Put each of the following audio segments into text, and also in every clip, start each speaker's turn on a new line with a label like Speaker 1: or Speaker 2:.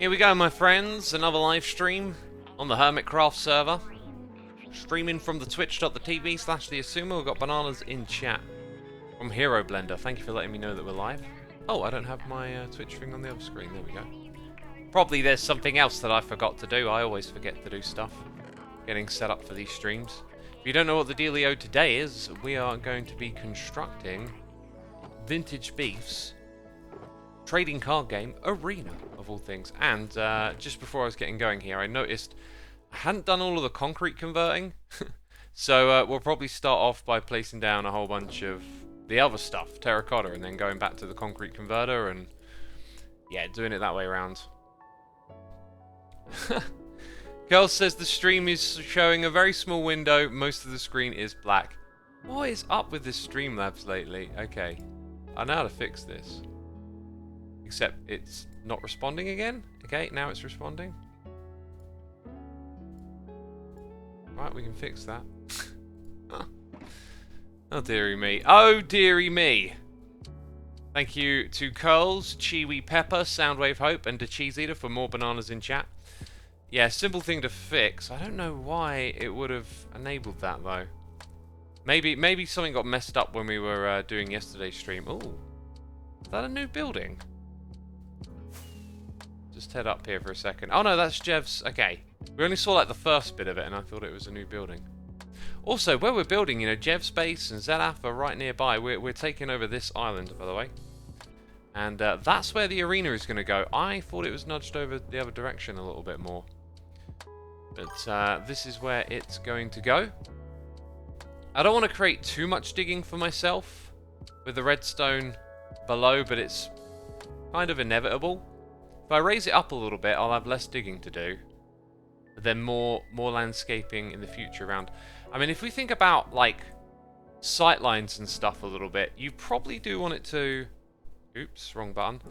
Speaker 1: Here we go, my friends. Another live stream on the Hermitcraft server. Streaming from the twitch.tv/xisuma. We've got bananas in chat from Hero Blender. Thank you for letting me know that we're live. Oh, I don't have my Twitch thing on the other screen. There we go. Probably there's something else that I forgot to do. I always forget to do stuff. Getting set up for these streams. If you don't know what the dealio today is, we are going to be constructing Vintage Beef's trading card game Arena, of all things. And just before I was getting going here, I noticed I hadn't done all of the concrete converting. So we'll probably start off by placing down a whole bunch of the other stuff, terracotta, and then going back to the concrete converter and, yeah, doing it that way around. Girl says the stream is showing a very small window. Most of the screen is black. What is up with this Streamlabs lately? Okay, I know how to fix this. Except it's not responding again. Okay, now it's responding. Right, we can fix that. Oh dearie me. Oh dearie me. Thank you to Curls, Chiwi Pepper, Soundwave Hope, and the Cheese Eater for more bananas in chat. Yeah, simple thing to fix. I don't know why it would have enabled that though. Maybe something got messed up when we were doing yesterday's stream. Ooh, is that a new building? Just head up here for a second. Oh no, that's Jev's. Okay, we only saw like the first bit of it, and I thought it was a new building. Also, where we're building, you know, Jev's base and Zelaf are right nearby. We're taking over this island, by the way, and that's where the arena is going to go. I thought it was nudged over the other direction a little bit more, but this is where it's going to go. I don't want to create too much digging for myself with the redstone below, but it's kind of inevitable. If I raise it up a little bit, I'll have less digging to do, but then more landscaping in the future around. I mean, if we think about like sightlines and stuff a little bit, you probably do want it to, oops, wrong button,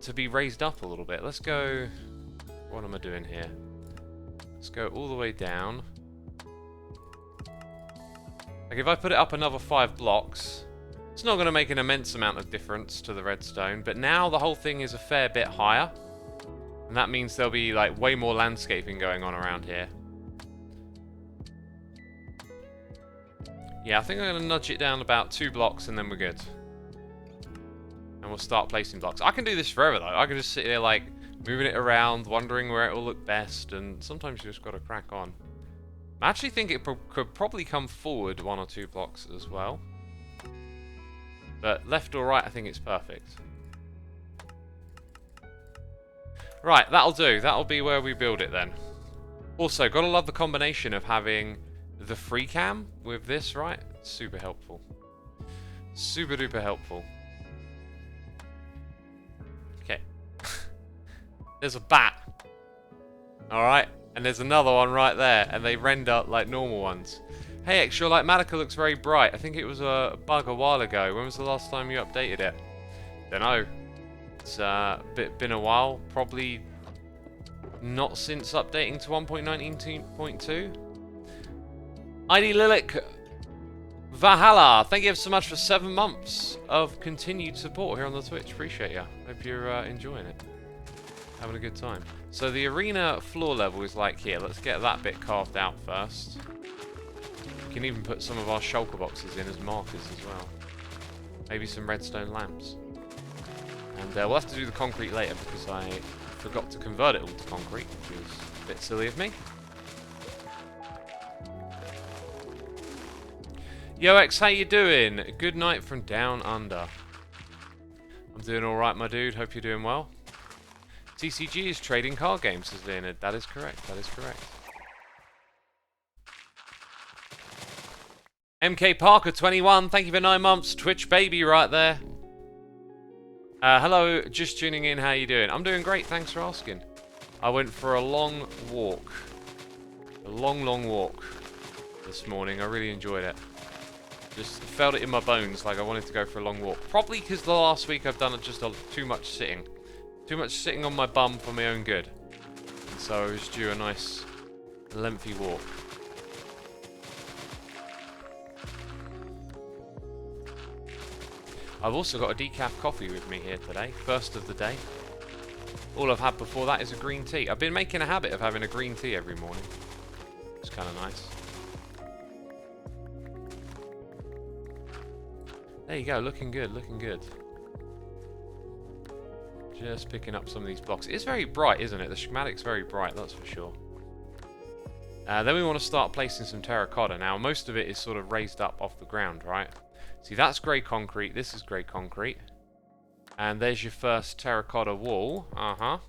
Speaker 1: to be raised up a little bit. Let's go, what am I doing here? Let's go all the way down. Like if I put it up another 5 blocks, it's not going to make an immense amount of difference to the redstone, but now the whole thing is a fair bit higher. And that means there'll be like way more landscaping going on around here. Yeah, I think I'm going to nudge it down about 2 blocks and then we're good. And we'll start placing blocks. I can do this forever though. I can just sit here like moving it around, wondering where it will look best, and sometimes you just got to crack on. I actually think it could probably come forward 1 or 2 blocks as well. But left or right, I think it's perfect. Right, that'll do. That'll be where we build it then. Also, gotta love the combination of having the free cam with this, right? It's super helpful. Super duper helpful. Okay. There's a bat. Alright, and there's another one right there, and they render like normal ones. Hey X, your like Malika looks very bright. I think it was a bug a while ago. When was the last time you updated it? Dunno. It's been a while, probably not since updating to 1.19.2. ID Lilik Valhalla, thank you so much for 7 months of continued support here on the Twitch. Appreciate ya. Hope you're enjoying it, having a good time. So the arena floor level is like here. Let's get that bit carved out first. We can even put some of our shulker boxes in as markers as well. Maybe some redstone lamps. And we'll have to do the concrete later because I forgot to convert it all to concrete, which was a bit silly of me. Yo X, how you doing? Good night from down under. I'm doing alright, my dude. Hope you're doing well. TCG is trading card games, says Leonard. That is correct. That is correct. MK Parker 21, thank you for 9 months. Twitch baby right there. Hello, just tuning in, how you doing? I'm doing great, thanks for asking. I went for a long walk. A long walk this morning. I really enjoyed it. Just felt it in my bones, like I wanted to go for a long walk. Probably because the last week I've done just too much sitting. Too much sitting on my bum for my own good. And so I was due a nice, lengthy walk. I've also got a decaf coffee with me here today, first of the day. All I've had before that is a green tea. I've been making a habit of having a green tea every morning. It's kind of nice. There you go, looking good, looking good. Just picking up some of these blocks. It's very bright, isn't it? The schematic's very bright, that's for sure. Then we want to start placing some terracotta. Now, most of it is sort of raised up off the ground, right? See, that's grey concrete. This is grey concrete. And there's your first terracotta wall. Uh-huh.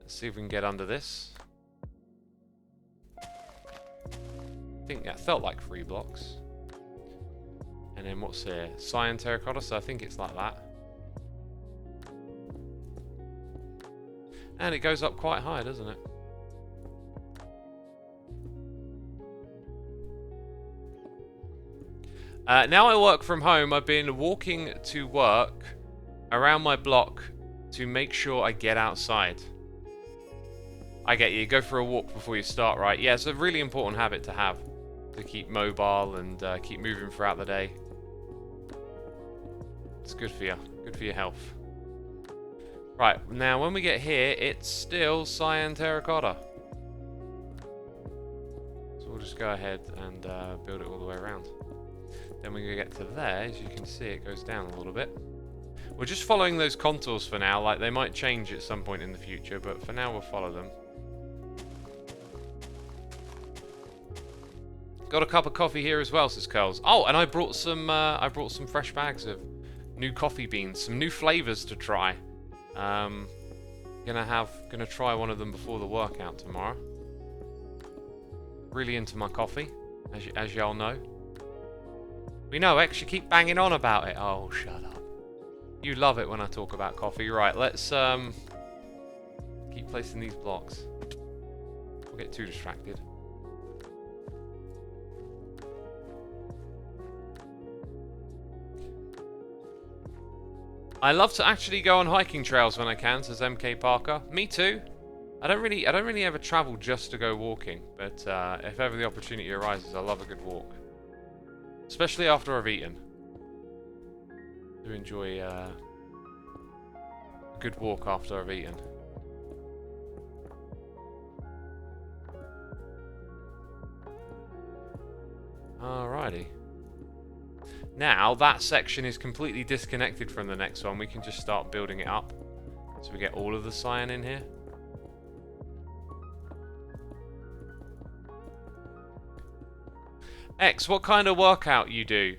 Speaker 1: Let's see if we can get under this. I think that felt like 3 blocks. And then what's here? Cyan terracotta, so I think it's like that. And it goes up quite high, doesn't it? Now I work from home, I've been walking to work around my block to make sure I get outside. I get you. Go for a walk before you start, right? Yeah, it's a really important habit to have. To keep mobile and keep moving throughout the day. It's good for you. Good for your health. Right, now when we get here, it's still cyan terracotta. So we'll just go ahead and build it all the way around. Then when we get to there, as you can see, it goes down a little bit. We're just following those contours for now. Like, they might change at some point in the future, but for now we'll follow them. Got a cup of coffee here as well, says Curls. Oh, and I brought some fresh bags of new coffee beans, some new flavors to try. Gonna try one of them before the workout tomorrow. Really into my coffee, as y'all know. We know, X, you keep banging on about it. Oh, shut up. You love it when I talk about coffee. Right, let's keep placing these blocks. Don't get too distracted. I love to actually go on hiking trails when I can, says MK Parker. Me too. I don't really ever travel just to go walking, but if ever the opportunity arises, I love a good walk. Especially after I've eaten. I do enjoy a good walk after I've eaten. Alrighty. Now, that section is completely disconnected from the next one. We can just start building it up. So we get all of the cyan in here. X, what kind of workout you do?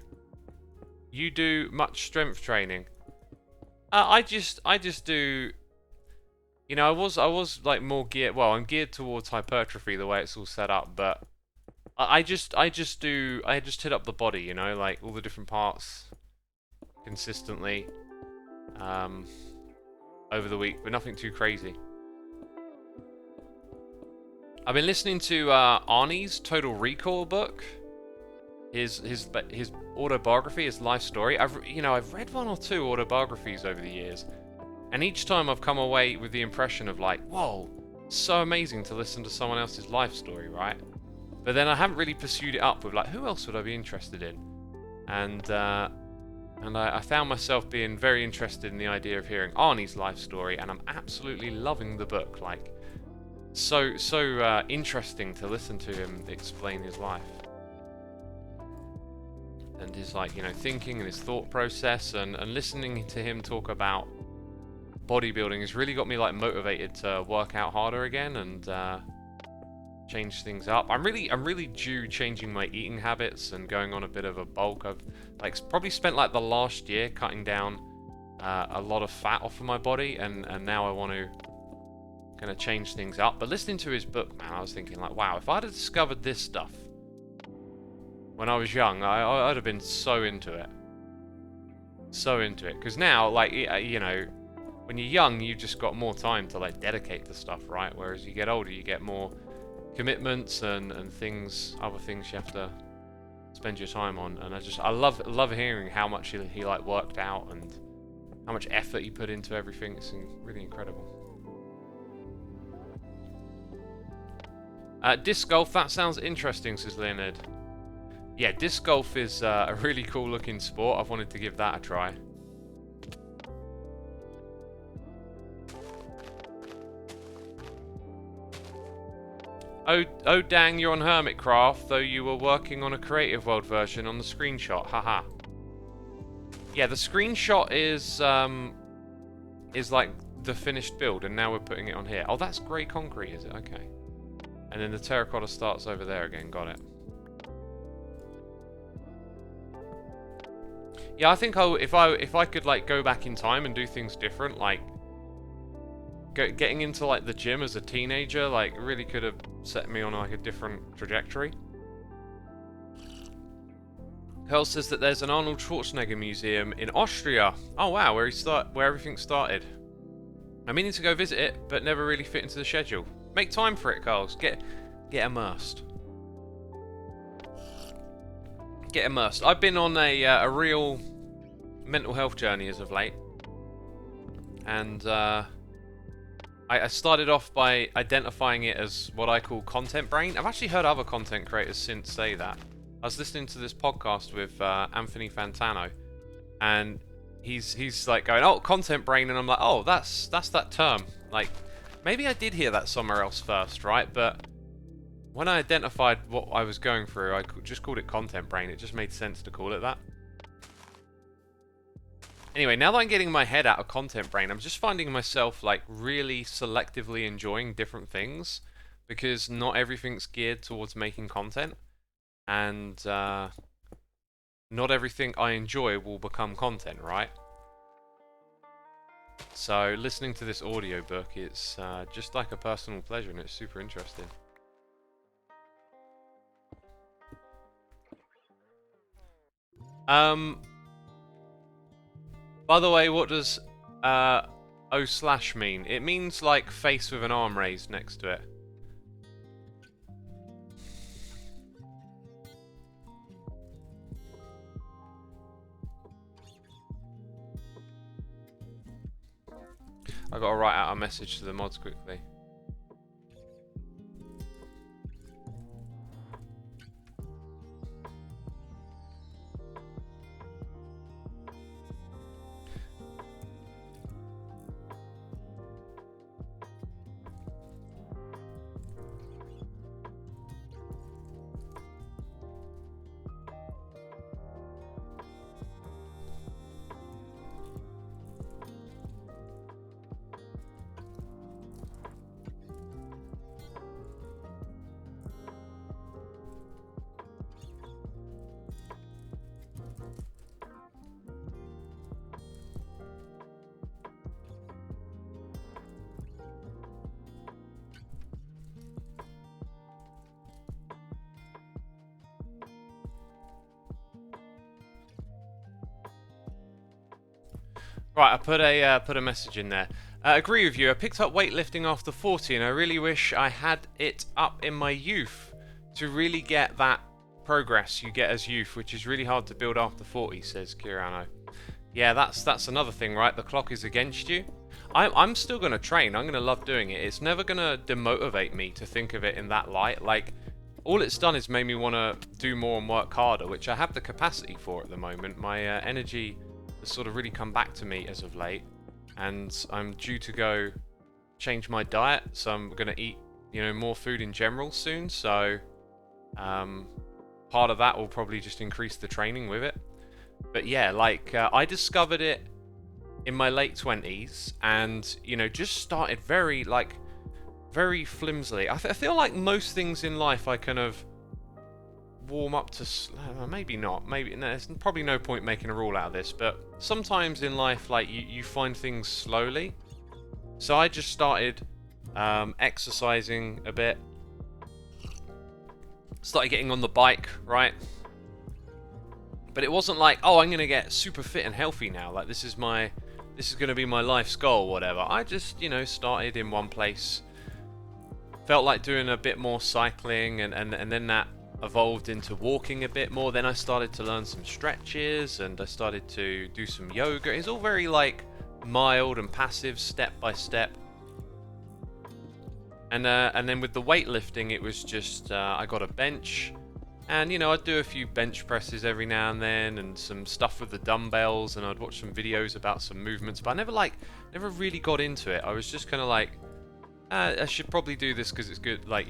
Speaker 1: You do much strength training? I just do. You know, I was like more geared. Well, I'm geared towards hypertrophy the way it's all set up, but I just hit up the body. You know, like all the different parts consistently over the week, but nothing too crazy. I've been listening to Arnie's Total Recall book. His autobiography, his life story. I've read 1 or 2 autobiographies over the years, and each time I've come away with the impression of like, whoa, so amazing to listen to someone else's life story, right? But then I haven't really pursued it up with like, who else would I be interested in? And I found myself being very interested in the idea of hearing Arnie's life story, and I'm absolutely loving the book. Like, so interesting to listen to him explain his life. And his, like, you know, thinking and his thought process, and listening to him talk about bodybuilding has really got me like motivated to work out harder again and change things up. I'm really due changing my eating habits and going on a bit of a bulk. I've like probably spent like the last year cutting down a lot of fat off of my body, and now I want to kind of change things up. But listening to his book, man, I was thinking like, wow, if I'd have discovered this stuff when I was young, I'd have been so into it. So into it. Because now, like, you know, when you're young, you've just got more time to, like, dedicate to stuff, right? Whereas you get older, you get more commitments and things, other things you have to spend your time on. And I love hearing how much he like, worked out and how much effort he put into everything. It's really incredible. Disc golf, that sounds interesting, says Leonard. Yeah, disc golf is a really cool looking sport. I've wanted to give that a try. Oh dang, you're on Hermitcraft, though you were working on a creative world version on the screenshot. Haha. Yeah, the screenshot is like the finished build, and now we're putting it on here. Oh, that's grey concrete, is it? Okay. And then the terracotta starts over there again. Got it. Yeah, I think if I could like go back in time and do things different, like getting into like the gym as a teenager, like really could have set me on like a different trajectory. Carl says that there's an Arnold Schwarzenegger museum in Austria. Oh wow, where everything started. I'm meaning to go visit it, but never really fit into the schedule. Make time for it, Carls. Get immersed. Get immersed. I've been on a real mental health journey as of late, and I started off by identifying it as what I call content brain. I've actually heard other content creators since say that. I was listening to this podcast with Anthony Fantano, and he's like going, "Oh, content brain," and I'm like, "Oh, that's that term." Like, maybe I did hear that somewhere else first, right? But when I identified what I was going through, I just called it content brain. It just made sense to call it that. Anyway, now that I'm getting my head out of content brain, I'm just finding myself like really selectively enjoying different things, because not everything's geared towards making content, and not everything I enjoy will become content, right? So listening to this audiobook, it's just like a personal pleasure, and it's super interesting. By the way, what does O/ mean? It means like face with an arm raised next to it. I gotta write out a message to the mods quickly. Right, I put a message in there. Agree with you. I picked up weightlifting after 40, and I really wish I had it up in my youth to really get that progress you get as youth, which is really hard to build after 40, says Kirano. Yeah, that's another thing, right? The clock is against you. I'm still gonna train. I'm gonna love doing it. It's never gonna demotivate me to think of it in that light. Like, all it's done is made me want to do more and work harder, which I have the capacity for at the moment. My energy has sort of really come back to me as of late, and I'm due to go change my diet, so I'm going to eat, more food in general soon, so part of that will probably just increase the training with it. But yeah, like, I discovered it in my late 20s, and, just started very flimsily. I feel like most things in life I kind of warm up to, maybe not, no, there's probably no point making a rule out of this, but sometimes in life, like, you find things slowly. So I just started exercising a bit, started getting on the bike, right? But it wasn't like, oh, I'm gonna get super fit and healthy now, like this is gonna be my life's goal, whatever. I just, started in one place, felt like doing a bit more cycling, and then that evolved into walking a bit more. Then I started to learn some stretches, and I started to do some yoga. It's all very like mild and passive, step by step. And then with the weightlifting, it was just I got a bench, and I'd do a few bench presses every now and then, and some stuff with the dumbbells, and I'd watch some videos about some movements. But I never really got into it. I was just kind of like, I should probably do this because it's good, like,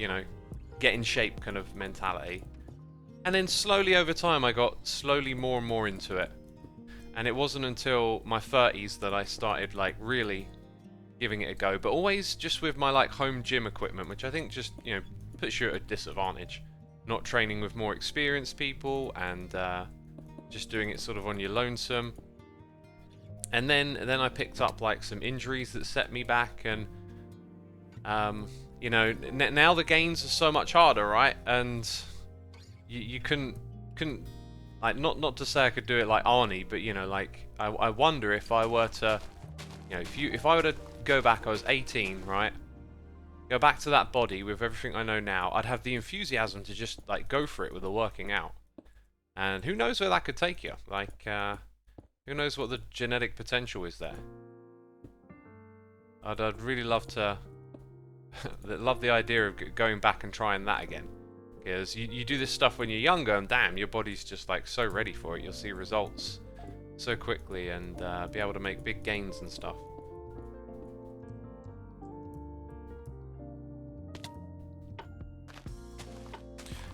Speaker 1: get in shape kind of mentality. And then slowly over time I got slowly more and more into it. And it wasn't until my 30s that I started like really giving it a go, but always just with my like home gym equipment, which I think just, you know, puts you at a disadvantage. Not training with more experienced people and just doing it sort of on your lonesome. And then I picked up like some injuries that set me back, and you know, now the gains are so much harder, right? And you couldn't like, not to say I could do it like Arnie, but you know, like I wonder if I were to, you know, if I were to go back, I was 18, right? Go back to that body with everything I know now, I'd have the enthusiasm to just like go for it with the working out. And who knows where that could take you? Like, who knows what the genetic potential is there? I'd really love to, love the idea of going back and trying that again. Because you do this stuff when you're younger, and damn, your body's just like so ready for it. You'll see results so quickly and be able to make big gains and stuff.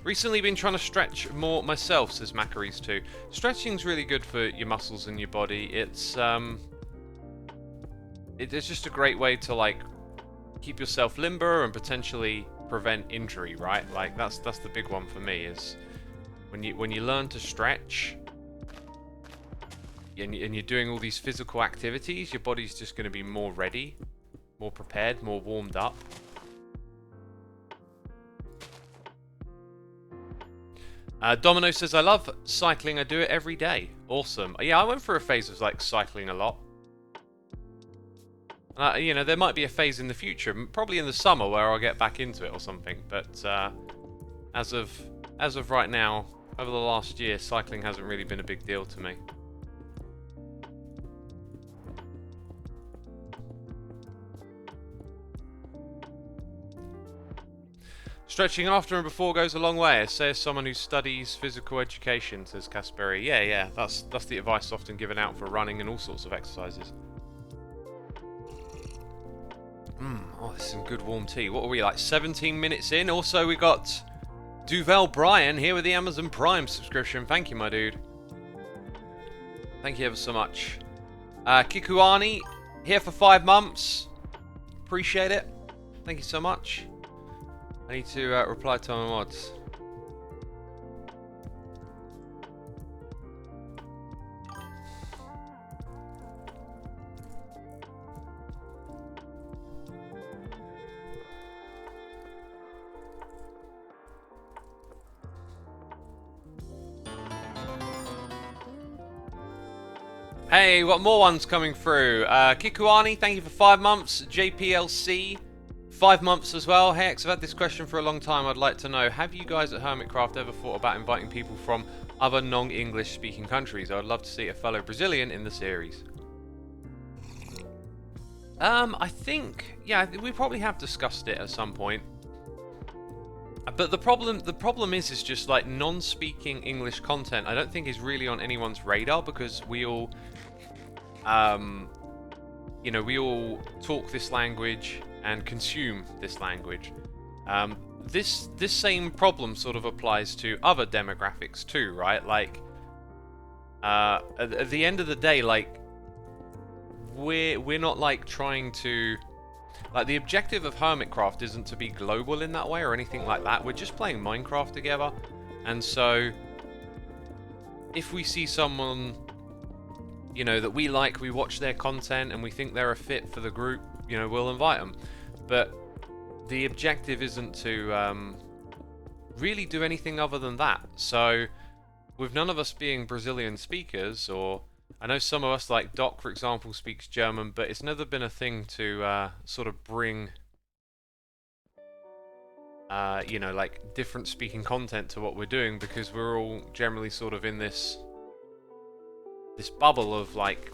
Speaker 1: Recently been trying to stretch more myself, says Macaries too. Stretching's really good for your muscles and your body. It's just a great way to like keep yourself limber and potentially prevent injury, right? Like that's the big one for me, is when you learn to stretch and you're doing all these physical activities, your body's just going to be more ready, more prepared, more warmed up. Domino says, I love cycling, I do it every day. Awesome. Yeah, I went through a phase of like cycling a lot. You know, there might be a phase in the future, probably in the summer, where I'll get back into it or something. But as of right now, over the last year, cycling hasn't really been a big deal to me. Stretching after and before goes a long way. Says someone who studies physical education, says Kasperi. Yeah, that's the advice often given out for running and all sorts of exercises. Oh, this is some good warm tea. What are we, like 17 minutes in? Also, we got Duvel Brian here with the Amazon Prime subscription. Thank you, my dude. Thank you ever so much. Kikuani here for 5 months. Appreciate it. Thank you so much. I need to reply to my mods. Hey, got more ones coming through. Kikuani, thank you for 5 months. JPLC, 5 months as well. Hey, I've had this question for a long time. I'd like to know, have you guys at Hermitcraft ever thought about inviting people from other non-English speaking countries? I would love to see a fellow Brazilian in the series. I think, yeah, we probably have discussed it at some point. But the problem is just like non-speaking English content, I don't think is really on anyone's radar, because we all, you know, we all talk this language and consume this language. This same problem sort of applies to other demographics too, right? Like, at the end of the day, like, we're not like trying to, like, the objective of Hermitcraft isn't to be global in that way or anything like that. We're just playing Minecraft together, and so if we see someone, you know, that we like, we watch their content and we think they're a fit for the group, you know, we'll invite them. But the objective isn't to really do anything other than that. So with none of us being Brazilian speakers, or I know some of us, like Doc, for example, speaks German, but it's never been a thing to sort of bring, you know, like different speaking content to what we're doing, because we're all generally sort of in this bubble of like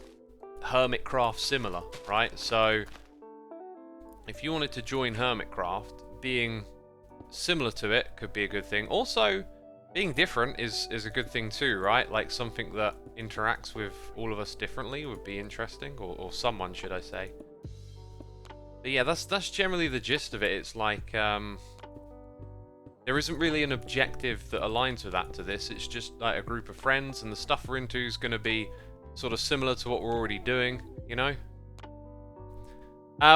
Speaker 1: Hermitcraft similar, right? So if you wanted to join Hermitcraft, being similar to it could be a good thing. Also, being different is a good thing too, right? Like something that interacts with all of us differently would be interesting, or someone, should I say. But yeah, that's generally the gist of it. It's like, there isn't really an objective that aligns with that to this. It's just like a group of friends, and the stuff we're into is going to be sort of similar to what we're already doing, you know?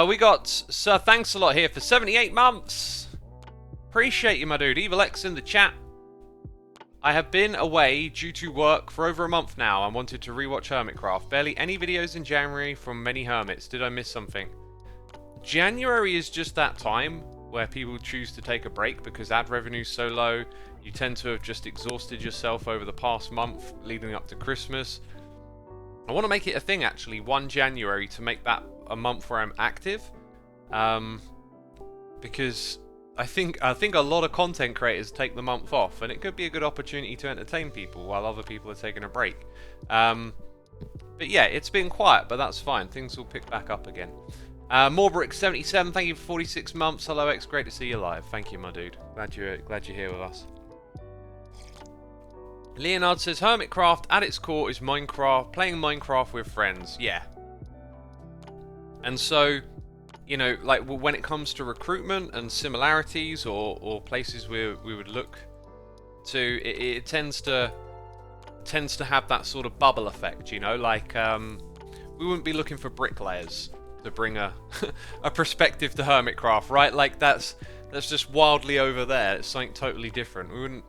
Speaker 1: We got Sir Thanks a Lot here for 78 months. Appreciate you, my dude. Evil X in the chat. I have been away due to work for over a month now and wanted to rewatch Hermitcraft. Barely any videos in January from many hermits. Did I miss something? January is just that time where people choose to take a break because ad revenue's so low. You tend to have just exhausted yourself over the past month leading up to Christmas. I want to make it a thing, actually, 1 January, to make that a month where I'm active. Because I think a lot of content creators take the month off, and it could be a good opportunity to entertain people while other people are taking a break. But yeah, it's been quiet, but that's fine. Things will pick back up again. Morbrick77, thank you for 46 months. Hello X, great to see you live. Thank you, my dude. Glad you're here with us. Leonard says, Hermitcraft at its core is Minecraft, playing Minecraft with friends. Yeah. And so, you know, like when it comes to recruitment and similarities or places where we would look to, it tends to have that sort of bubble effect, you know, like we wouldn't be looking for bricklayers to bring a perspective to Hermitcraft, right? Like that's just wildly over there. It's something totally different. We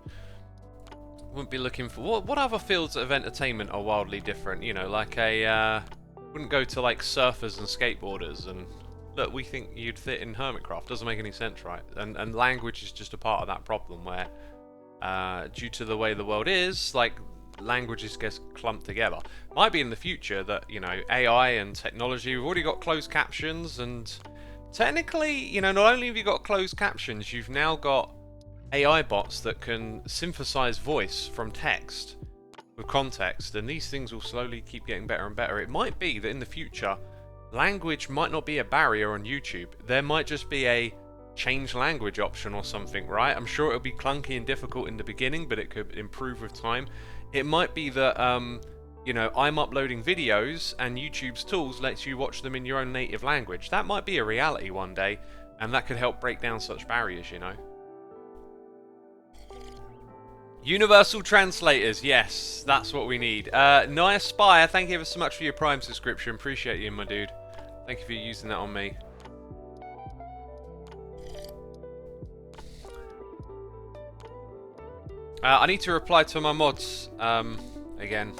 Speaker 1: wouldn't be looking for what other fields of entertainment are wildly different, you know, like wouldn't go to like surfers and skateboarders and look, we think you'd fit in Hermitcraft. Doesn't make any sense, right? And language is just a part of that problem where due to the way the world is, like languages get clumped together. Might be in the future that, you know, AI and technology, we've already got closed captions, and technically, you know, not only have you got closed captions, you've now got AI bots that can synthesize voice from text with context, and these things will slowly keep getting better and better. It might be that in the future, language might not be a barrier on YouTube. There might just be a change language option or something, right? I'm sure it'll be clunky and difficult in the beginning, but it could improve with time. It might be that, you know, I'm uploading videos and YouTube's tools lets you watch them in your own native language. That might be a reality one day, and that could help break down such barriers, you know. Universal translators, yes, that's what we need. Naya Spire, thank you ever so much for your Prime subscription. Appreciate you, my dude. Thank you for using that on me. I need to reply to my mods again.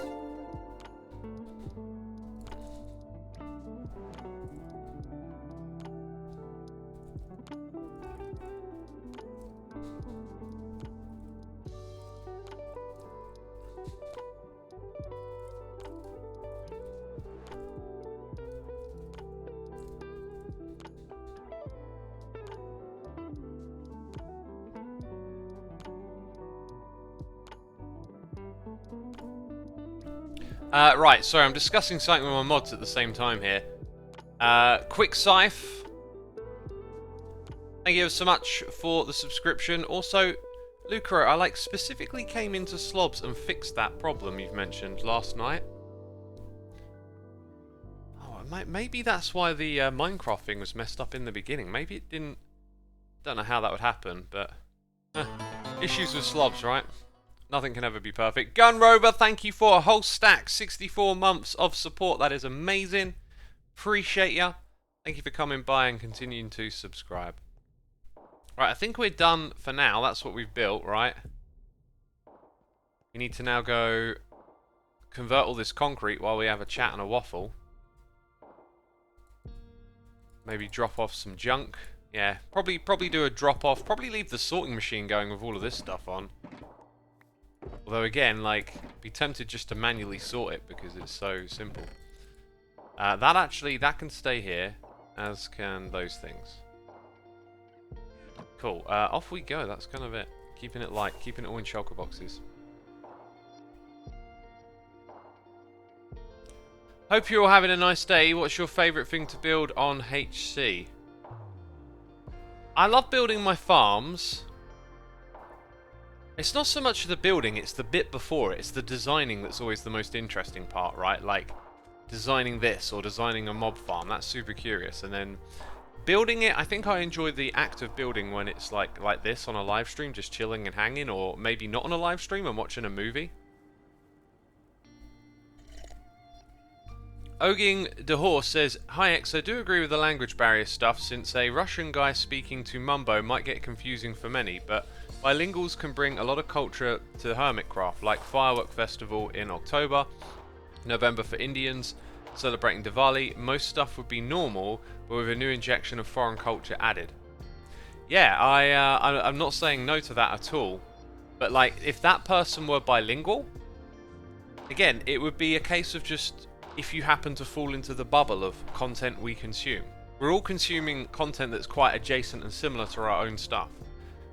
Speaker 1: Right, sorry, I'm discussing something with my mods at the same time here. Quick Scythe, thank you so much for the subscription. Also, Lucaro, I like specifically came into Slobs and fixed that problem you've mentioned last night. Oh, maybe that's why the Minecraft thing was messed up in the beginning. Maybe it didn't. Don't know how that would happen, but issues with Slobs, right? Nothing can ever be perfect. Gun Rover, thank you for a whole stack, 64 months of support. That is amazing. Appreciate ya. Thank you for coming by and continuing to subscribe. Right, I think we're done for now. That's what we've built, right? We need to now go convert all this concrete while we have a chat and a waffle. Maybe drop off some junk. Yeah, probably do a drop off. Probably leave the sorting machine going with all of this stuff on. Although again, like, be tempted just to manually sort it because it's so simple. That can stay here, as can those things. Cool. Off we go. That's kind of it. Keeping it light, keeping it all in shulker boxes. Hope you're all having a nice day. What's your favourite thing to build on HC? I love building my farms. It's not so much the building, it's the bit before it. It's the designing that's always the most interesting part, right? Like, designing this or designing a mob farm. That's super curious. And then Building it, I think I enjoy the act of building when it's like this on a live stream, just chilling and hanging, or maybe not on a live stream and watching a movie. Oging the Horse says, "Hi X, I do agree with the language barrier stuff, since a Russian guy speaking to Mumbo might get confusing for many, but bilinguals can bring a lot of culture to Hermitcraft, like Firework Festival in October, November for Indians, celebrating Diwali. Most stuff would be normal, but with a new injection of foreign culture added." Yeah, I'm not saying no to that at all, but like, if that person were bilingual, again, it would be a case of just, if you happen to fall into the bubble of content we consume. We're all consuming content that's quite adjacent and similar to our own stuff.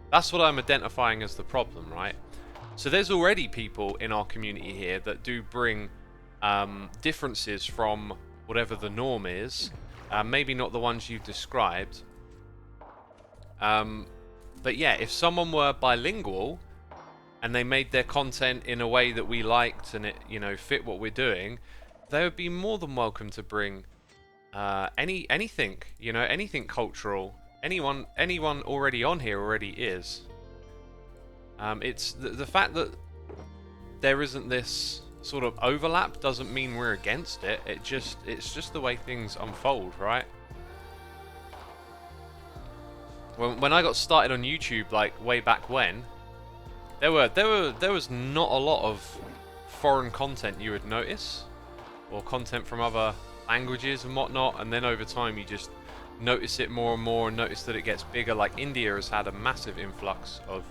Speaker 1: That's what I'm identifying as the problem, right? So there's already people in our community here that do bring differences from whatever the norm is, maybe not the ones you've described, but yeah, if someone were bilingual and they made their content in a way that we liked and it, you know, fit what we're doing, they would be more than welcome to bring anything, you know, anything cultural. Anyone already on here already is. It's the fact that there isn't this sort of overlap doesn't mean we're against it. It's just the way things unfold, right? When I got started on YouTube, like way back when, there was not a lot of foreign content you would notice, or content from other languages and whatnot, and then over time you just notice it more and more and notice that it gets bigger. Like India has had a massive influx of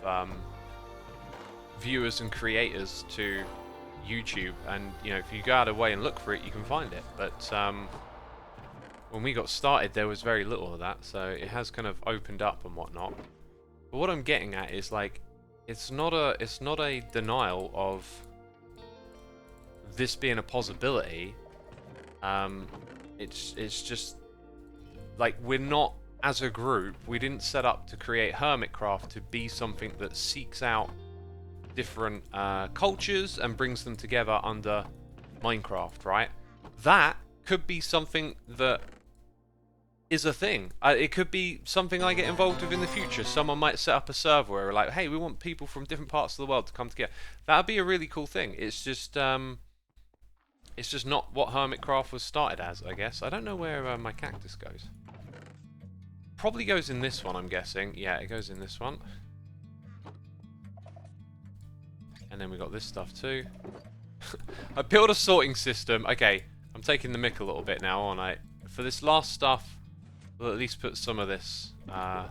Speaker 1: viewers and creators to YouTube, and you know, if you go out of the way and look for it, you can find it. But when we got started, there was very little of that, so it has kind of opened up and whatnot. But what I'm getting at is, like, it's not a denial of this being a possibility. It's just like, we're not, as a group, we didn't set up to create Hermitcraft to be something that seeks out different cultures and brings them together under Minecraft, right? That could be something that is a thing. It could be something I get involved with in the future. Someone might set up a server where we're like, hey, we want people from different parts of the world to come together. That'd be a really cool thing. It's just not what Hermitcraft was started as, I guess. I don't know where my cactus goes. Probably goes in this one, I'm guessing. Yeah, it goes in this one. And then we got this stuff too. I built a sorting system. Okay, I'm taking the mick a little bit now, aren't I? For this last stuff, we'll at least put some of this, at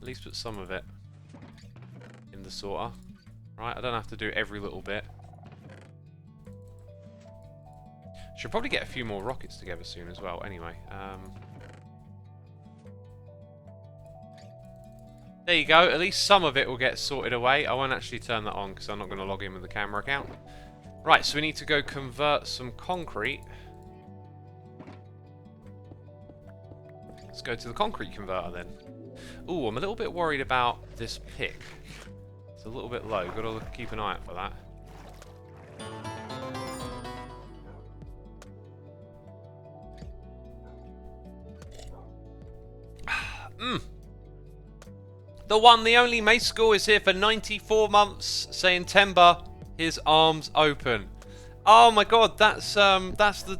Speaker 1: least put some of it in the sorter. Right, I don't have to do every little bit. Should probably get a few more rockets together soon as well, anyway. There you go, at least some of it will get sorted away. I won't actually turn that on because I'm not going to log in with the camera account. Right, so we need to go convert some concrete. Let's go to the concrete converter then. Ooh, I'm a little bit worried about this pick. It's a little bit low, got to keep an eye out for that. The one, the only Mace School is here for 94 months, saying Temba, his arms open. Oh my god, that's the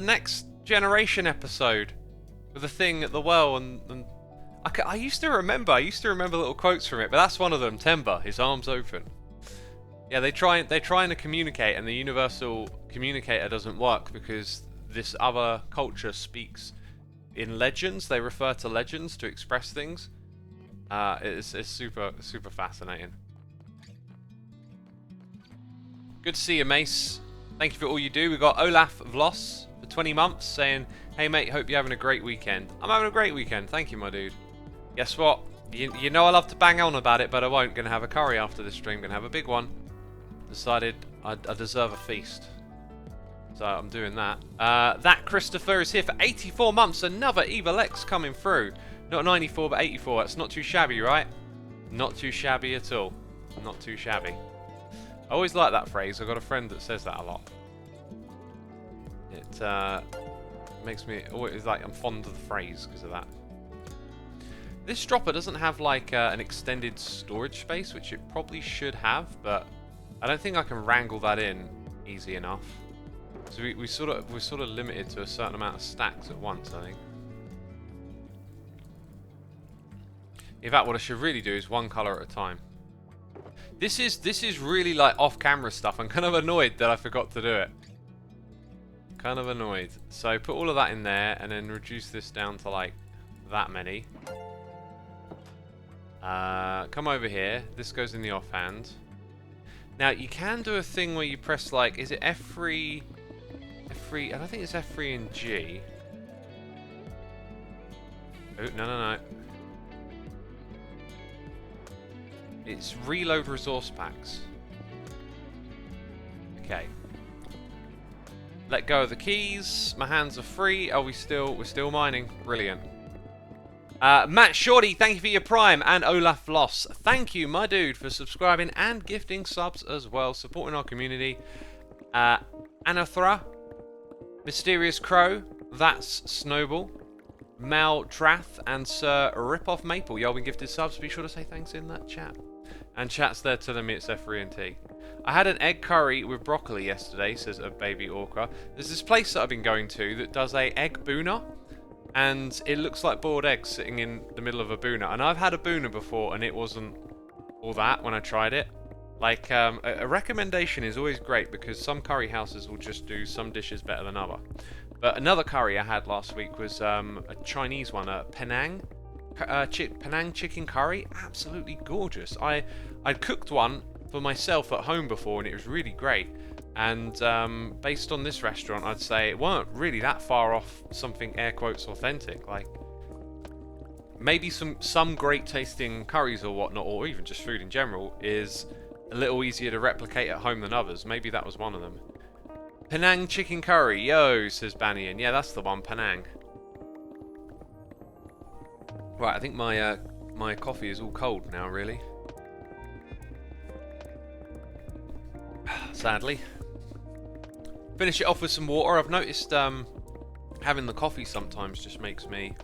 Speaker 1: next generation episode with the thing at the well, and I used to remember little quotes from it, but that's one of them. Temba, his arms open. Yeah, they're trying to communicate, and the universal communicator doesn't work because this other culture speaks in legends. They refer to legends to express things. It's super fascinating. Good to see you, Mace. Thank you for all you do. We got Olaf Vloss for 20 months saying, hey mate, hope you're having a great weekend. I'm having a great weekend, thank you my dude. Guess what? You know I love to bang on about it, but I won't. Gonna have a curry after this stream, gonna have a big one. Decided I deserve a feast. So I'm doing that. That Christopher is here for 84 months. Another Evil X coming through. Not 94, but 84. That's not too shabby, right? Not too shabby at all. Not too shabby. I always like that phrase. I've got a friend that says that a lot. It Makes me always like I'm fond of the phrase because of that. This dropper doesn't have like an extended storage space, which it probably should have, but I don't think I can wrangle that in easy enough. So we're sort of limited to a certain amount of stacks at once, I think. In fact, what I should really do is one color at a time. This is really like off-camera stuff. I'm kind of annoyed that I forgot to do it. Kind of annoyed. So put all of that in there, and then reduce this down to like that many. Come over here. This goes in the offhand. Now you can do a thing where you press like, is it F3? F3. I don't think it's F3 and G. Oh no. It's reload resource packs. Okay. Let go of the keys. My hands are free. Oh, we're still mining. Brilliant. Matt Shorty, thank you for your Prime, and Olaf Loss, thank you, my dude, for subscribing and gifting subs as well, supporting our community. Anathra, Mysterious Crow, That's Snowball, Mal Trath, and Sir Ripoff Maple. Y'all been gifted subs. Be sure to say thanks in that chat. And chat's there telling me it's F3 and T. I had an egg curry with broccoli yesterday, says a baby orca. There's this place that I've been going to that does a egg boona, and it looks like boiled eggs sitting in the middle of a boona. And I've had a boona before, and it wasn't all that when I tried it. Like, a recommendation is always great because some curry houses will just do some dishes better than other. But another curry I had last week was a Chinese one, a Penang. Penang chicken curry, absolutely gorgeous. I'd cooked one for myself at home before and it was really great, and based on this restaurant I'd say it weren't really that far off something air quotes authentic. Like maybe some great tasting curries or whatnot, or even just food in general, is a little easier to replicate at home than others. Maybe that was one of them. Penang chicken curry, yo, says Banian. Yeah, that's the one, Penang. Right, I think my coffee is all cold now, really. Sadly. Finish it off with some water. I've noticed having the coffee sometimes just makes me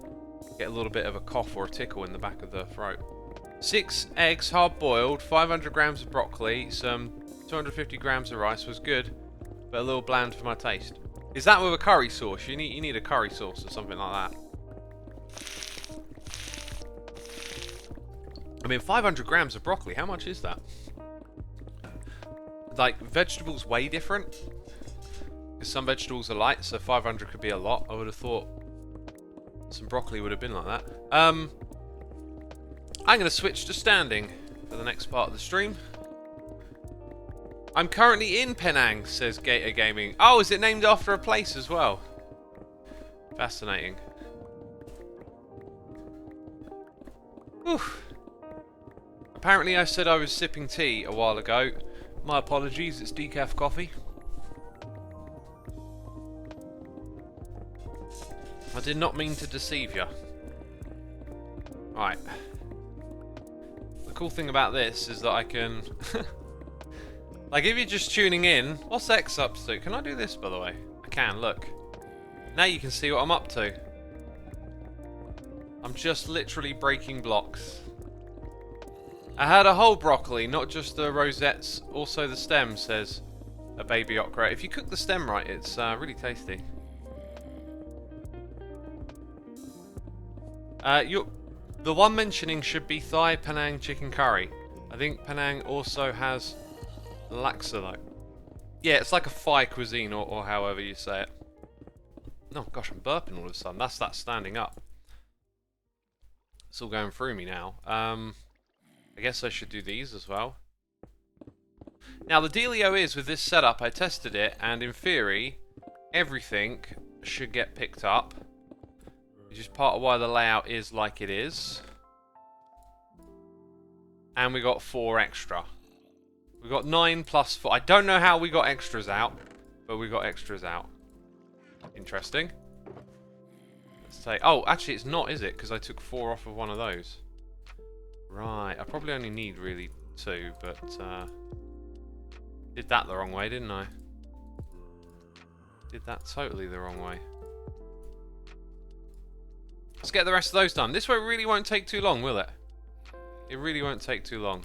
Speaker 1: get a little bit of a cough or a tickle in the back of the throat. 6 eggs, hard-boiled, 500 grams of broccoli, some 250 grams of rice was good, but a little bland for my taste. Is that with a curry sauce? You need a curry sauce or something like that. I mean, 500 grams of broccoli, how much is that? Like, vegetables way different. Because some vegetables are light, so 500 could be a lot. I would have thought some broccoli would have been like that. I'm going to switch to standing for the next part of the stream. I'm currently in Penang, says Gator Gaming. Oh, is it named after a place as well? Fascinating. Whew. Apparently I said I was sipping tea a while ago. My apologies, it's decaf coffee. I did not mean to deceive you. Right. The cool thing about this is that I can... like, if you're just tuning in, what's X up to? Can I do this, by the way? I can, look. Now you can see what I'm up to. I'm just literally breaking blocks. I had a whole broccoli, not just the rosettes, also the stem, says a baby okra. If you cook the stem right, it's really tasty. The one mentioning should be Thai Penang chicken curry. I think Penang also has laksa though. Yeah, it's like a Thai cuisine, or however you say it. Oh gosh, I'm burping all of a sudden. That's that standing up. It's all going through me now. I guess I should do these as well. Now the dealio is with this setup, I tested it, and in theory, everything should get picked up. Which is part of why the layout is like it is. And we got 4 extra. We got 9 plus 4. I don't know how we got extras out, but we got extras out. Interesting. Let's say, oh, actually it's not, is it? Because I took 4 off of one of those. Right, I probably only need really 2, but did that the wrong way, didn't I? Did that totally the wrong way. Let's get the rest of those done. This way really won't take too long, will it? It really won't take too long.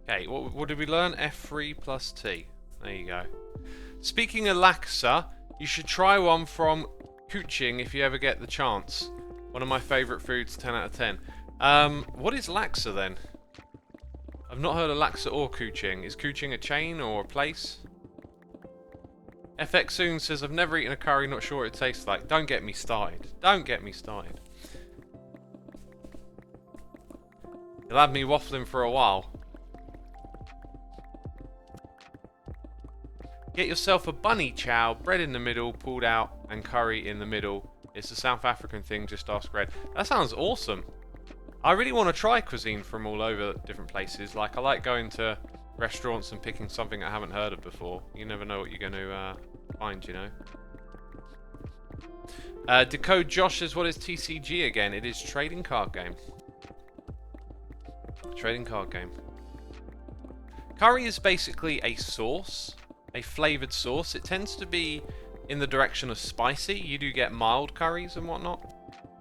Speaker 1: Okay, what did we learn? F3 plus T. There you go. Speaking of laksa, you should try one from Kuching if you ever get the chance. One of my favourite foods, 10 out of 10. What is laksa then? I've not heard of laksa or Kuching. Is Kuching a chain or a place? FX Soon says, I've never eaten a curry, not sure what it tastes like. Don't get me started. Don't get me started. You'll have me waffling for a while. Get yourself a bunny chow, bread in the middle, pulled out, and curry in the middle. It's a South African thing, just ask Red. That sounds awesome. I really want to try cuisine from all over different places. Like, I like going to restaurants and picking something I haven't heard of before. You never know what you're going to find, you know. Decode Josh says, what is TCG again? It is trading card game. Trading card game. Curry is basically a sauce, a flavoured sauce. It tends to be in the direction of spicy. You do get mild curries and whatnot.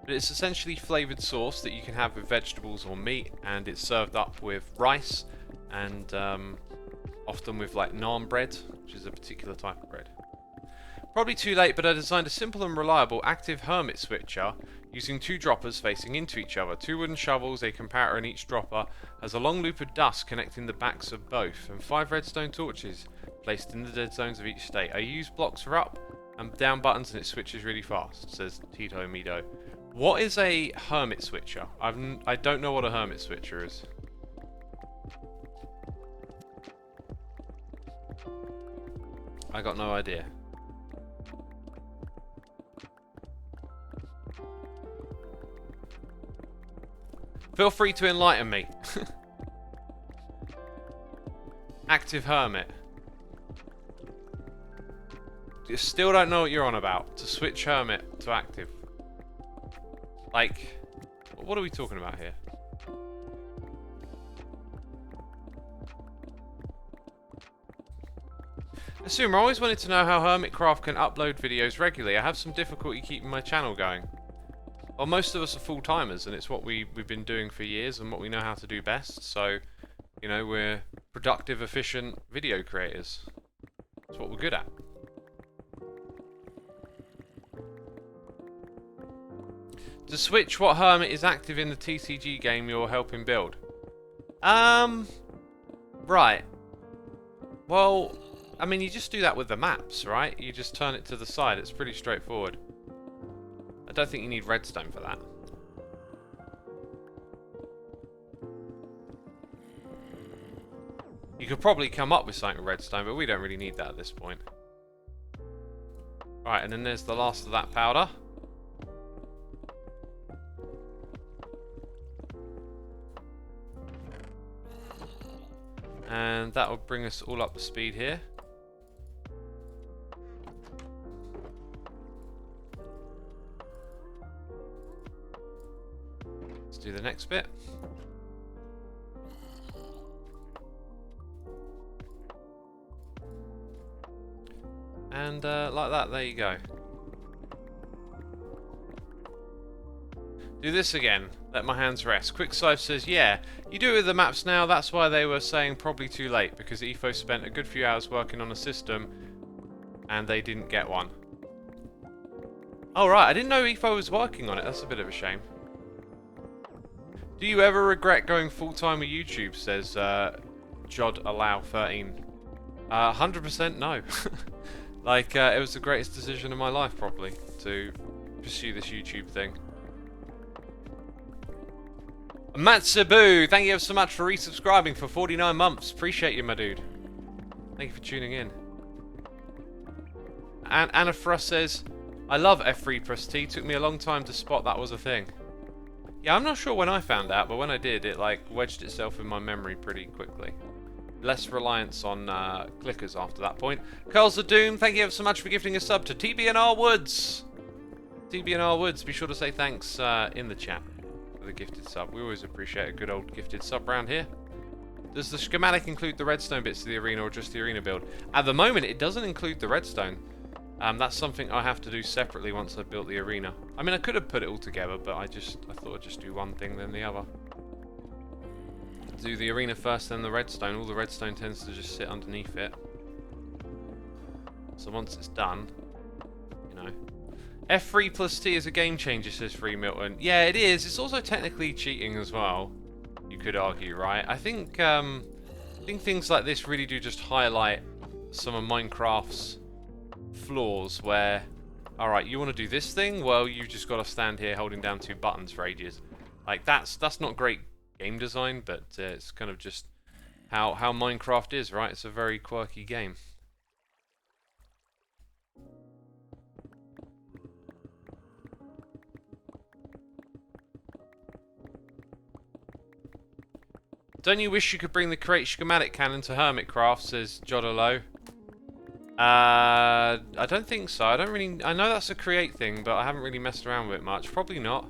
Speaker 1: But it's essentially flavoured sauce that you can have with vegetables or meat, and it's served up with rice and often with like naan bread, which is a particular type of bread. Probably too late, but I designed a simple and reliable active hermit switcher using 2 droppers facing into each other. 2 wooden shovels, a comparator in each dropper, has a long loop of dust connecting the backs of both, and 5 redstone torches placed in the dead zones of each state. I use blocks for up and down buttons and it switches really fast, says Tito Mido. What is a hermit switcher? I don't know what a hermit switcher is. I got no idea. Feel free to enlighten me. Active hermit. You still don't know what you're on about. To switch hermit to active. Like, what are we talking about here? Xisuma, I always wanted to know how Hermitcraft can upload videos regularly. I have some difficulty keeping my channel going. Well, most of us are full-timers, and it's what we've been doing for years and what we know how to do best. So, you know, we're productive, efficient video creators. That's what we're good at. To switch what hermit is active in the TCG game you're helping build? Right. Well, I mean, you just do that with the maps, right? You just turn it to the side. It's pretty straightforward. I don't think you need redstone for that. You could probably come up with something with redstone, but we don't really need that at this point. Right, and then there's the last of that powder. And that will bring us all up to speed here. Let's do the next bit. And like that, there you go. Do this again. Let my hands rest. Quickslive says, yeah, you do it with the maps now. That's why they were saying probably too late, because Etho spent a good few hours working on a system and they didn't get one. Oh, right. I didn't know Etho was working on it. That's a bit of a shame. Do you ever regret going full-time with YouTube, says JodAllow13. 100% no. Like, it was the greatest decision of my life, probably, to pursue this YouTube thing. Matsubu, thank you so much for resubscribing for 49 months. Appreciate you, my dude. Thank you for tuning in. And Anna Frost says, I love F3 plus T. Took me a long time to spot that was a thing. Yeah, I'm not sure when I found out, but when I did, it like wedged itself in my memory pretty quickly. Less reliance on clickers after that point. Curls of Doom, thank you ever so much for gifting a sub to TBNR Woods. TBNR Woods, be sure to say thanks in the chat for the gifted sub. We always appreciate a good old gifted sub round here. Does the schematic include the redstone bits of the arena or just the arena build? At the moment, it doesn't include the redstone. That's something I have to do separately once I've built the arena. I mean, I could have put it all together, but I thought I'd just do one thing then the other. Do the arena first, then the redstone. All the redstone tends to just sit underneath it. So once it's done, you know. F3 plus T is a game changer, says Free Milton. Yeah, it is. It's also technically cheating as well. You could argue, right? I think things like this really do just highlight some of Minecraft's flaws where, alright, you want to do this thing? Well, you just got to stand here holding down 2 buttons for ages. Like, that's not great game design, but it's kind of just how Minecraft is, right? It's a very quirky game. Don't you wish you could bring the Create Schematic Cannon to Hermitcraft, says Jodolo. I don't think so. I know that's a Create thing, but I haven't really messed around with it much. Probably not.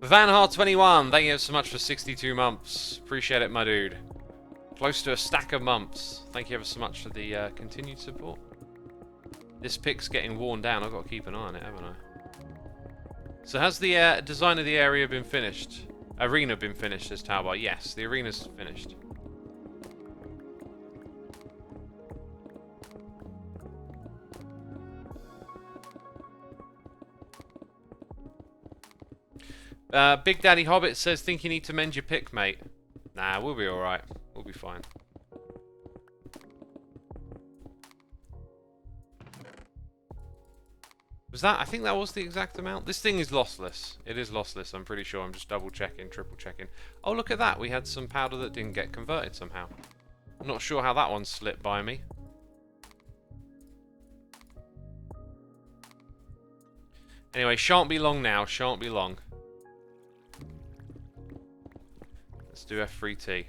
Speaker 1: Vanhar21, thank you so much for 62 months. Appreciate it, my dude. Close to a stack of months. Thank you ever so much for the continued support. This pic's getting worn down. I've got to keep an eye on it, haven't I? So has the design of the area been finished? Arena been finished, says Taubar. Yes, the arena's finished. Big Daddy Hobbit says, think you need to mend your pick, mate. Nah, we'll be alright. We'll be fine. Was that? I think that was the exact amount. This thing is lossless. It is lossless, I'm pretty sure. I'm just double checking, triple checking. Oh, look at that. We had some powder that didn't get converted somehow. I'm not sure how that one slipped by me. Anyway, shan't be long now. Shan't be long. Let's do F3T.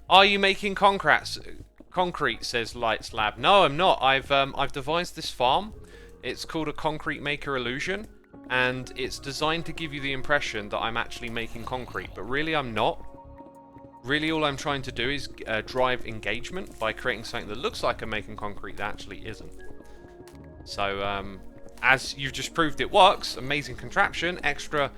Speaker 1: Are you making concrete, says Lights Lab. No, I'm not. I've devised this farm. It's called a concrete maker illusion, and it's designed to give you the impression that I'm actually making concrete, but really I'm not. Really all I'm trying to do is drive engagement by creating something that looks like I'm making concrete that actually isn't. So, as you've just proved it works, amazing contraption, extra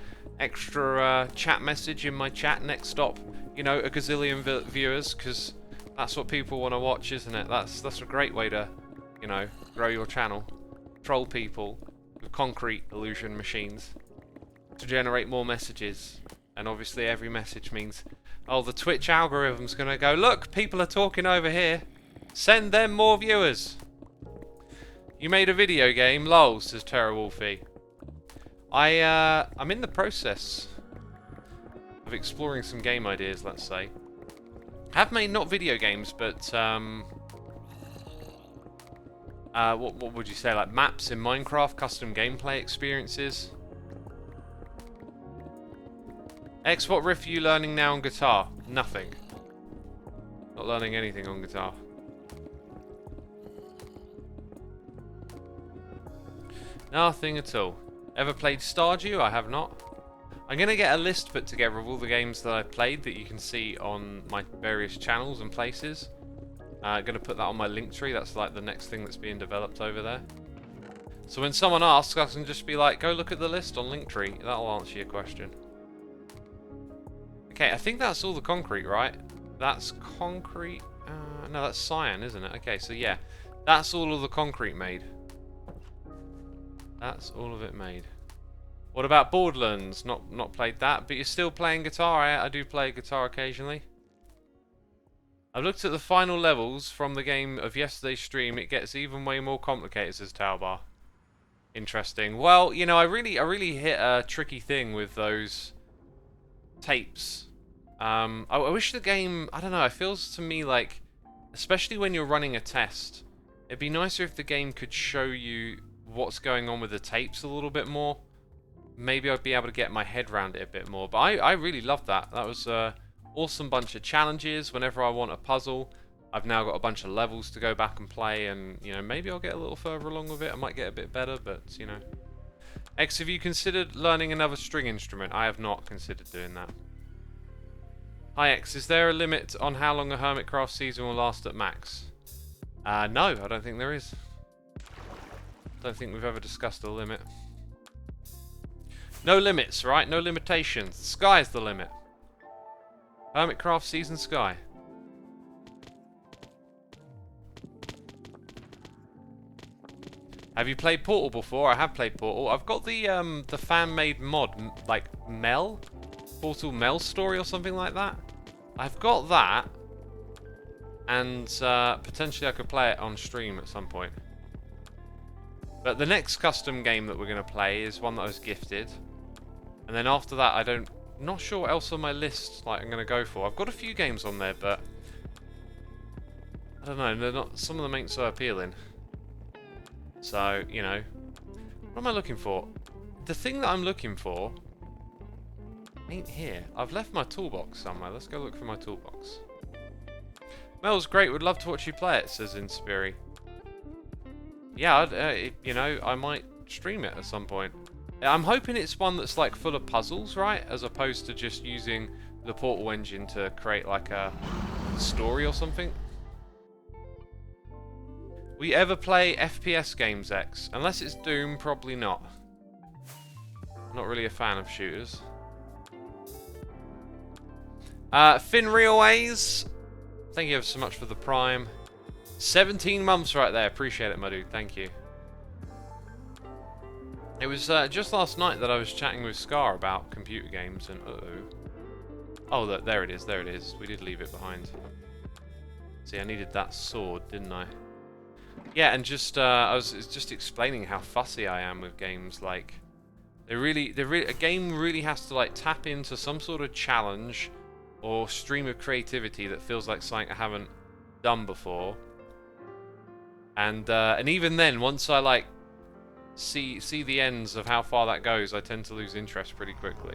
Speaker 1: chat message in my chat, next stop, you know, a gazillion viewers, because that's what people want to watch, isn't it? That's a great way to, you know, grow your channel. Troll people with concrete illusion machines to generate more messages. And obviously every message means, oh, the Twitch algorithm's gonna go, look, people are talking over here. Send them more viewers. You made a video game? Lol, says TerraWolfie. I'm in the process of exploring some game ideas, let's say. Have made not video games, but what would you say, like maps in Minecraft, custom gameplay experiences? X, what riff are you learning now on guitar? Nothing. Not learning anything on guitar. Nothing at all. Ever played Stardew? I have not. I'm going to get a list put together of all the games that I've played that you can see on my various channels and places. I'm going to put that on my link tree. That's like the next thing that's being developed over there. So when someone asks, I can just be like, go look at the list on Linktree. That'll answer your question. Okay, I think that's all the concrete, right? That's concrete. No, that's cyan, isn't it? Okay, so yeah, that's all of the concrete made. That's all of it made. What about Boardlands? Not played that, but you're still playing guitar. I do play guitar occasionally. I've looked at the final levels from the game of yesterday's stream. It gets even way more complicated, says Taubar. Interesting. Well, you know, I really hit a tricky thing with those tapes. I wish the game, I don't know, it feels to me like, especially when you're running a test, it'd be nicer if the game could show you what's going on with the tapes a little bit more. Maybe I'd be able to get my head around it a bit more. But I really loved that. That was a awesome bunch of challenges. Whenever I want a puzzle, I've now got a bunch of levels to go back and play, and you know, maybe I'll get a little further along with it. I might get a bit better, but you know. X, have you considered learning another string instrument? I have not considered doing that. Hi X, is there a limit on how long a Hermitcraft season will last at max? No, I don't think there is. Don't think we've ever discussed a limit. No limits, right? No limitations. The sky's the limit. Hermitcraft Season Sky. Have you played Portal before? I have played Portal. I've got the fan-made mod, like Mel? Portal Mel story or something like that. I've got that. And potentially I could play it on stream at some point. But the next custom game that we're going to play is one that I was gifted. And then after that, I'm not sure what else on my list like I'm going to go for. I've got a few games on there, but I don't know. They're not. Some of them ain't so appealing. So, you know, what am I looking for? The thing that I'm looking for ain't here. I've left my toolbox somewhere. Let's go look for my toolbox. Mel's great. Would love to watch you play it, says Inspiri. Yeah, you know, I might stream it at some point. I'm hoping it's one that's like full of puzzles, right? As opposed to just using the Portal engine to create like a story or something. We ever play FPS games, X? Unless it's Doom, probably not. I'm not really a fan of shooters. Finrealways, thank you ever so much for the Prime. 17 months right there. Appreciate it, my dude. Thank you. It was just last night that I was chatting with Scar about computer games and oh, there it is. There it is. We did leave it behind. See, I needed that sword, didn't I? Yeah, and just I was just explaining how fussy I am with games. Like, a game really has to like tap into some sort of challenge or stream of creativity that feels like something I haven't done before. And even then, once I like see the ends of how far that goes, I tend to lose interest pretty quickly.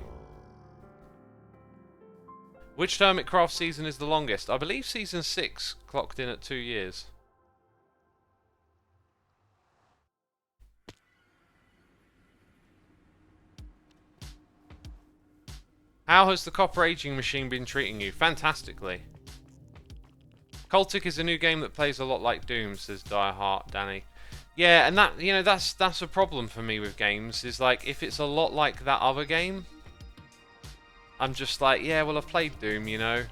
Speaker 1: Which Hermitcraft season is the longest? I believe season 6 clocked in at 2 years. How has the copper aging machine been treating you? Fantastically. Cultic is a new game that plays a lot like Doom, says Direheart Danny. Yeah, and that, you know, that's a problem for me with games, is like, if it's a lot like that other game, I'm just like, yeah, well, I've played Doom, you know.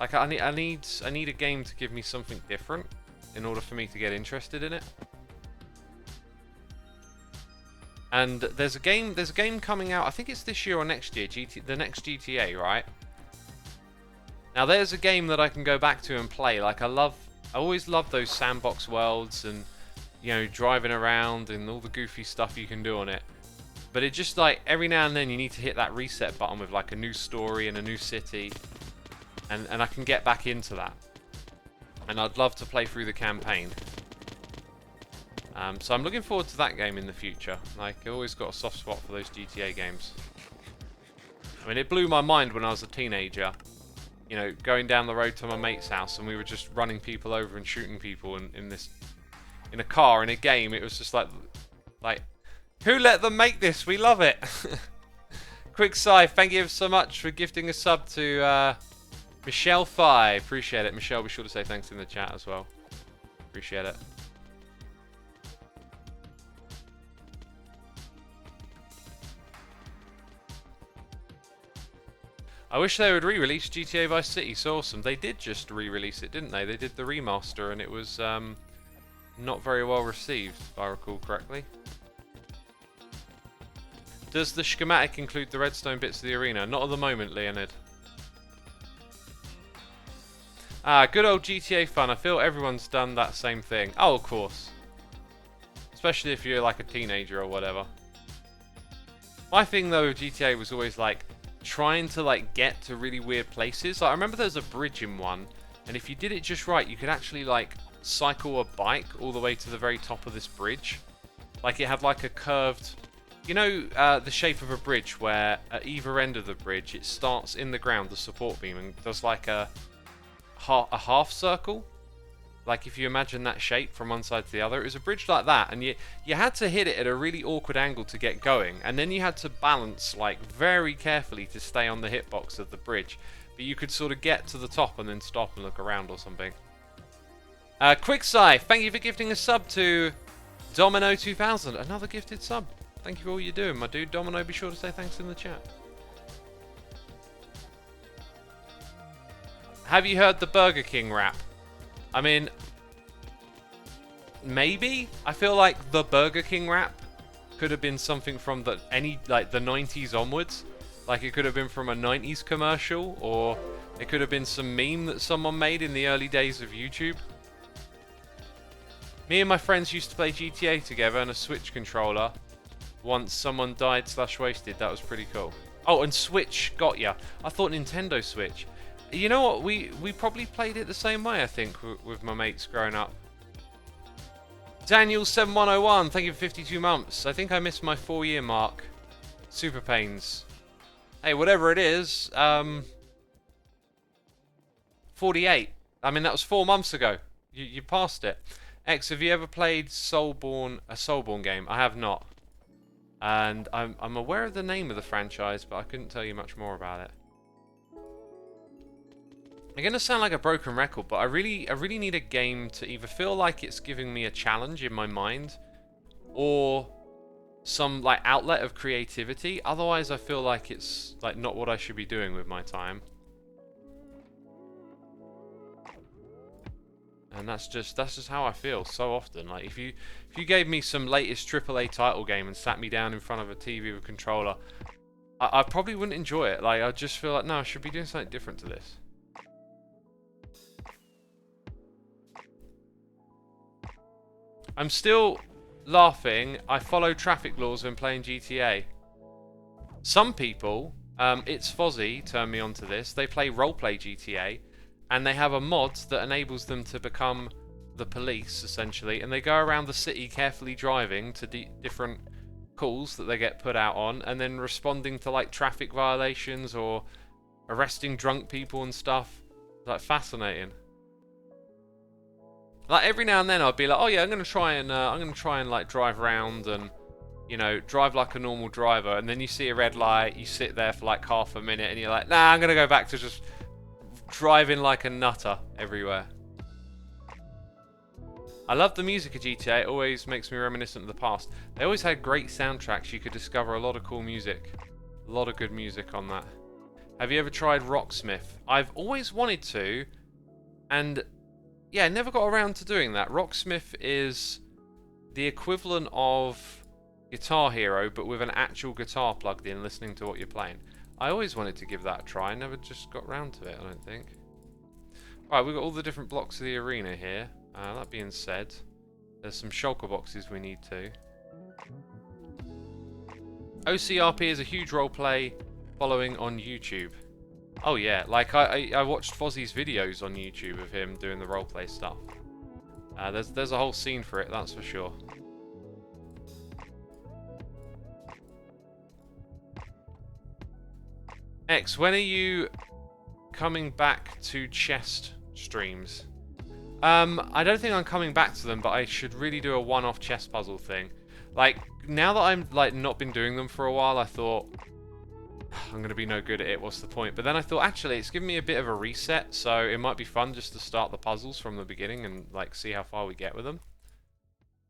Speaker 1: Like, I need a game to give me something different in order for me to get interested in it. And there's a game coming out, I think it's this year or next year, the next GTA, right? Now there's a game that I can go back to and play. Like, I always love those sandbox worlds and, you know, driving around and all the goofy stuff you can do on it. But it just, like, every now and then you need to hit that reset button with like a new story and a new city, and I can get back into that. And I'd love to play through the campaign. So I'm looking forward to that game in the future. Like, I always got a soft spot for those GTA games. I mean, it blew my mind when I was a teenager. You know, going down the road to my mate's house and we were just running people over and shooting people in a car in a game. It was just like, who let them make this? We love it. Quick sigh. Thank you so much for gifting a sub to Michelle Phi. Appreciate it. Michelle, be sure to say thanks in the chat as well. Appreciate it. I wish they would re-release GTA Vice City. So awesome. They did just re-release it, didn't they? They did the remaster and it was not very well received, if I recall correctly. Does the schematic include the redstone bits of the arena? Not at the moment, Leonid. Good old GTA fun. I feel everyone's done that same thing. Oh, of course. Especially if you're like a teenager or whatever. My thing though with GTA was always like trying to like get to really weird places. Like, I remember there was a bridge in one, and if you did it just right, you could actually like cycle a bike all the way to the very top of this bridge. Like, it had like a curved, you know, the shape of a bridge where at either end of the bridge it starts in the ground, the support beam, and does like a half circle. Like, if you imagine that shape from one side to the other, it was a bridge like that, and you had to hit it at a really awkward angle to get going, and then you had to balance like very carefully to stay on the hitbox of the bridge. But you could sort of get to the top and then stop and look around or something. Quicksci, thank you for gifting a sub to Domino2000. Another gifted sub. Thank you for all you're doing, my dude. Domino, be sure to say thanks in the chat. Have you heard the Burger King rap? I mean, maybe? I feel like the Burger King rap could have been something from the 90s onwards. Like, it could have been from a 90s commercial, or it could have been some meme that someone made in the early days of YouTube. Me and my friends used to play GTA together on a Switch controller. Once someone died/wasted, that was pretty cool. Oh, and Switch got ya. I thought Nintendo Switch. You know what? We probably played it the same way, I think, with my mates growing up. Daniel7101, thank you for 52 months. I think I missed my 4-year mark. Super pains. Hey, whatever it is, 48. I mean, that was 4 months ago. You passed it. X, have you ever played a Soulborn game? I have not. And I'm aware of the name of the franchise, but I couldn't tell you much more about it. I'm gonna sound like a broken record, but I really need a game to either feel like it's giving me a challenge in my mind, or some like outlet of creativity. Otherwise, I feel like it's like not what I should be doing with my time. And that's just how I feel so often. Like if you gave me some latest AAA title game and sat me down in front of a TV with a controller, I probably wouldn't enjoy it. Like I just feel like, no, I should be doing something different to this. I'm still laughing. I follow traffic laws when playing GTA. Some people, it's Fozzie turned me onto this. They play roleplay GTA, and they have a mod that enables them to become the police, essentially, and they go around the city carefully driving to different calls that they get put out on, and then responding to like traffic violations or arresting drunk people and stuff. Like fascinating. Like every now and then I'd be like, oh yeah, I'm gonna try and like drive around and, you know, drive like a normal driver, and then you see a red light, you sit there for like half a minute, and you're like, nah, I'm gonna go back to just driving like a nutter everywhere. I love the music of GTA. It always makes me reminiscent of the past. They always had great soundtracks. You could discover a lot of cool music, a lot of good music on that. Have you ever tried Rocksmith? I've always wanted to, and yeah, never got around to doing that. Rocksmith is the equivalent of Guitar Hero, but with an actual guitar plugged in, listening to what you're playing. I always wanted to give that a try. I never just got round to it, I don't think. Alright, we've got all the different blocks of the arena here. That being said, there's some shulker boxes we need to. OCRP is a huge roleplay following on YouTube. Oh yeah, like I watched Fozzie's videos on YouTube of him doing the roleplay stuff. There's a whole scene for it, that's for sure. X, when are you coming back to chest streams? I don't think I'm coming back to them, but I should really do a one-off chess puzzle thing. Like, now that I'm like not been doing them for a while, I thought I'm gonna be no good at it, what's the point? But then I thought, actually, it's given me a bit of a reset, so it might be fun just to start the puzzles from the beginning and like see how far we get with them.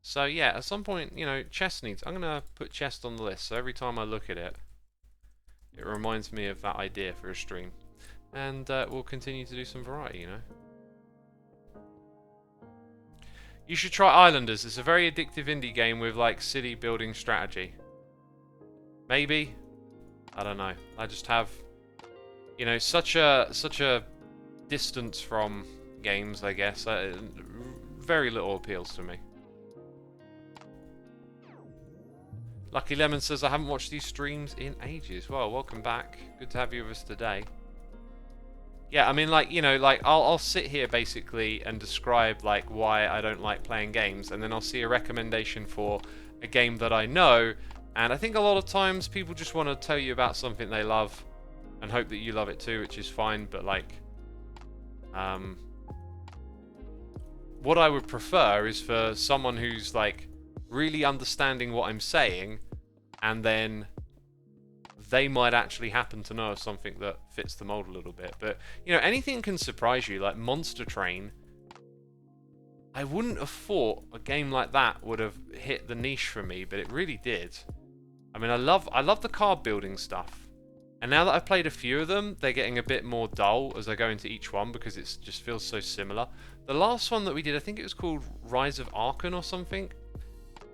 Speaker 1: So yeah, at some point, you know, chess needs, I'm gonna put chess on the list, so every time I look at it, it reminds me of that idea for a stream. And we'll continue to do some variety, you know. You should try Islanders. It's a very addictive indie game with like city building strategy. Maybe? I don't know. I just have, you know, such a distance from games, I guess. Very little appeals to me. Lucky Lemon says, I haven't watched these streams in ages. Well, welcome back. Good to have you with us today. Yeah, I mean, like, you know, like, I'll sit here, basically, and describe, like, why I don't like playing games, and then I'll see a recommendation for a game that I know, and I think a lot of times people just want to tell you about something they love, and hope that you love it too, which is fine, but, like, what I would prefer is for someone who's, like, really understanding what I'm saying, and then they might actually happen to know of something that fits the mold a little bit. But, you know, anything can surprise you. Like Monster Train I wouldn't have thought a game like that would have hit the niche for me, but it really did. I mean, I love the card building stuff. And now that I've played a few of them, they're getting a bit more dull as I go into each one because it just feels so similar. The last one that we did, I think it was called Rise of Archon or something.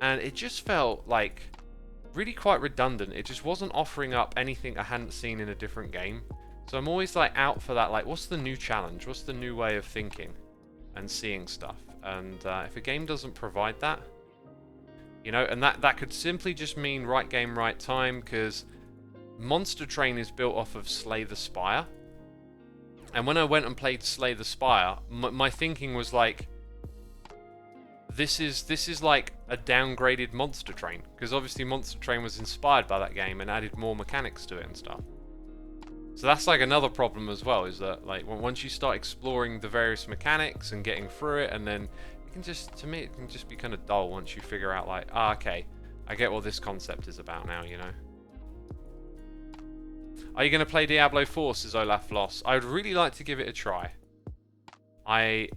Speaker 1: And it just felt like really quite redundant. It just wasn't offering up anything I hadn't seen in a different game. So I'm always like out for that, like what's the new challenge? What's the new way of thinking and seeing stuff? And if a game doesn't provide that, you know, and that could simply just mean right game, right time, because Monster Train is built off of Slay the Spire. And when I went and played Slay the Spire, my thinking was like, this is like a downgraded Monster Train, because obviously Monster Train was inspired by that game and added more mechanics to it and stuff. So that's like another problem as well, is that like once you start exploring the various mechanics and getting through it, and then it can just, to me, it can just be kind of dull once you figure out like, okay, I get what this concept is about now, you know. Are you going to play Diablo 4, says Olaf Floss? I would really like to give it a try.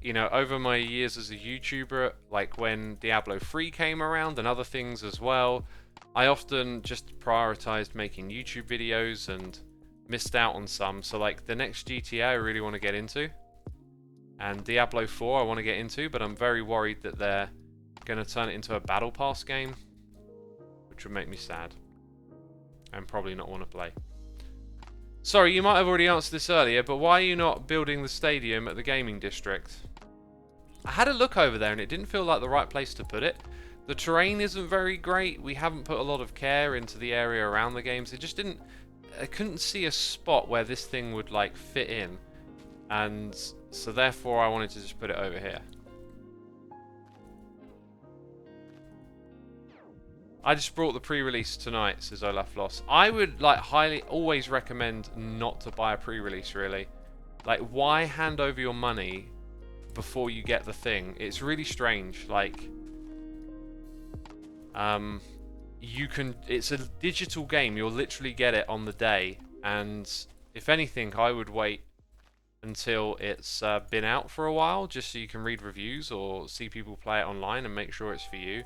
Speaker 1: You know, over my years as a YouTuber, like when Diablo 3 came around and other things as well, I often just prioritized making YouTube videos and missed out on some. So like the next GTA I really want to get into, and Diablo 4 I want to get into, but I'm very worried that they're going to turn it into a Battle Pass game, which would make me sad and probably not want to play. Sorry, you might have already answered this earlier, but why are you not building the stadium at the gaming district? I had a look over there and it didn't feel like the right place to put it. The terrain isn't very great. We haven't put a lot of care into the area around the games. It just didn't... I couldn't see a spot where this thing would like fit in. And so therefore I wanted to just put it over here. I just brought the pre-release tonight, says Olaf Loss. I would like highly always recommend not to buy a pre-release, really. Like, why hand over your money before you get the thing? It's really strange. Like, it's a digital game. You'll literally get it on the day. And if anything, I would wait until it's been out for a while, just so you can read reviews or see people play it online and make sure it's for you.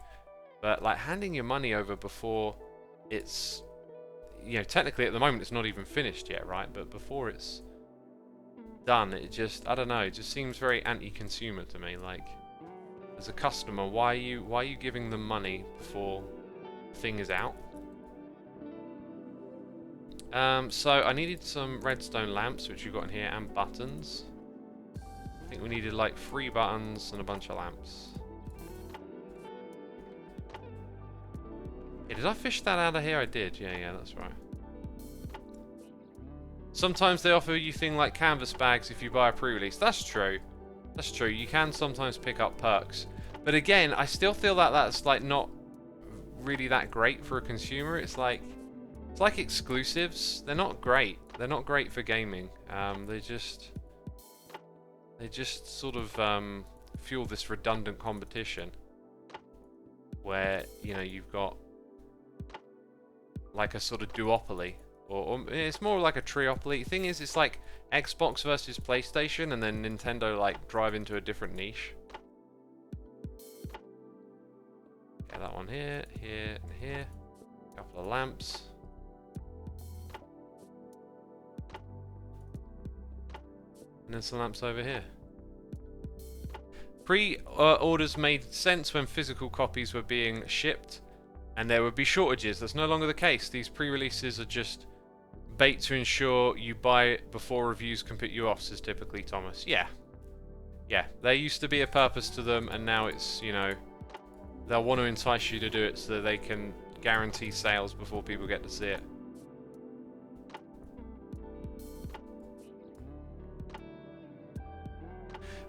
Speaker 1: But like handing your money over before it's, you know, technically at the moment it's not even finished yet, right? But before it's done, it just, I don't know, it just seems very anti-consumer to me. Like, as a customer, why are you giving them money before the thing is out? So I needed some redstone lamps, which we've got in here, and buttons. I think we needed like 3 buttons and a bunch of lamps. Yeah, did I fish that out of here? I did. Yeah, that's right. Sometimes they offer you things like canvas bags if you buy a pre-release. That's true. That's true. You can sometimes pick up perks. But again, I still feel that that's like not really that great for a consumer. It's like exclusives. They're not great. They're not great for gaming. They just sort of fuel this redundant competition where, you know, you've got like a sort of duopoly, or it's more like a triopoly. Thing is, it's like Xbox versus PlayStation, and then Nintendo like drive into a different niche. Get that one here, here, and here. A couple of lamps. And then some lamps over here. Pre-orders made sense when physical copies were being shipped and there would be shortages. That's no longer the case. These pre-releases are just bait to ensure you buy it before reviews can put you off, says typically Thomas. Yeah, there used to be a purpose to them, and now it's, you know, they'll want to entice you to do it so that they can guarantee sales before people get to see it.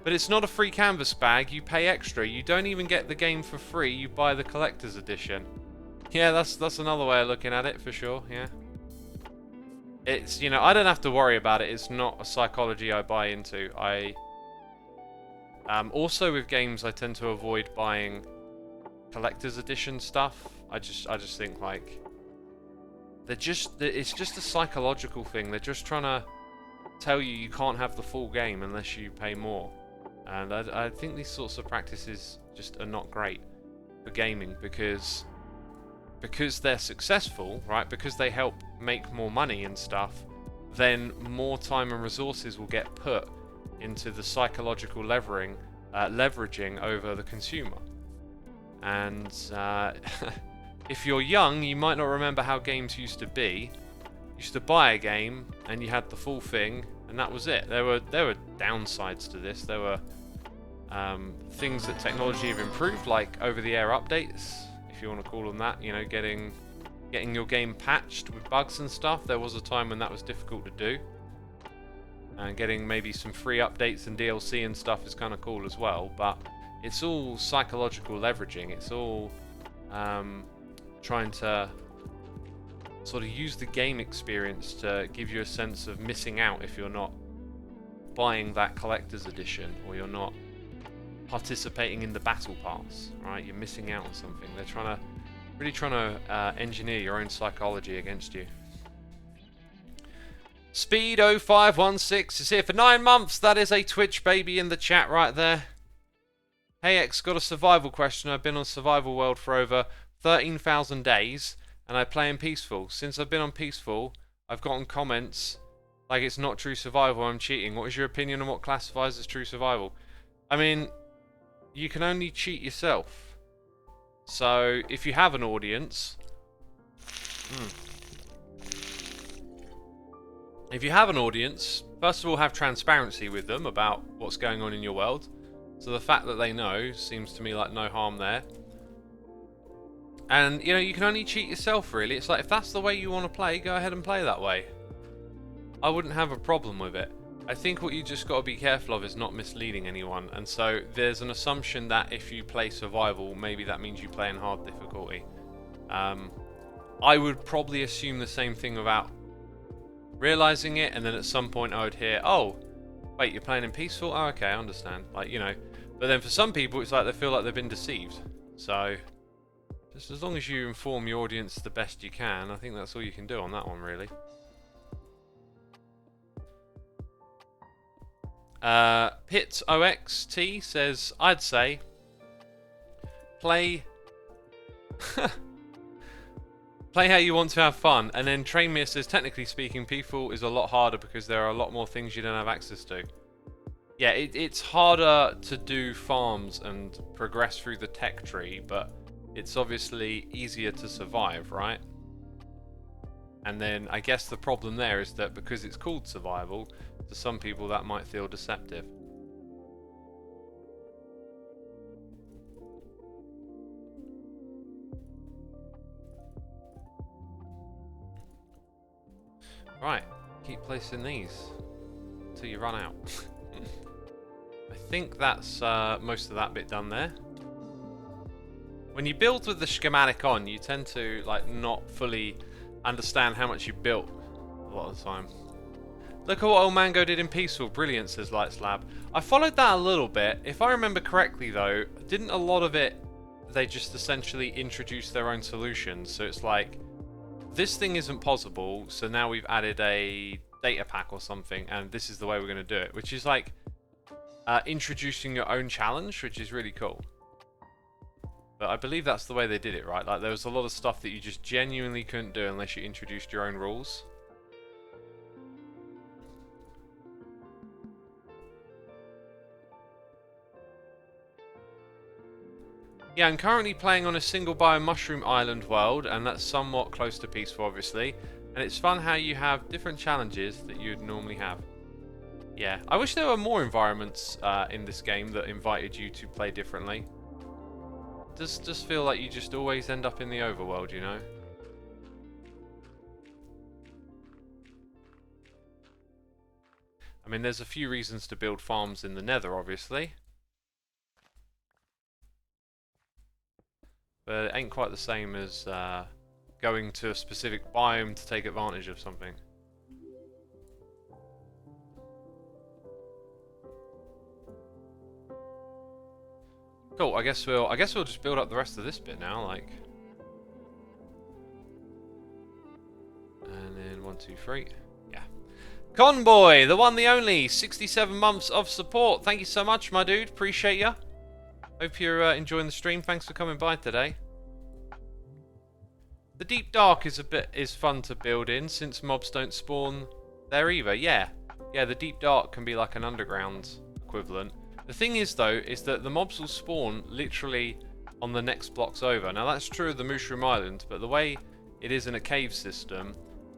Speaker 1: But it's not a free canvas bag, you pay extra. You don't even get the game for free, you buy the collector's edition. Yeah, that's another way of looking at it, for sure, yeah. It's, you know, I don't have to worry about it. It's not a psychology I buy into. Also with games, I tend to avoid buying collector's edition stuff. I just think, like, it's just a psychological thing. They're just trying to tell you can't have the full game unless you pay more. And I think these sorts of practices just are not great for gaming because they're successful, right? Because they help make more money and stuff, then more time and resources will get put into the psychological leveraging over the consumer. And if you're young, you might not remember how games used to be. You used to buy a game and you had the full thing, and that was it. There were downsides to this. There were things that technology have improved, like over-the-air updates, if you want to call them that. You know, getting your game patched with bugs and stuff. There was a time when that was difficult to do. And getting maybe some free updates and DLC and stuff is kind of cool as well. But it's all psychological leveraging. It's all trying to sort of use the game experience to give you a sense of missing out if you're not buying that collector's edition, or you're not participating in the battle pass, right? You're missing out on something. They're really trying to engineer your own psychology against you. Speed0516 is here for 9 months. That is a Twitch baby in the chat right there. Hey X, got a survival question. I've been on Survival World for over 13,000 days, and I play in Peaceful. Since I've been on Peaceful, I've gotten comments like it's not true survival, I'm cheating. What is your opinion on what classifies as true survival? I mean, you can only cheat yourself. So, if you have an audience... If you have an audience, first of all, have transparency with them about what's going on in your world. So the fact that they know seems to me like no harm there. And, you know, you can only cheat yourself, really. It's like, if that's the way you want to play, go ahead and play that way. I wouldn't have a problem with it. I think what you just got to be careful of is not misleading anyone. And so there's an assumption that if you play survival, maybe that means you play in hard difficulty. I would probably assume the same thing without realizing it, and then at some point I would hear, oh, wait, you're playing in peaceful? Oh, okay, I understand. Like, you know, but then for some people it's like they feel like they've been deceived. So just as long as you inform your audience the best you can, I think that's all you can do on that one, really. PitOXT says, I'd say play play how you want to have fun. And then Trainmere says, technically speaking, Peaceful is a lot harder because there are a lot more things you don't have access to. Yeah, it's harder to do farms and progress through the tech tree, but it's obviously easier to survive, right? And then I guess the problem there is that because it's called survival, to some people that might feel deceptive. Right, keep placing these until you run out. I think that's most of that bit done there. When you build with the schematic on, you tend to like not fully understand how much you built a lot of the time. Look at what Old Mango did in Peaceful. Brilliant, says Lightslab. I followed that a little bit. If I remember correctly though, didn't a lot of it, they just essentially introduced their own solutions. So it's like, this thing isn't possible, so now we've added a data pack or something, and this is the way we're going to do it. Which is like introducing your own challenge, which is really cool. But I believe that's the way they did it, right? Like there was a lot of stuff that you just genuinely couldn't do unless you introduced your own rules. Yeah, I'm currently playing on a single biome mushroom island world, and that's somewhat close to Peaceful, obviously. And it's fun how you have different challenges that you'd normally have. Yeah, I wish there were more environments in this game that invited you to play differently. Just feel like you just always end up in the overworld, you know? I mean, there's a few reasons to build farms in the Nether, obviously. But it ain't quite the same as going to a specific biome to take advantage of something. Cool, I guess we'll just build up the rest of this bit now, like. And then 1, 2, 3. Yeah. Conboy, the one, the only, 67 months of support. Thank you so much, my dude. Appreciate ya. Hope you're enjoying the stream. Thanks for coming by today. The Deep Dark is fun to build in since mobs don't spawn there either. Yeah, the Deep Dark can be like an underground equivalent. The thing is though, is that the mobs will spawn literally on the next blocks over. Now that's true of the Mushroom Island, but the way it is in a cave system,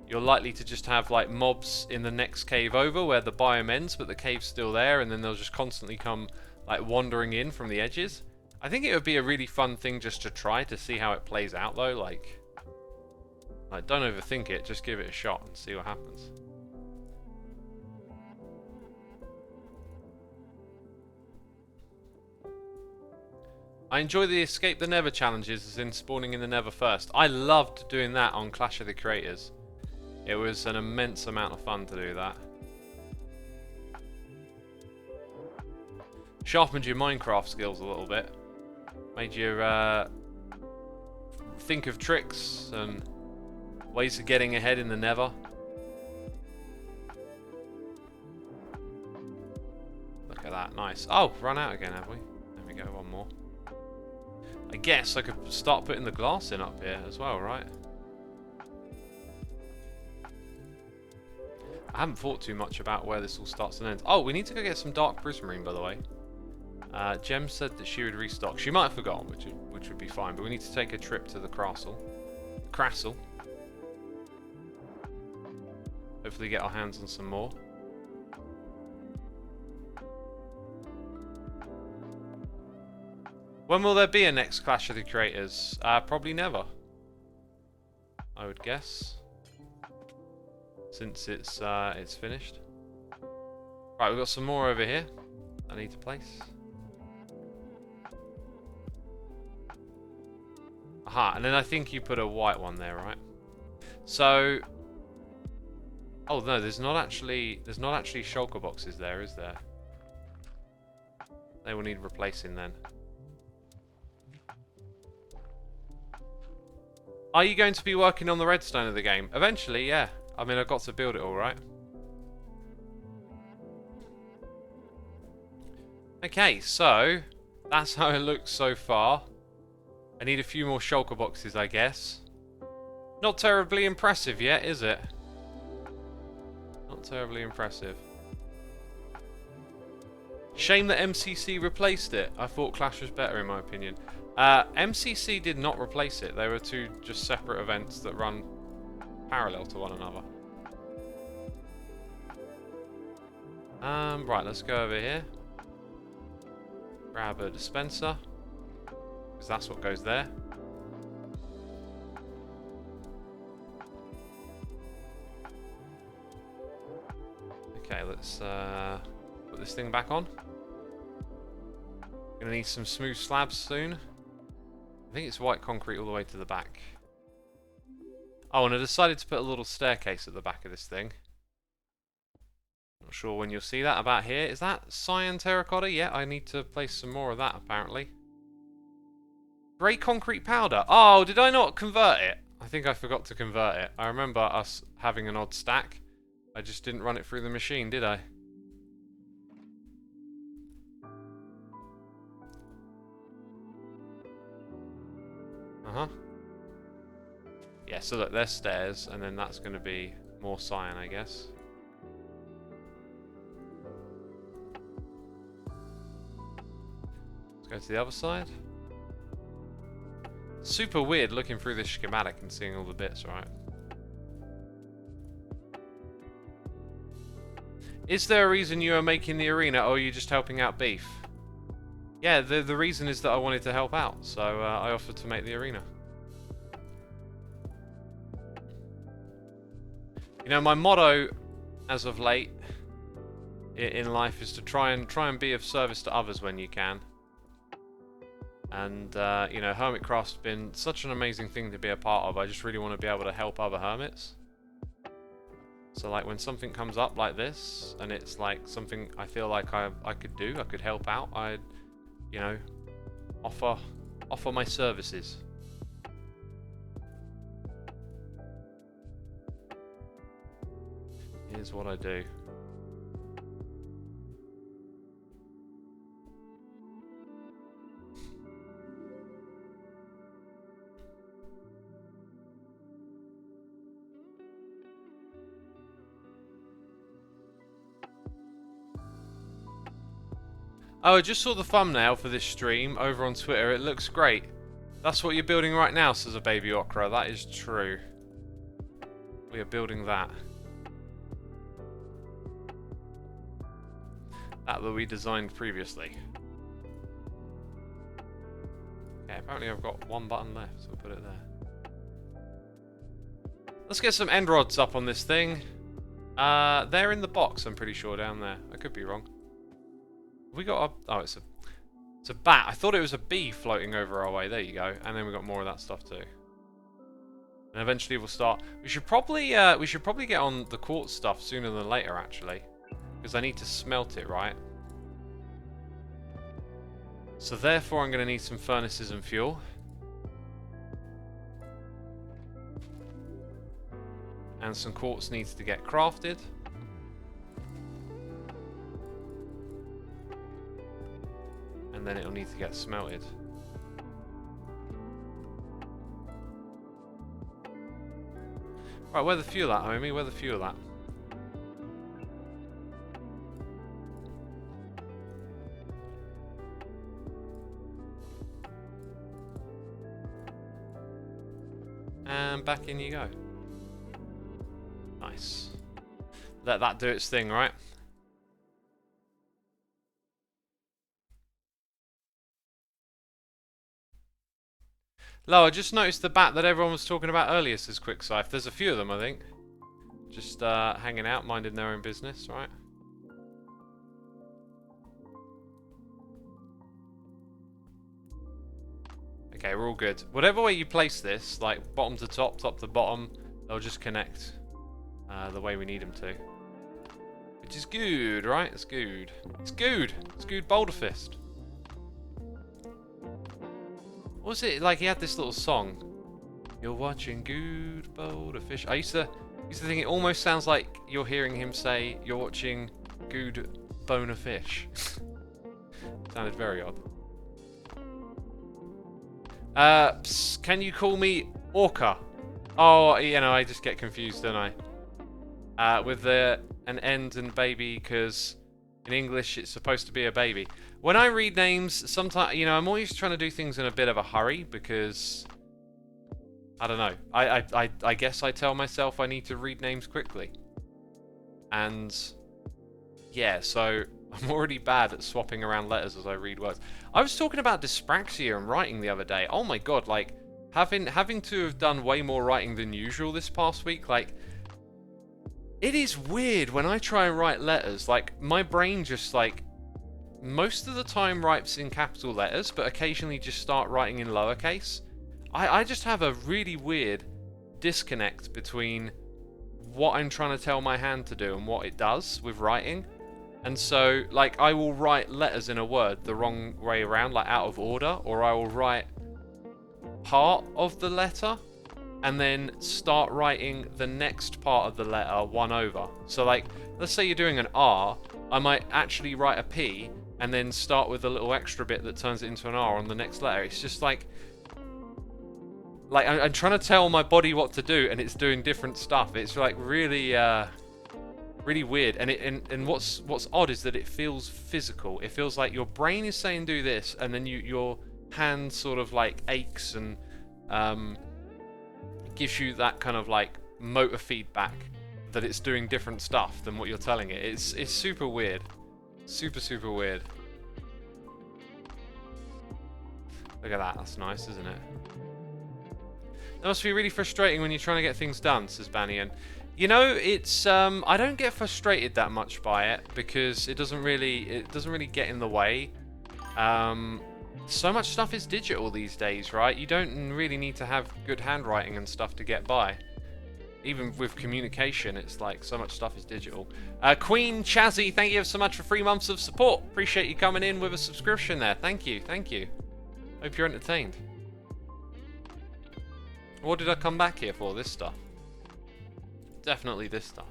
Speaker 1: you're likely to just have like mobs in the next cave over where the biome ends, but the cave's still there, and then they'll just constantly come like wandering in from the edges. I think it would be a really fun thing just to try to see how it plays out though. Like don't overthink it, just give it a shot and see what happens. I enjoy the Escape the Nether challenges, as in spawning in the Nether first. I loved doing that on Clash of the Creators. It was an immense amount of fun to do that. Sharpened your Minecraft skills a little bit. Made you think of tricks and ways of getting ahead in the Nether. Look at that, nice. Oh, run out again, have we? There we go, one more. I guess I could start putting the glass in up here as well, right? I haven't thought too much about where this all starts and ends. Oh, we need to go get some dark prismarine, by the way. Jem said that she would restock. She might have forgotten, which would be fine, but we need to take a trip to the castle. Hopefully get our hands on some more. When will there be a next Clash of the Creators? Probably never, I would guess, since it's finished. Right, we've got some more over here I need to place. Aha, and then I think you put a white one there, right? So, oh no, there's not actually shulker boxes there, is there? They will need replacing then. Are you going to be working on the redstone of the game? Eventually, yeah. I mean, I've got to build it all, right? Okay, so that's how it looks so far. I need a few more shulker boxes, I guess. Not terribly impressive yet, is it? Not terribly impressive. Shame that MCC replaced it. I thought Clash was better, in my opinion. MCC did not replace it. They were two just separate events that run parallel to one another. Right, let's go over here. Grab a dispenser, because that's what goes there. Okay, let's put this thing back on. Gonna need some smooth slabs soon. I think it's white concrete all the way to the back. Oh, and I decided to put a little staircase at the back of this thing. Not sure when you'll see that about here. Is that cyan terracotta? Yeah, I need to place some more of that apparently. Grey concrete powder. Oh, did I not convert it? I think I forgot to convert it. I remember us having an odd stack. I just didn't run it through the machine, did I? Uh-huh. Yeah, so look, there's stairs, and then that's going to be more cyan, I guess. Let's go to the other side. Super weird looking through this schematic and seeing all the bits, right? Is there a reason you are making the arena, or are you just helping out Beef? Yeah, the reason is that I wanted to help out, so I offered to make the arena. You know, my motto, as of late, in life is to try and be of service to others when you can. And you know, Hermitcraft's been such an amazing thing to be a part of. I just really want to be able to help other hermits. So like when something comes up like this, and it's like something I feel like I could do, I could help out, I'd, you know, offer my services. Here's what I do. Oh, I just saw the thumbnail for this stream over on Twitter. It looks great. That's what you're building right now, says a baby okra. That is true. We are building that. That we designed previously. Okay, apparently I've got one button left, so we'll put it there. Let's get some end rods up on this thing. They're in the box, I'm pretty sure, down there. I could be wrong. We got a... Oh, it's a bat. I thought it was a bee floating over our way. There you go. And then we got more of that stuff too. And eventually we'll start... We should probably get on the quartz stuff sooner than later, actually. Because I need to smelt it, right? So therefore I'm going to need some furnaces and fuel. And some quartz needs to get crafted. And then it'll need to get smelted. Right, where the fuel at, homie? Where the fuel at? And back in you go. Nice. Let that do its thing, right? Lo, I just noticed the bat that everyone was talking about earlier, says Quickscythe. There's a few of them, I think. Just hanging out, minding their own business, right? Okay, we're all good. Whatever way you place this, like bottom to top, top to bottom, they'll just connect the way we need them to. Which is good, right? It's good. It's good. It's good Boulder Fist. What was it? Like he had this little song. You're watching good Boulder Fish. I used to think it almost sounds like you're hearing him say you're watching good boner fish. Sounded very odd. Can you call me Orca? Oh, you know, I just get confused, don't I? With an end and baby, because in English it's supposed to be a baby. When I read names, sometimes, you know, I'm always trying to do things in a bit of a hurry because, I don't know. I guess I tell myself I need to read names quickly. And, yeah, so I'm already bad at swapping around letters as I read words. I was talking about dyspraxia and writing the other day. Oh my god, like, having to have done way more writing than usual this past week, like, it is weird when I try and write letters, like, my brain just, like, most of the time writes in capital letters, but occasionally just start writing in lowercase. I just have a really weird disconnect between what I'm trying to tell my hand to do and what it does with writing. And so, like, I will write letters in a word the wrong way around, like out of order, or I will write part of the letter and then start writing the next part of the letter one over. So, like, let's say you're doing an R, I might actually write a P and then start with a little extra bit that turns it into an R on the next letter. It's just like I'm trying to tell my body what to do, and it's doing different stuff. It's like really, really weird. And what's odd is that it feels physical. It feels like your brain is saying do this, and then your hand sort of like aches and gives you that kind of like motor feedback that it's doing different stuff than what you're telling it. It's super weird. Super weird. Look at that. That's nice, isn't it? That must be really frustrating when you're trying to get things done, says Banyan. You know, it's I don't get frustrated that much by it because it doesn't really get in the way. So much stuff is digital these days, right? You don't really need to have good handwriting and stuff to get by. Even with communication, it's like so much stuff is digital. Queen Chazzy, thank you so much for 3 months of support. Appreciate you coming in with a subscription there. Thank you, thank you. Hope you're entertained. What did I come back here for? This stuff. Definitely this stuff.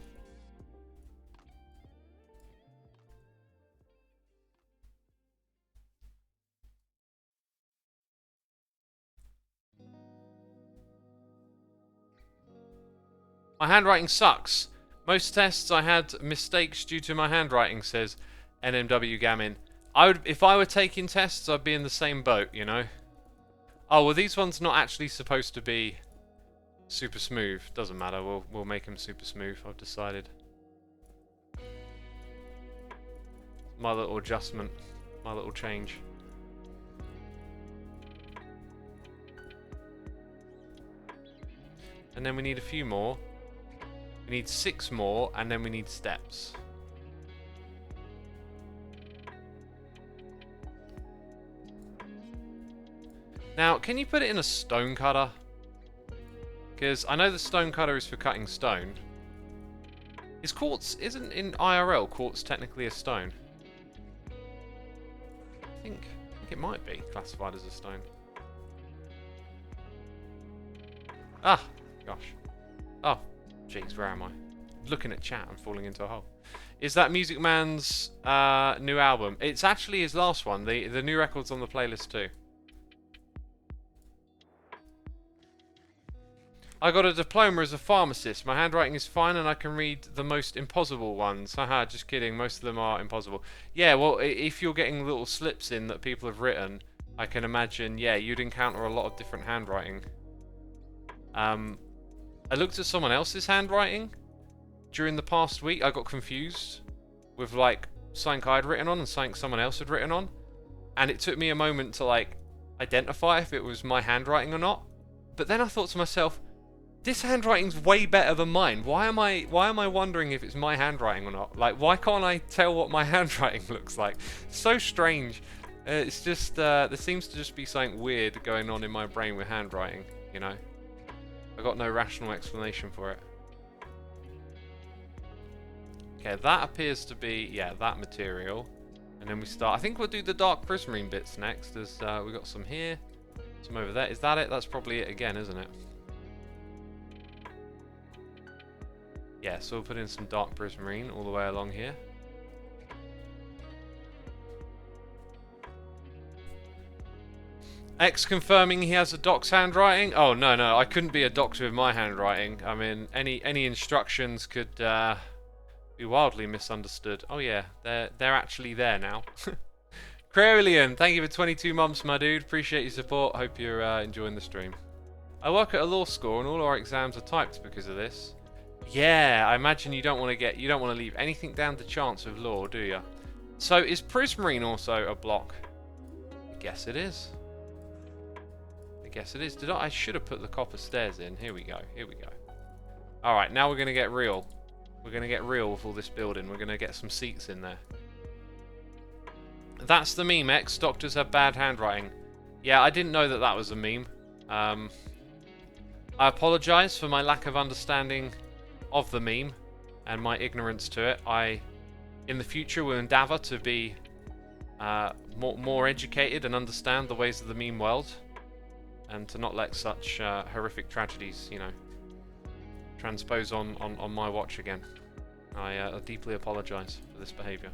Speaker 1: My handwriting sucks. Most tests I had mistakes due to my handwriting, says NMW Gamin. If I were taking tests, I'd be in the same boat, you know? Oh, well, these ones not actually supposed to be super smooth. Doesn't matter. We'll make them super smooth. I've decided. My little adjustment. My little change. And then we need a few more. We need 6 more, and then we need steps. Now, can you put it in a stone cutter? Because I know the stone cutter is for cutting stone. Is quartz, isn't in IRL quartz technically a stone? I think it might be classified as a stone. Ah, gosh. Oh, jeez, where am I? Looking at chat and falling into a hole. Is that Music Man's new album? It's actually his last one. The new record's on the playlist too. I got a diploma as a pharmacist. My handwriting is fine and I can read the most impossible ones. Haha, just kidding. Most of them are impossible. Yeah, well, if you're getting little slips in that people have written, I can imagine, yeah, you'd encounter a lot of different handwriting. I looked at someone else's handwriting during the past week. I got confused with, like, something I'd written on and something someone else had written on. And it took me a moment to, like, identify if it was my handwriting or not. But then I thought to myself, this handwriting's way better than mine. Why am I wondering if it's my handwriting or not? Like, why can't I tell what my handwriting looks like? So strange. It's just, there seems to just be something weird going on in my brain with handwriting, you know? I got no rational explanation for it. Okay, that appears to be, yeah, that material. And then we start, I think we'll do the dark prismarine bits next, as we got some here, some over there. Is that it? That's probably it again, isn't it? Yeah, so we'll put in some dark prismarine all the way along here. X confirming he has a doc's handwriting. Oh no, I couldn't be a doctor with my handwriting. I mean, any instructions could be wildly misunderstood. Oh yeah, they're actually there now. Crowlian, thank you for 22 months, my dude. Appreciate your support. Hope you're enjoying the stream. I work at a law school, and all our exams are typed because of this. Yeah, I imagine you don't want to leave anything down to chance with law, do you? So is prismarine also a block? I guess it is. Guess it is. I should have put the copper stairs in. Here we go. Alright, now we're going to get real. We're going to get real with all this building. We're going to get some seats in there. That's the meme, X. Doctors have bad handwriting. Yeah, I didn't know that was a meme. I apologise for my lack of understanding of the meme and my ignorance to it. I, in the future, will endeavour to be more educated and understand the ways of the meme world. And to not let such horrific tragedies, you know, transpose on my watch again. I deeply apologise for this behaviour.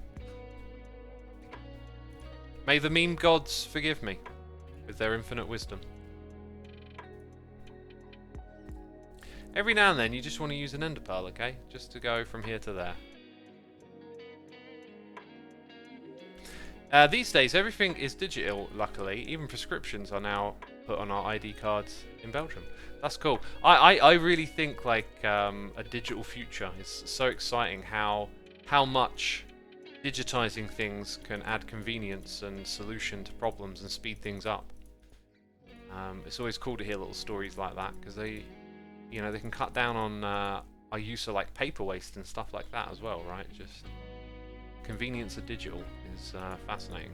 Speaker 1: May the meme gods forgive me with their infinite wisdom. Every now and then you just want to use an ender pearl, okay? Just to go from here to there. These days everything is digital, luckily. Even prescriptions are now put on our ID cards in Belgium. That's cool. I really think like a digital future is so exciting. How much digitizing things can add convenience and solution to problems and speed things up. It's always cool to hear little stories like that because they can cut down on our use of like paper waste and stuff like that as well, right? Just convenience of digital is fascinating.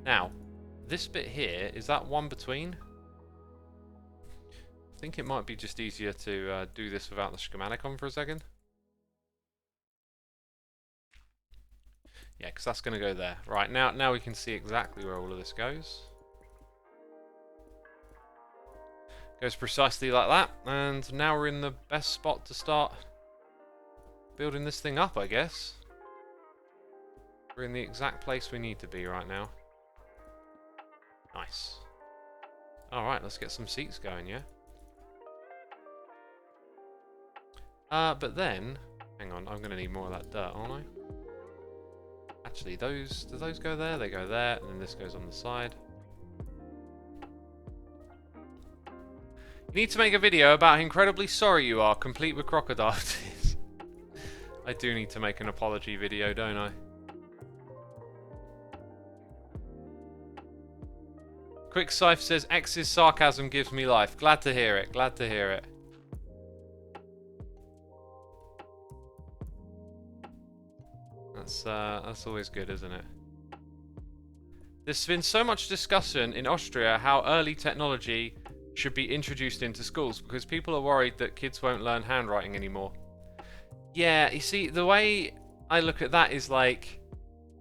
Speaker 1: Now, this bit here, is that one between? I think it might be just easier to do this without the schematic on for a second. Yeah, because that's going to go there. Right, now we can see exactly where all of this goes. Goes precisely like that, and now we're in the best spot to start building this thing up, I guess. We're in the exact place we need to be right now. Nice. Alright, let's get some seats going, yeah? But then, hang on, I'm going to need more of that dirt, aren't I? Actually, do those go there? They go there, and then this goes on the side. You need to make a video about how incredibly sorry you are, complete with crocodile tears. I do need to make an apology video, don't I? Quick Scythe says, X's sarcasm gives me life. Glad to hear it, glad to hear it. That's always good, isn't it? There's been so much discussion in Austria how early technology should be introduced into schools because people are worried that kids won't learn handwriting anymore. Yeah, you see, the way I look at that is like,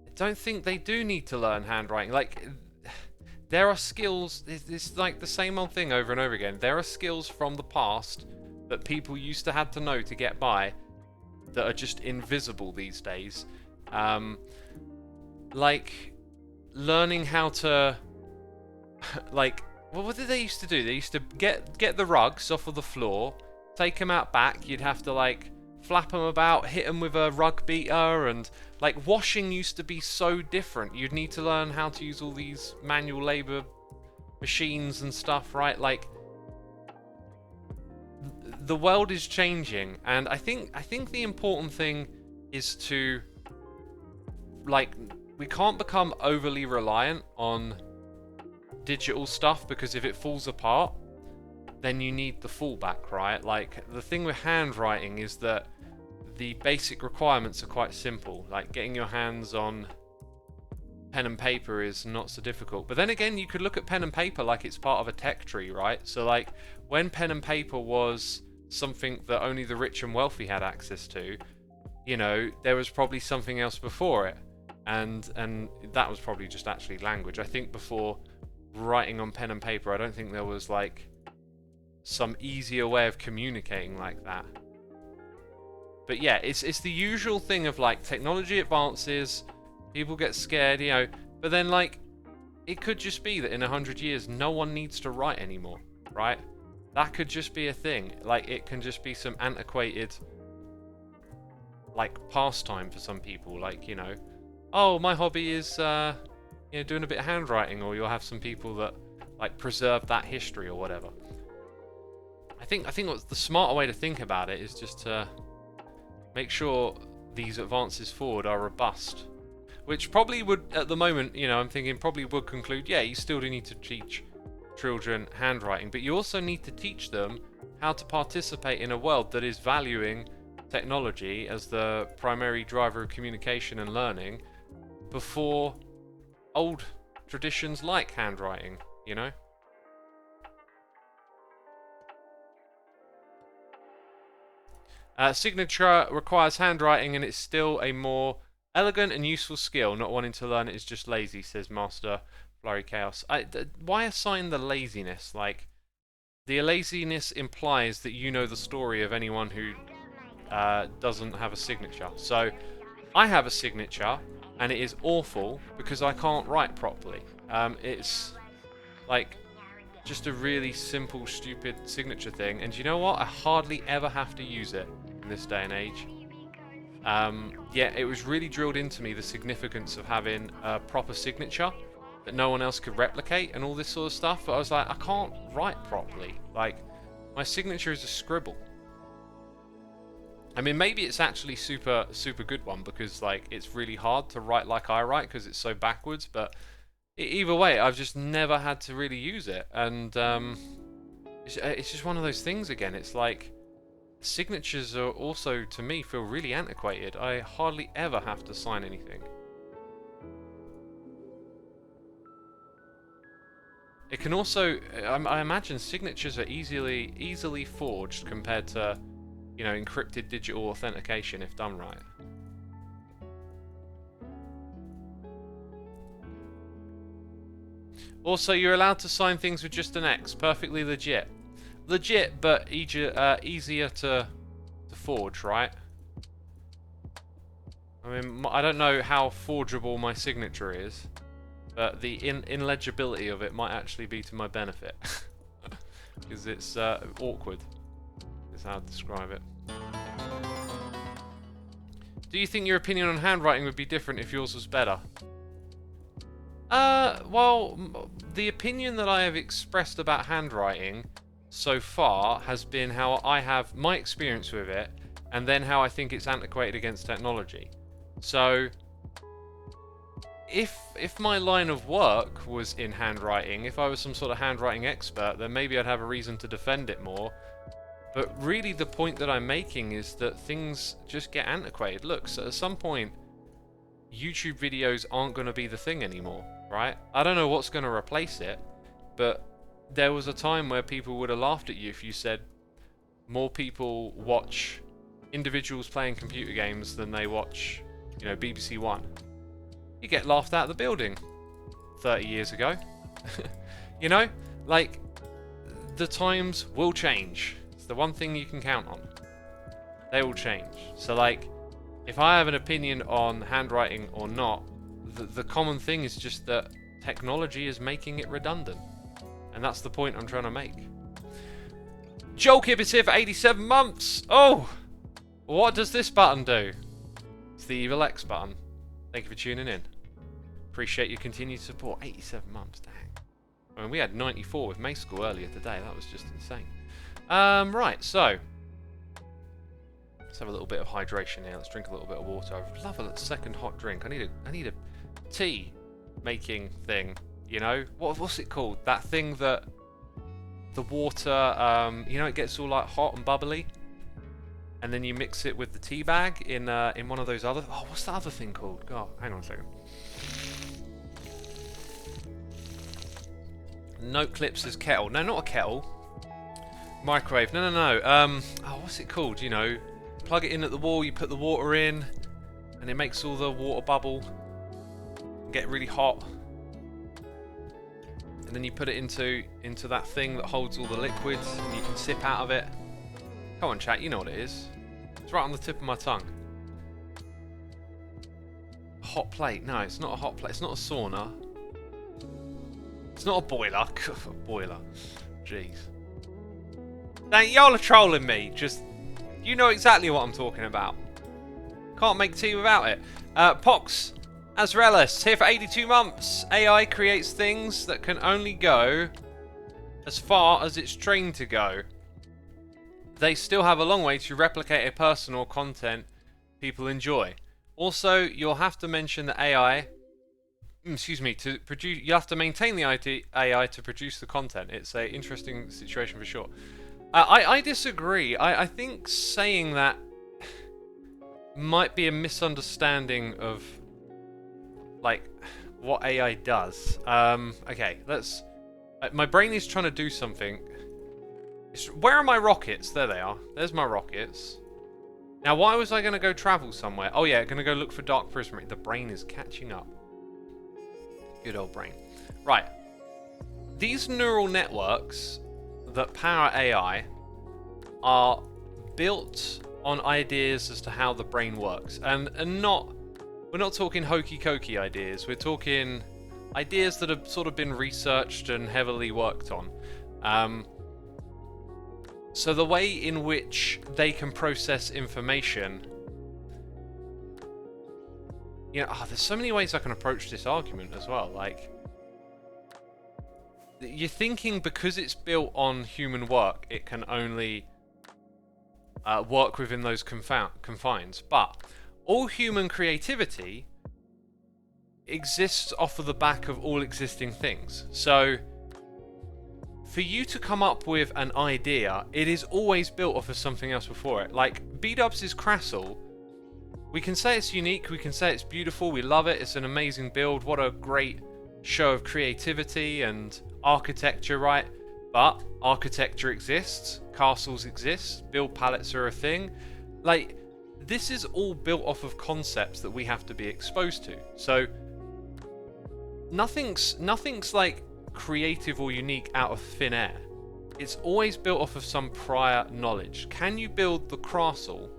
Speaker 1: I don't think they do need to learn handwriting. Like, there are skills, it's like the same old thing over and over again. There are skills from the past that people used to have to know to get by that are just invisible these days. Like learning how to like what did they used to do? They used to get the rugs off of the floor, take them out back. You'd have to like flap them about, hit them with a rug beater, and like washing used to be so different. You'd need to learn how to use all these manual labor machines and stuff, right? Like the world is changing, and I think the important thing is to like, we can't become overly reliant on digital stuff, because if it falls apart, then you need the fallback, right? Like, the thing with handwriting is that the basic requirements are quite simple. Like, getting your hands on pen and paper is not so difficult. But then again, you could look at pen and paper like it's part of a tech tree, right? So, like, when pen and paper was something that only the rich and wealthy had access to, you know, there was probably something else before it. And that was probably just actually language. I think before writing on pen and paper, I don't think there was like some easier way of communicating like that. But yeah, it's the usual thing of like technology advances, people get scared, you know, but then like it could just be that in 100 years no one needs to write anymore, right? That could just be a thing. Like, it can just be some antiquated like pastime for some people, like, you know, oh, my hobby is, you know, doing a bit of handwriting, or you'll have some people that like preserve that history or whatever. I think what's the smarter way to think about it is just to make sure these advances forward are robust, which probably would, at the moment, you know, I'm thinking probably would conclude, yeah, you still do need to teach children handwriting, but you also need to teach them how to participate in a world that is valuing technology as the primary driver of communication and learning before old traditions like handwriting, you know? Signature requires handwriting, and it's still a more elegant and useful skill. Not wanting to learn it is just lazy, says Master Flurry Chaos. Why assign the laziness? Like, the laziness implies that you know the story of anyone who doesn't have a signature. So, I have a signature, and it is awful because I can't write properly. It's like just a really simple, stupid signature thing, and you know what? I hardly ever have to use it in this day and age. Yeah, it was really drilled into me, the significance of having a proper signature that no one else could replicate and all this sort of stuff, but I was like, I can't write properly. Like, my signature is a scribble. I mean, maybe it's actually super good one, because like it's really hard to write like I write because it's so backwards, but either way, I've just never had to really use it, and it's just one of those things again. It's like signatures are also, to me, feel really antiquated. I hardly ever have to sign anything. It can also, I imagine signatures are easily forged compared to, you know, encrypted digital authentication if done right. Also, you're allowed to sign things with just an X. Perfectly legit. Legit, but easier to forge, right? I mean, I don't know how forgeable my signature is, but the illegibility of it might actually be to my benefit. Because it's awkward, is how to describe it. Do you think your opinion on handwriting would be different if yours was better? Well, the opinion that I have expressed about handwriting so far has been how I have my experience with it, and then how I think it's antiquated against technology. So, if my line of work was in handwriting, if I was some sort of handwriting expert, then maybe I'd have a reason to defend it more. But really the point that I'm making is that things just get antiquated. Look, so at some point, YouTube videos aren't going to be the thing anymore, right? I don't know what's going to replace it, but there was a time where people would have laughed at you if you said more people watch individuals playing computer games than they watch, you know, BBC One. You get laughed out of the building 30 years ago. You know, like, the times will change. It's the one thing you can count on. They will change. So, like, if I have an opinion on handwriting or not, the common thing is just that technology is making it redundant. And that's the point I'm trying to make. Joel Kib is here for 87 months! Oh! What does this button do? It's the Evil X button. Thank you for tuning in. Appreciate your continued support. 87 months, dang. I mean, we had 94 with May School earlier today. That was just insane. Right, so let's have a little bit of hydration here. Let's drink a little bit of water. I love a second hot drink. I need a tea making thing. You know, what's it called? That thing that the water, you know, it gets all like hot and bubbly, and then you mix it with the tea bag in one of those other. Oh, what's the other thing called? God, hang on a second. Note clips as kettle. No, not a kettle. Microwave. No. Oh, what's it called? You know, plug it in at the wall. You put the water in, and it makes all the water bubble and get really hot. And then you put it into that thing that holds all the liquids, and you can sip out of it. Come on, chat. You know what it is. It's right on the tip of my tongue. A hot plate. No, it's not a hot plate. It's not a sauna. It's not a boiler. A boiler. Jeez. Dang, y'all are trolling me. Just, you know exactly what I'm talking about. Can't make tea without it. Pox Azrelis, here for 82 months. AI creates things that can only go as far as it's trained to go. They still have a long way to replicate a personal content people enjoy. Also, you'll have to mention the AI... to produce, you have to maintain the AI to produce the content. It's an interesting situation for sure. I disagree. I think saying that might be a misunderstanding of like what AI does. Okay, let's. My brain is trying to do something. Where are my rockets? There they are. There's my rockets. Now, why was I going to go travel somewhere? Oh yeah, going to go look for Dark Prism. The brain is catching up. Good old brain. Right. These neural networks that power AI are built on ideas as to how the brain works. And we're not talking hokey-cokey ideas. We're talking ideas that have sort of been researched and heavily worked on. So the way in which they can process information... You know, there's so many ways I can approach this argument as well. Like, you're thinking because it's built on human work, it can only work within those confines. But all human creativity exists off of the back of all existing things. So, for you to come up with an idea, it is always built off of something else before it. Like, B-Dubs' Crassle. We can say it's unique, we can say it's beautiful, we love it, it's an amazing build, what a great show of creativity and architecture, right? But architecture exists, castles exist, build palettes are a thing. Like, this is all built off of concepts that we have to be exposed to. So, nothing's like creative or unique out of thin air. It's always built off of some prior knowledge. Can you build the castle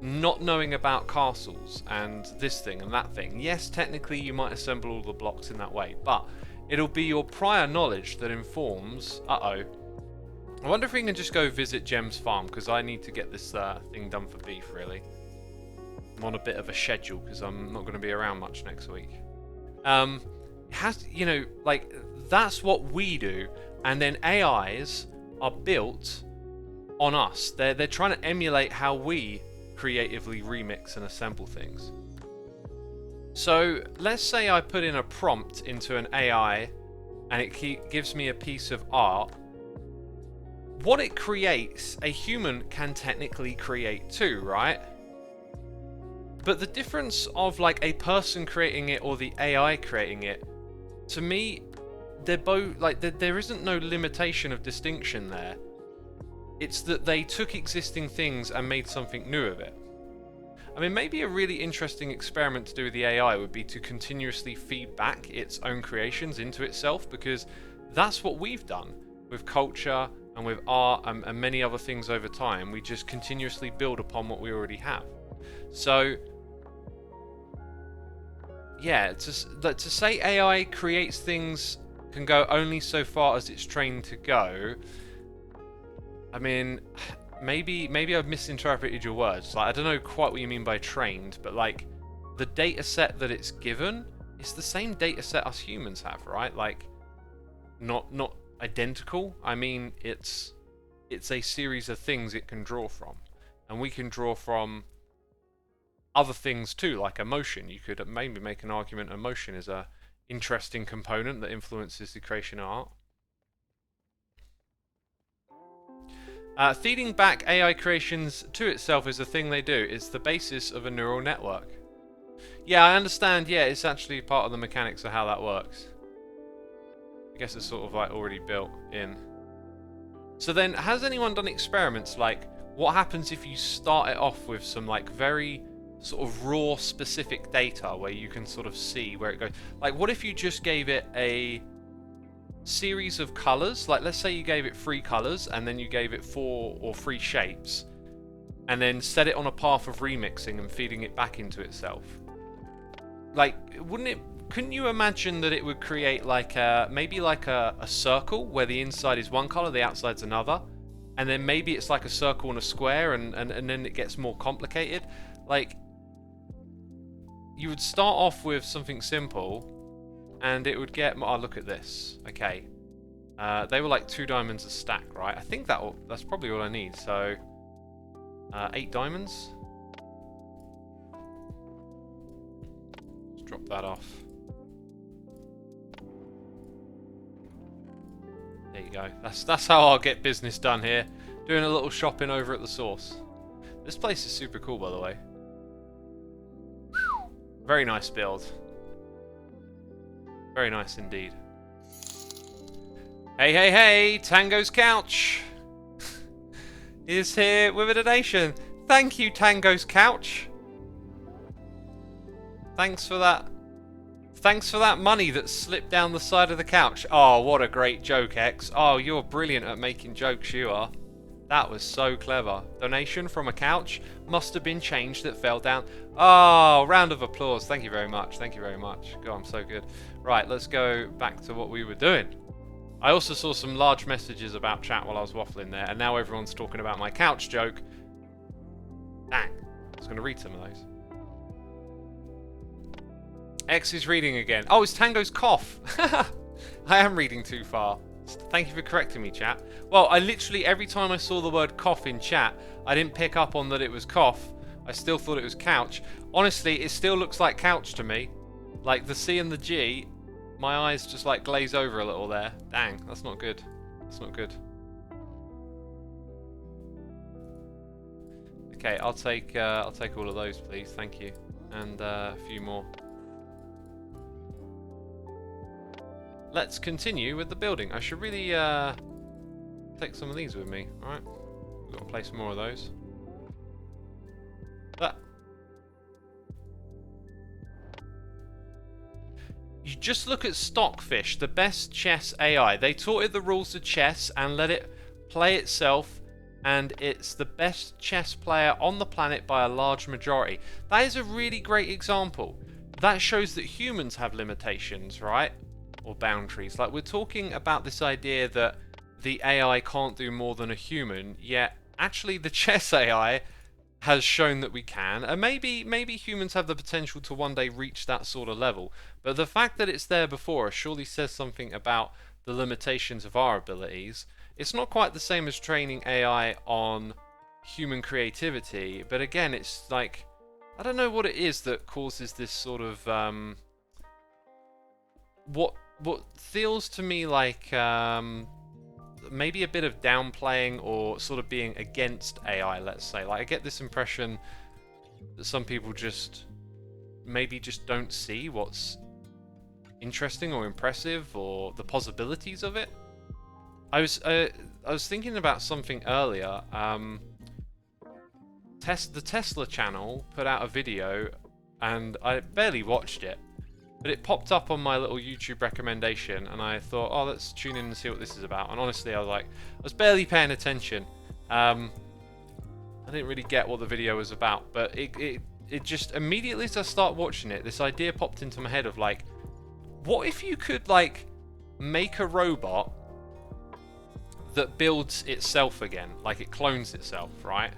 Speaker 1: not knowing about castles and this thing and that thing? Yes, technically you might assemble all the blocks in that way, but it'll be your prior knowledge that informs... I wonder if we can just go visit Gem's farm, because I need to get this thing done for beef, really. I'm on a bit of a schedule because I'm not going to be around much next week. It has, you know, like, that's what we do, and then AIs are built on us. They're trying to emulate how we creatively remix and assemble things. So let's say I put in a prompt into an AI and it gives me a piece of art. What it creates, a human can technically create too, right? But the difference of like a person creating it or the AI creating it, to me, they're both like there isn't no limitation of distinction there. It's that they took existing things and made something new of it. I mean, maybe a really interesting experiment to do with the AI would be to continuously feed back its own creations into itself, because that's what we've done with culture and with art and many other things over time. We just continuously build upon what we already have. So, yeah, to say AI creates things can go only so far as it's trained to go. I mean, maybe I've misinterpreted your words. Like, I don't know quite what you mean by trained, but like the data set that it's given is the same data set us humans have, right? Like, not identical. I mean, it's a series of things it can draw from, and we can draw from other things too, like emotion. You could maybe make an argument emotion is a interesting component that influences the creation of art. Feeding back AI creations to itself is a thing they do. It's the basis of a neural network. Yeah, I understand. Yeah, it's actually part of the mechanics of how that works. I guess it's sort of like already built in. So then, has anyone done experiments like what happens if you start it off with some like very sort of raw specific data where you can sort of see where it goes? Like, what if you just gave it a series of colors? Like, let's say you gave it 3 colors and then you gave it 4 or 3 shapes, and then set it on a path of remixing and feeding it back into itself. Like, couldn't you imagine that it would create like maybe like a circle where the inside is one color, the outside's another, and then maybe it's like a circle and a square, and then it gets more complicated? Like, you would start off with something simple and it would get... Oh, look at this. Okay. They were like 2 diamonds a stack, right? I think that's probably all I need. So, 8 diamonds. Let's drop that off. There you go. That's how I'll get business done here. Doing a little shopping over at the source. This place is super cool, by the way. Very nice build. Very nice indeed. Hey, hey, hey! Tango's Couch is here with a donation. Thank you, Tango's Couch. Thanks for that. Thanks for that money that slipped down the side of the couch. Oh, what a great joke, X. Oh, you're brilliant at making jokes, you are. That was so clever. Donation from a couch. Must have been change that fell down. Oh, round of applause. Thank you very much. Thank you very much. God, I'm so good. Right, let's go back to what we were doing. I also saw some large messages about chat while I was waffling there, and now everyone's talking about my couch joke. Dang. I was going to read some of those. X is reading again. Oh, it's Tango's cough. I am reading too far. Thank you for correcting me, chat. Well, I literally, every time I saw the word cough in chat, I didn't pick up on that it was cough. I still thought it was couch. Honestly, it still looks like couch to me. Like, the C and the G, my eyes just like glaze over a little there. Dang, that's not good. That's not good. Okay, I'll take all of those, please. Thank you. And a few more. Let's continue with the building. I should really take some of these with me. Alright. We've got to place more of those. That. You just look at Stockfish, the best chess AI. They taught it the rules of chess and let it play itself, and it's the best chess player on the planet by a large majority. That is a really great example. That shows that humans have limitations, right? Or boundaries. Like, we're talking about this idea that the AI can't do more than a human, yet actually the chess AI has shown that we can, and maybe humans have the potential to one day reach that sort of level. But the fact that it's there before us surely says something about the limitations of our abilities. It's not quite the same as training AI on human creativity, but again, it's like, I don't know what it is that causes this sort of what feels to me like maybe a bit of downplaying or sort of being against AI, let's say. Like, I get this impression that some people just maybe just don't see what's interesting or impressive or the possibilities of it. I was thinking about something earlier. The Tesla channel put out a video, and I barely watched it, but it popped up on my little YouTube recommendation, and I thought, oh, let's tune in and see what this is about. And honestly, I was barely paying attention. I didn't really get what the video was about, but it just immediately as I start watching it, this idea popped into my head of like, what if you could like make a robot that builds itself again, like it clones itself, right?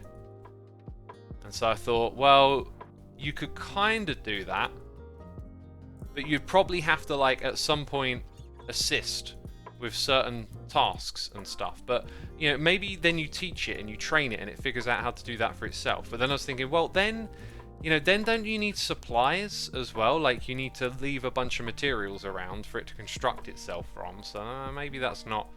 Speaker 1: And so I thought, well, you could kind of do that, but you'd probably have to like at some point assist with certain tasks and stuff. But you know, maybe then you teach it and you train it and it figures out how to do that for itself. But then I was thinking, well, then, you know, then don't you need supplies as well? Like you need to leave a bunch of materials around for it to construct itself from. So maybe that's not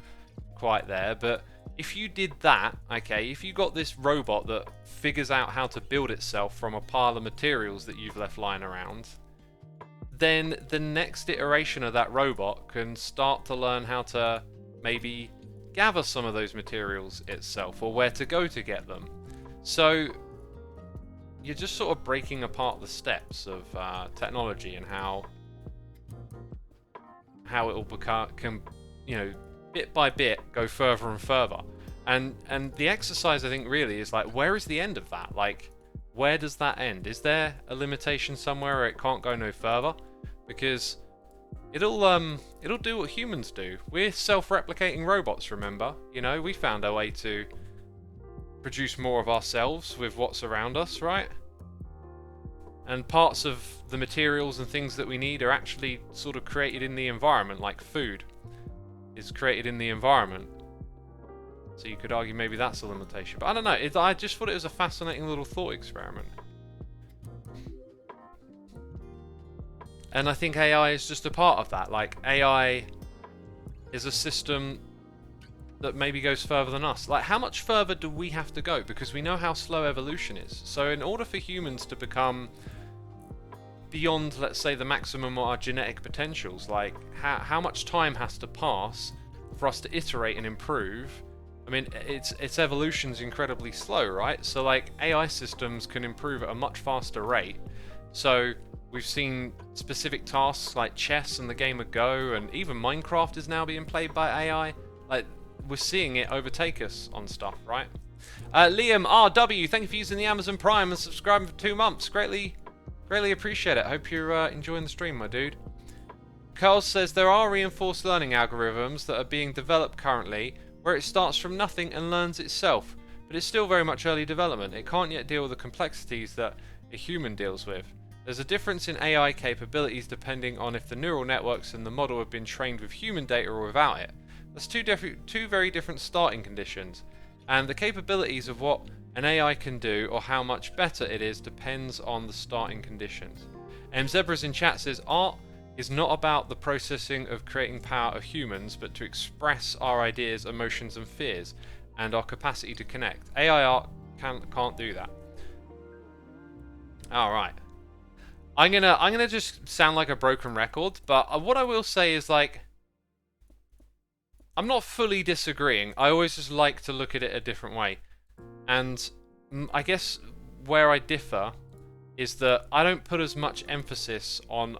Speaker 1: quite there. But if you did that, okay, if you got this robot that figures out how to build itself from a pile of materials that you've left lying around, then the next iteration of that robot can start to learn how to maybe gather some of those materials itself, or where to go to get them. So you're just sort of breaking apart the steps of technology and how it will can, you know, bit by bit go further and further. And the exercise, I think, really is like, where is the end of that? Like, where does that end? Is there a limitation somewhere where it can't go no further? Because it'll do what humans do. We're self-replicating robots, remember? You know, we found our way to produce more of ourselves with what's around us, right? And parts of the materials and things that we need are actually sort of created in the environment, like food is created in the environment. So you could argue maybe that's a limitation. But I don't know, I just thought it was a fascinating little thought experiment. And I think AI is just a part of that. Like, AI is a system that maybe goes further than us. Like, how much further do we have to go? Because we know how slow evolution is. So in order for humans to become beyond, let's say, the maximum of our genetic potentials, like, how much time has to pass for us to iterate and improve? I mean, its evolution's incredibly slow, right? So, like, AI systems can improve at a much faster rate. So we've seen specific tasks like chess and the game of Go, and even Minecraft is now being played by AI. Like, we're seeing it overtake us on stuff, right? Liam RW, thank you for using the Amazon Prime and subscribing for 2 months. Greatly appreciate it. Hope you're enjoying the stream, my dude. Carl says there are reinforced learning algorithms that are being developed currently, where it starts from nothing and learns itself, but it's still very much early development. It can't yet deal with the complexities that a human deals with. There's a difference in AI capabilities depending on if the neural networks in the model have been trained with human data or without it. That's two very different starting conditions, and the capabilities of what an AI can do or how much better it is depends on the starting conditions. Zebras in chat says art is not about the processing of creating power of humans, but to express our ideas, emotions and fears, and our capacity to connect. AI art can't do that. Alright. I'm gonna just sound like a broken record, but what I will say is, like, I'm not fully disagreeing. I always just like to look at it a different way. And I guess where I differ is that I don't put as much emphasis on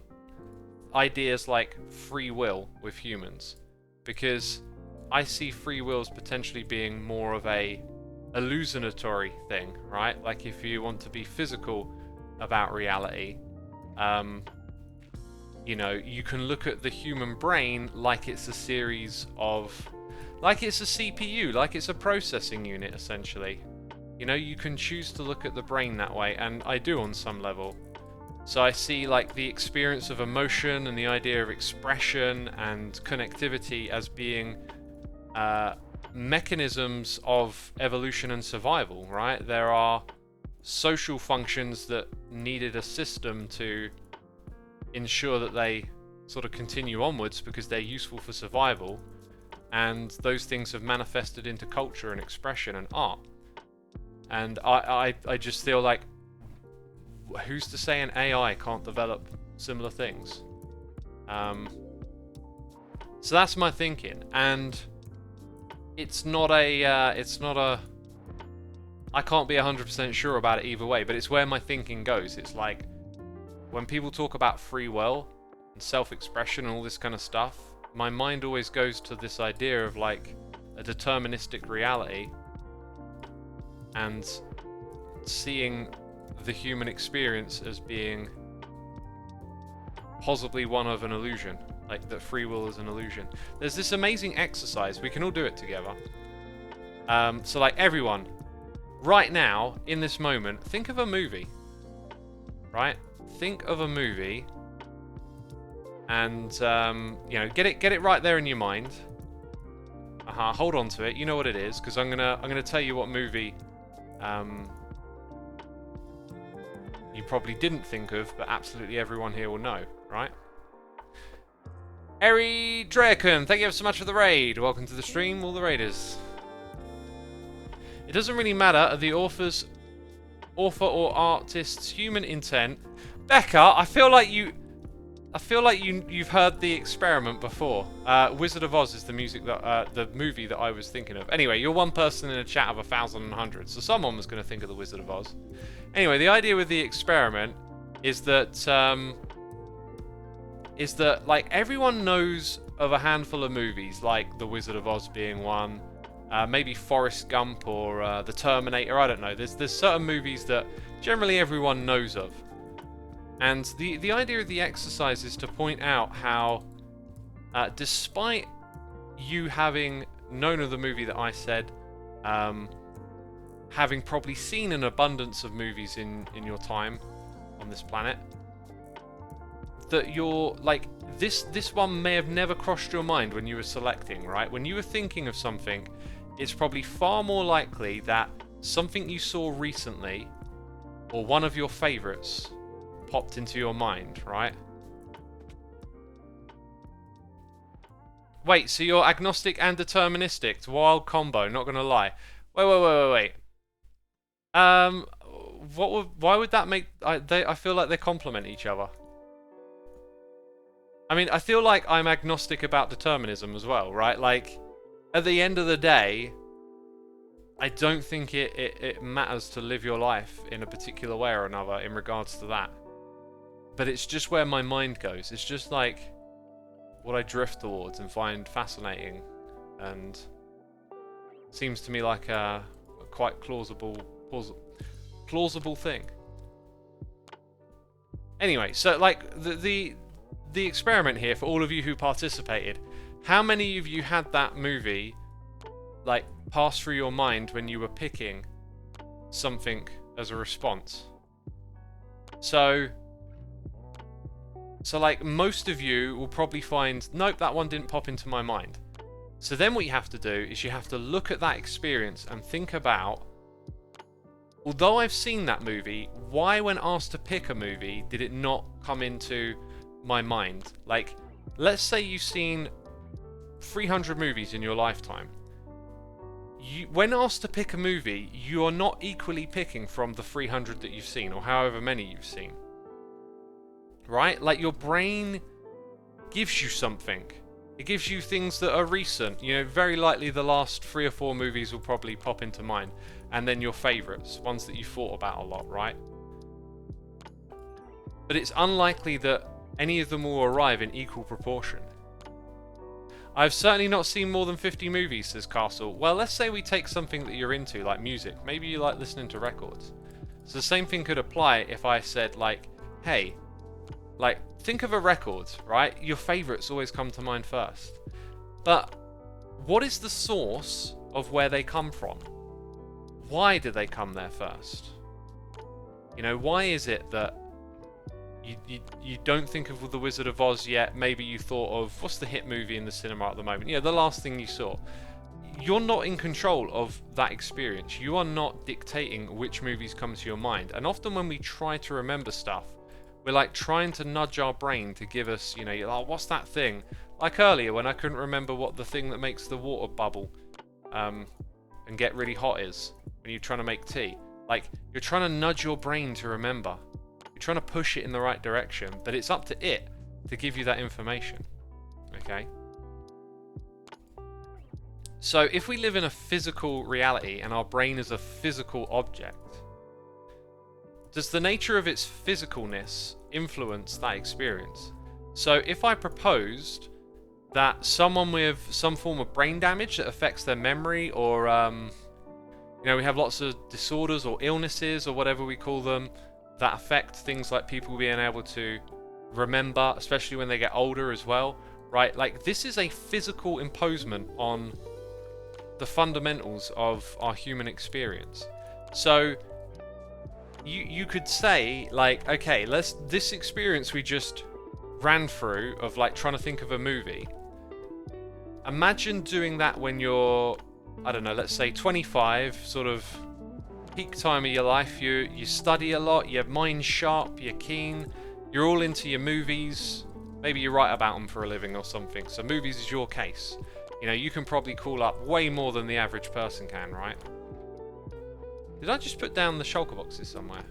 Speaker 1: ideas like free will with humans, because I see free will as potentially being more of a hallucinatory thing, right? Like, if you want to be physical about reality, you know, you can look at the human brain like it's a series of, like it's a CPU, like it's a processing unit essentially. You know, you can choose to look at the brain that way, and I do on some level. So I see like the experience of emotion and the idea of expression and connectivity as being mechanisms of evolution and survival, right? There are social functions that needed a system to ensure that they sort of continue onwards because they're useful for survival, and those things have manifested into culture and expression and art. And I just feel like, who's to say an AI can't develop similar things? So that's my thinking, and it's not a I can't be 100% sure about it either way, but it's where my thinking goes. It's like, when people talk about free will and self-expression and all this kind of stuff, my mind always goes to this idea of like a deterministic reality and seeing the human experience as being possibly one of an illusion, like that free will is an illusion. There's this amazing exercise, we can all do it together. So like everyone, right now, in this moment, think of a movie, right? Think of a movie, and you know, get it right there in your mind. Hold on to it. You know what it is, because I'm gonna tell you what movie you probably didn't think of, but absolutely everyone here will know, right? Eri Draken, thank you ever so much for the raid. Welcome to the stream, all the raiders. It doesn't really matter the author or artist's human intent. Becca, I feel like you've heard The Experiment before. Wizard of Oz is the movie that I was thinking of. Anyway, you're one person in a chat of 1,000 and hundreds, so someone was going to think of The Wizard of Oz. Anyway, the idea with The Experiment is that like everyone knows of a handful of movies, like The Wizard of Oz being one, maybe Forrest Gump or The Terminator. I don't know. There's certain movies that generally everyone knows of. And the idea of the exercise is to point out how, despite you having known of the movie that I said, having probably seen an abundance of movies in your time on this planet, that you're like, this one may have never crossed your mind when you were selecting, right? When you were thinking of something, it's probably far more likely that something you saw recently or one of your favorites popped into your mind, right? Wait, so you're agnostic and deterministic? Wild combo, not gonna lie. Wait. Why would that make... I feel like they complement each other. I mean, I feel like I'm agnostic about determinism as well, right? Like, at the end of the day, I don't think it matters to live your life in a particular way or another in regards to that. But it's just where my mind goes. It's just like what I drift towards and find fascinating, and seems to me like a quite plausible thing. Anyway, so like the experiment here, for all of you who participated, how many of you had that movie like pass through your mind when you were picking something as a response? So like most of you will probably find, nope, that one didn't pop into my mind. So then what you have to do is you have to look at that experience and think about, although I've seen that movie, why when asked to pick a movie did it not come into my mind? Like, let's say you've seen 300 movies in your lifetime. When asked to pick a movie, you are not equally picking from the 300 that you've seen, or however many you've seen. Right? Like, your brain gives you something. It gives you things that are recent. You know, very likely the last 3 or 4 movies will probably pop into mind. And then your favourites, ones that you thought about a lot, right? But it's unlikely that any of them will arrive in equal proportion. I've certainly not seen more than 50 movies, says Castle. Well, let's say we take something that you're into, like music. Maybe you like listening to records. So the same thing could apply if I said, like, hey, like, think of a record, right? Your favourites always come to mind first. But what is the source of where they come from? why did they come there first? You know, why is it that you don't think of The Wizard of Oz yet? Maybe you thought of, what's the hit movie in the cinema at the moment? Yeah, the last thing you saw. You're not in control of that experience. You are not dictating which movies come to your mind. And often when we try to remember stuff, we're like trying to nudge our brain to give us, you know, oh, what's that thing? Like earlier when I couldn't remember what the thing that makes the water bubble and get really hot is when you're trying to make tea. Like, you're trying to nudge your brain to remember. You're trying to push it in the right direction, but it's up to it to give you that information. Okay? So if we live in a physical reality and our brain is a physical object, does the nature of its physicalness influence that experience? So if I proposed that someone with some form of brain damage that affects their memory, or you know, we have lots of disorders or illnesses or whatever we call them that affect things like people being able to remember, especially when they get older as well, right? Like, this is a physical imposement on the fundamentals of our human experience. So you could say, like, okay, this experience we just ran through of like trying to think of a movie, imagine doing that when you're, I don't know, let's say 25, sort of peak time of your life. You study a lot, your mind's sharp, you're keen, you're all into your movies, maybe you write about them for a living or something, so movies is your case. You know, you can probably call up way more than the average person can, right? Did I just put down the shulker boxes somewhere?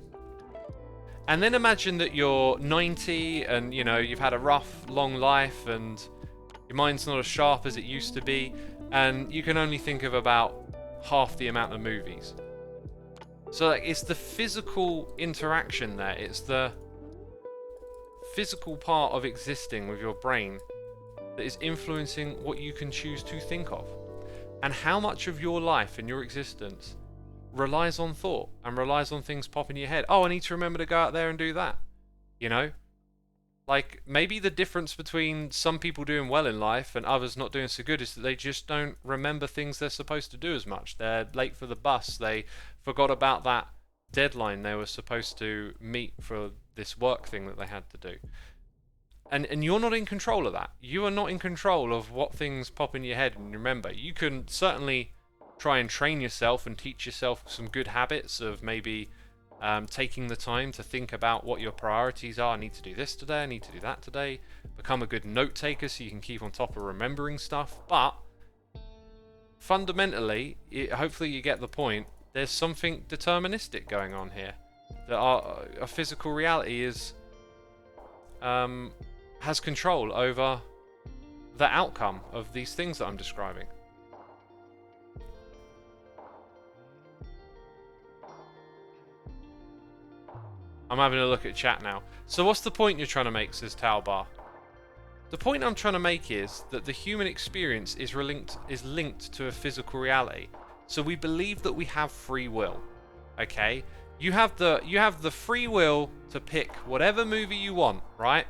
Speaker 1: And then imagine that you're 90 and, you know, you've had a rough, long life and your mind's not as sharp as it used to be, and you can only think of about half the amount of movies. So, like, it's the physical interaction there. It's the physical part of existing with your brain that is influencing what you can choose to think of. And how much of your life and your existence relies on thought and relies on things popping in your head. Oh, I need to remember to go out there and do that. You know? Like, maybe the difference between some people doing well in life and others not doing so good is that they just don't remember things they're supposed to do as much. They're late for the bus. They forgot about that deadline they were supposed to meet for this work thing that they had to do. And you're not in control of that. You are not in control of what things pop in your head and remember. You can certainly try and train yourself and teach yourself some good habits of maybe taking the time to think about what your priorities are. I need to do this today, I need to do that today. Become a good note taker so you can keep on top of remembering stuff. But fundamentally, hopefully you get the point, there's something deterministic going on here. That our physical reality is has control over the outcome of these things that I'm describing. I'm having a look at chat now. So what's the point you're trying to make, says Talbar? The point I'm trying to make is that the human experience is linked to a physical reality. So we believe that we have free will. Okay? You have the free will to pick whatever movie you want, right?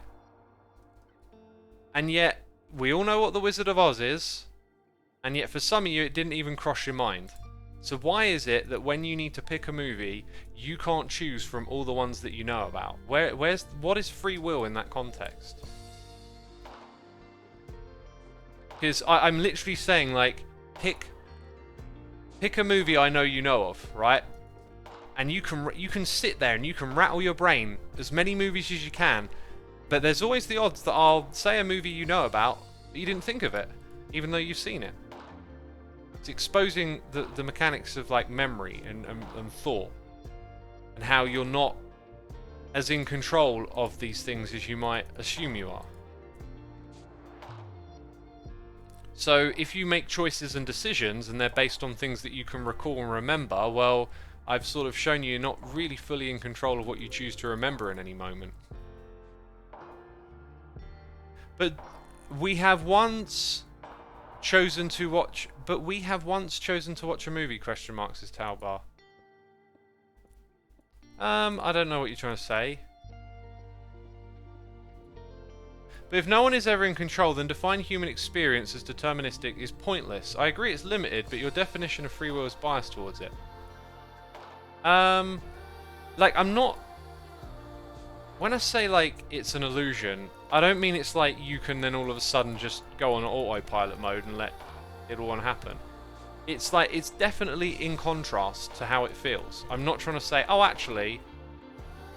Speaker 1: And yet, we all know what The Wizard of Oz is, and yet for some of you it didn't even cross your mind. So why is it that when you need to pick a movie, you can't choose from all the ones that you know about? What is free will in that context? Because I'm literally saying, like, pick a movie I know you know of, right? And you can sit there and you can rattle your brain as many movies as you can, but there's always the odds that I'll say a movie you know about, but you didn't think of it, even though you've seen it. It's exposing the mechanics of, like, memory and thought, and how you're not as in control of these things as you might assume you are. So if you make choices and decisions and they're based on things that you can recall and remember, well, I've sort of shown you're not really fully in control of what you choose to remember in any moment. But we have once chosen to watch a movie, question mark, says Talbar. I don't know what you're trying to say. But if no one is ever in control, then define human experience as deterministic is pointless. I agree it's limited, but your definition of free will is biased towards it. Like, I'm not... When I say, like, it's an illusion, I don't mean it's like you can then all of a sudden just go on autopilot mode and let it all happen. It's like, it's definitely in contrast to how it feels. I'm not trying to say, oh, actually,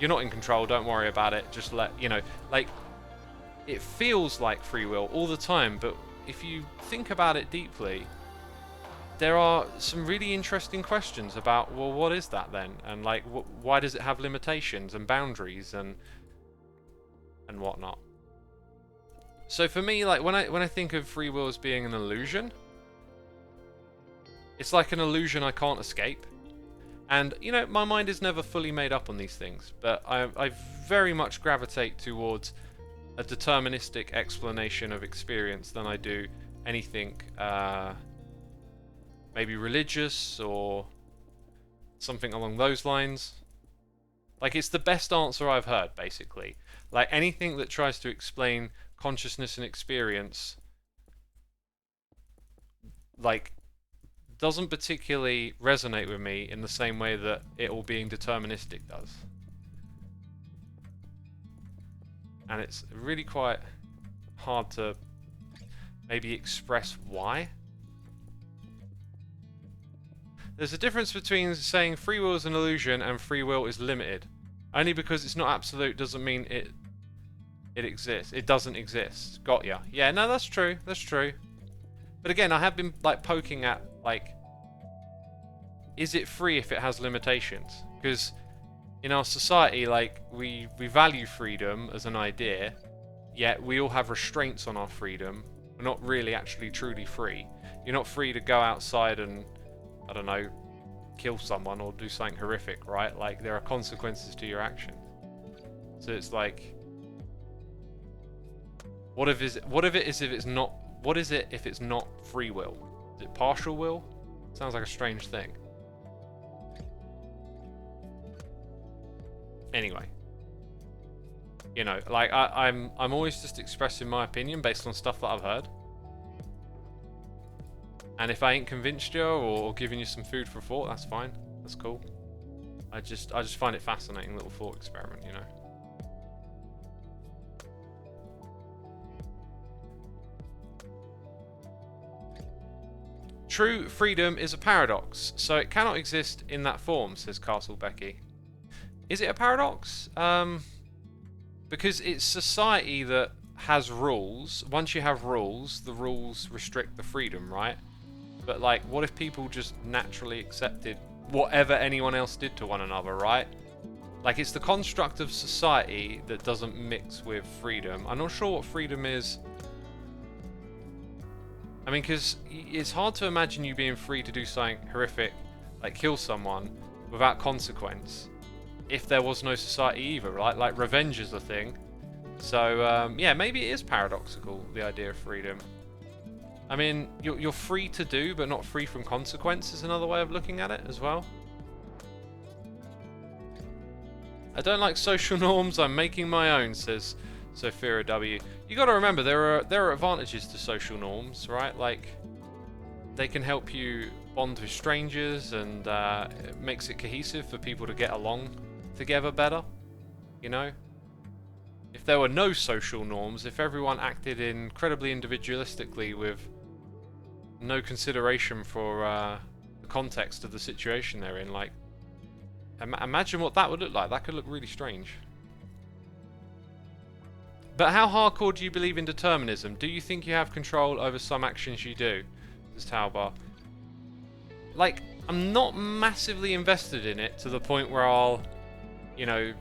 Speaker 1: you're not in control, don't worry about it, just let, you know, like, it feels like free will all the time, but if you think about it deeply, there are some really interesting questions about, well, what is that then? And like, why does it have limitations and boundaries and whatnot? So for me, like, when I think of free will as being an illusion, it's like an illusion I can't escape. And, you know, my mind is never fully made up on these things, but I very much gravitate towards a deterministic explanation of experience than I do anything maybe religious or something along those lines. Like, it's the best answer I've heard, basically. Like, anything that tries to explain consciousness and experience, like, doesn't particularly resonate with me in the same way that it all being deterministic does. And it's really quite hard to maybe express why. There's a difference between saying free will is an illusion and free will is limited. Only because it's not absolute doesn't mean it exists. It doesn't exist. Got ya. Yeah, no, that's true. That's true. But again, I have been like poking at, like, is it free if it has limitations? Because in our society, like, we value freedom as an idea, yet we all have restraints on our freedom. We're not really actually truly free. You're not free to go outside and, I don't know, kill someone or do something horrific, right? Like, there are consequences to your actions. So it's like, what if it's not free will? Is it partial will? Sounds like a strange thing. Anyway, you know, like, I'm always just expressing my opinion based on stuff that I've heard. And if I ain't convinced you or giving you some food for thought, that's fine. That's cool. I just find it fascinating little thought experiment, you know. True freedom is a paradox, so it cannot exist in that form, says Castle Becky. Is it a paradox? Because it's society that has rules. Once you have rules, the rules restrict the freedom, right? But, like, what if people just naturally accepted whatever anyone else did to one another, right? Like, it's the construct of society that doesn't mix with freedom. I'm not sure what freedom is. I mean, because it's hard to imagine you being free to do something horrific, like kill someone, without consequence, if there was no society either, right? Like, revenge is a thing. So, yeah, maybe it is paradoxical, the idea of freedom. I mean, you're free to do, but not free from consequence is another way of looking at it as well. I don't like social norms, I'm making my own, says Sophia W. You got to remember, there are advantages to social norms, right? Like, they can help you bond with strangers, and it makes it cohesive for people to get along together better, you know? If there were no social norms, if everyone acted incredibly individualistically with no consideration for the context of the situation they're in, like, imagine what that would look like. That could look really strange. But how hardcore do you believe in determinism? Do you think you have control over some actions you do? This is Taubar. Like, I'm not massively invested in it to the point where I'll, you know,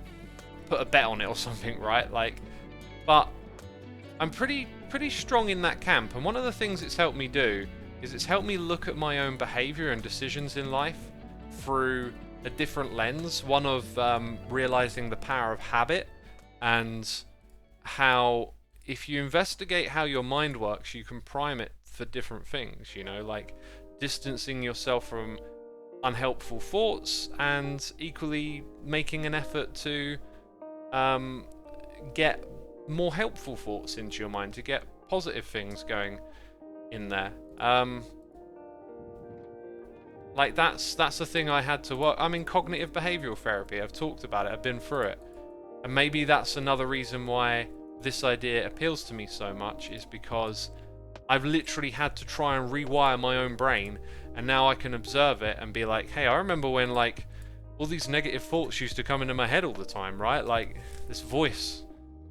Speaker 1: put a bet on it or something, right? Like, but I'm pretty strong in that camp. And one of the things it's helped me do is it's helped me look at my own behavior and decisions in life through a different lens. One of realizing the power of habit, and how if you investigate how your mind works, you can prime it for different things, you know, like distancing yourself from unhelpful thoughts and equally making an effort to get more helpful thoughts into your mind, to get positive things going in there. Like, that's the thing I had to work. I'm in cognitive behavioral therapy. I've talked about it. I've been through it. And maybe that's another reason why this idea appeals to me so much, is because I've literally had to try and rewire my own brain, and now I can observe it and be like, hey, I remember when, like, all these negative thoughts used to come into my head all the time, right? Like, this voice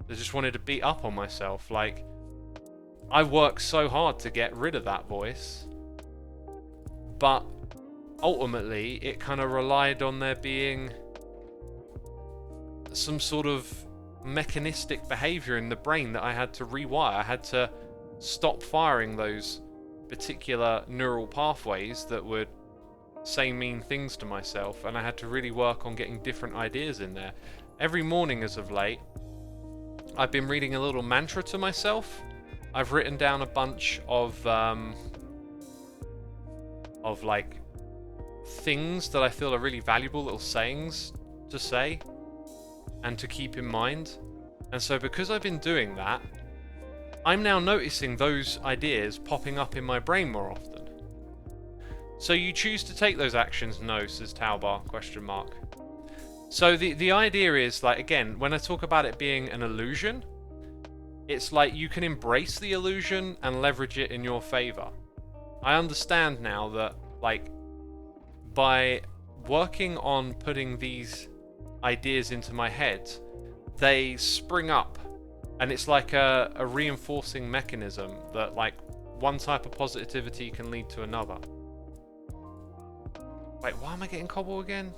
Speaker 1: that just wanted to beat up on myself. Like, I worked so hard to get rid of that voice, but ultimately it kind of relied on there being some sort of mechanistic behavior in the brain that I had to rewire. I had to stop firing those particular neural pathways that would say mean things to myself, and I had to really work on getting different ideas in there. Every morning as of late, I've been reading a little mantra to myself. I've written down a bunch of like things that I feel are really valuable, little sayings to say and to keep in mind. And so because I've been doing that, I'm now noticing those ideas popping up in my brain more often. So you choose to take those actions? No, says Taubar, question mark. So the idea is, like, again, when I talk about it being an illusion, it's like you can embrace the illusion and leverage it in your favor. I understand now that, like, by working on putting these ideas into my head, they spring up, and it's like a reinforcing mechanism that, like, one type of positivity can lead to another. Wait, why am I getting cobble again?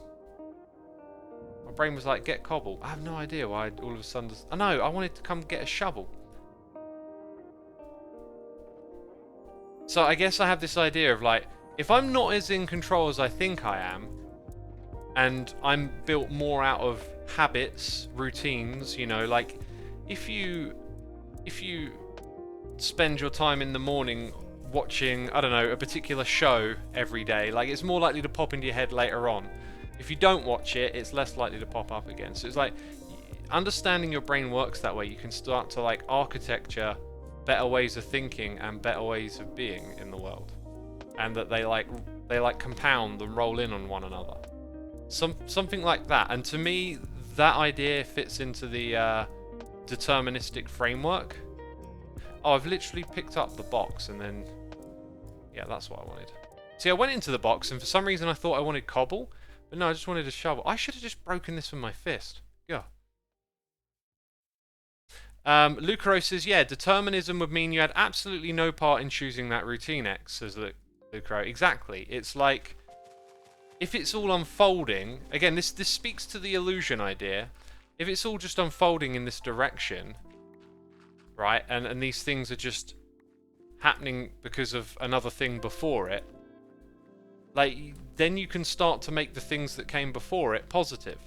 Speaker 1: My brain was like, get cobble. I have no idea why all of a sudden... I know, I wanted to come get a shovel. So I guess I have this idea of, like, if I'm not as in control as I think I am, and I'm built more out of habits, routines, you know, like, if you spend your time in the morning watching, I don't know, a particular show every day, like, it's more likely to pop into your head later on. If you don't watch it, it's less likely to pop up again. So it's like, understanding your brain works that way. You can start to, like, architecture better ways of thinking and better ways of being in the world, and that they compound and roll in on one another. Something like that. And to me, that idea fits into the deterministic framework. Oh, I've literally picked up the box and then... Yeah, that's what I wanted. See, I went into the box and for some reason I thought I wanted cobble, but no, I just wanted a shovel. I should have just broken this with my fist. Yeah. Lucaro says, yeah, determinism would mean you had absolutely no part in choosing that routine, X, says Lucaro. Exactly. It's like, if it's all unfolding, again, this speaks to the illusion idea. If it's all just unfolding in this direction, right, and these things are just happening because of another thing before it, like, then you can start to make the things that came before it positive.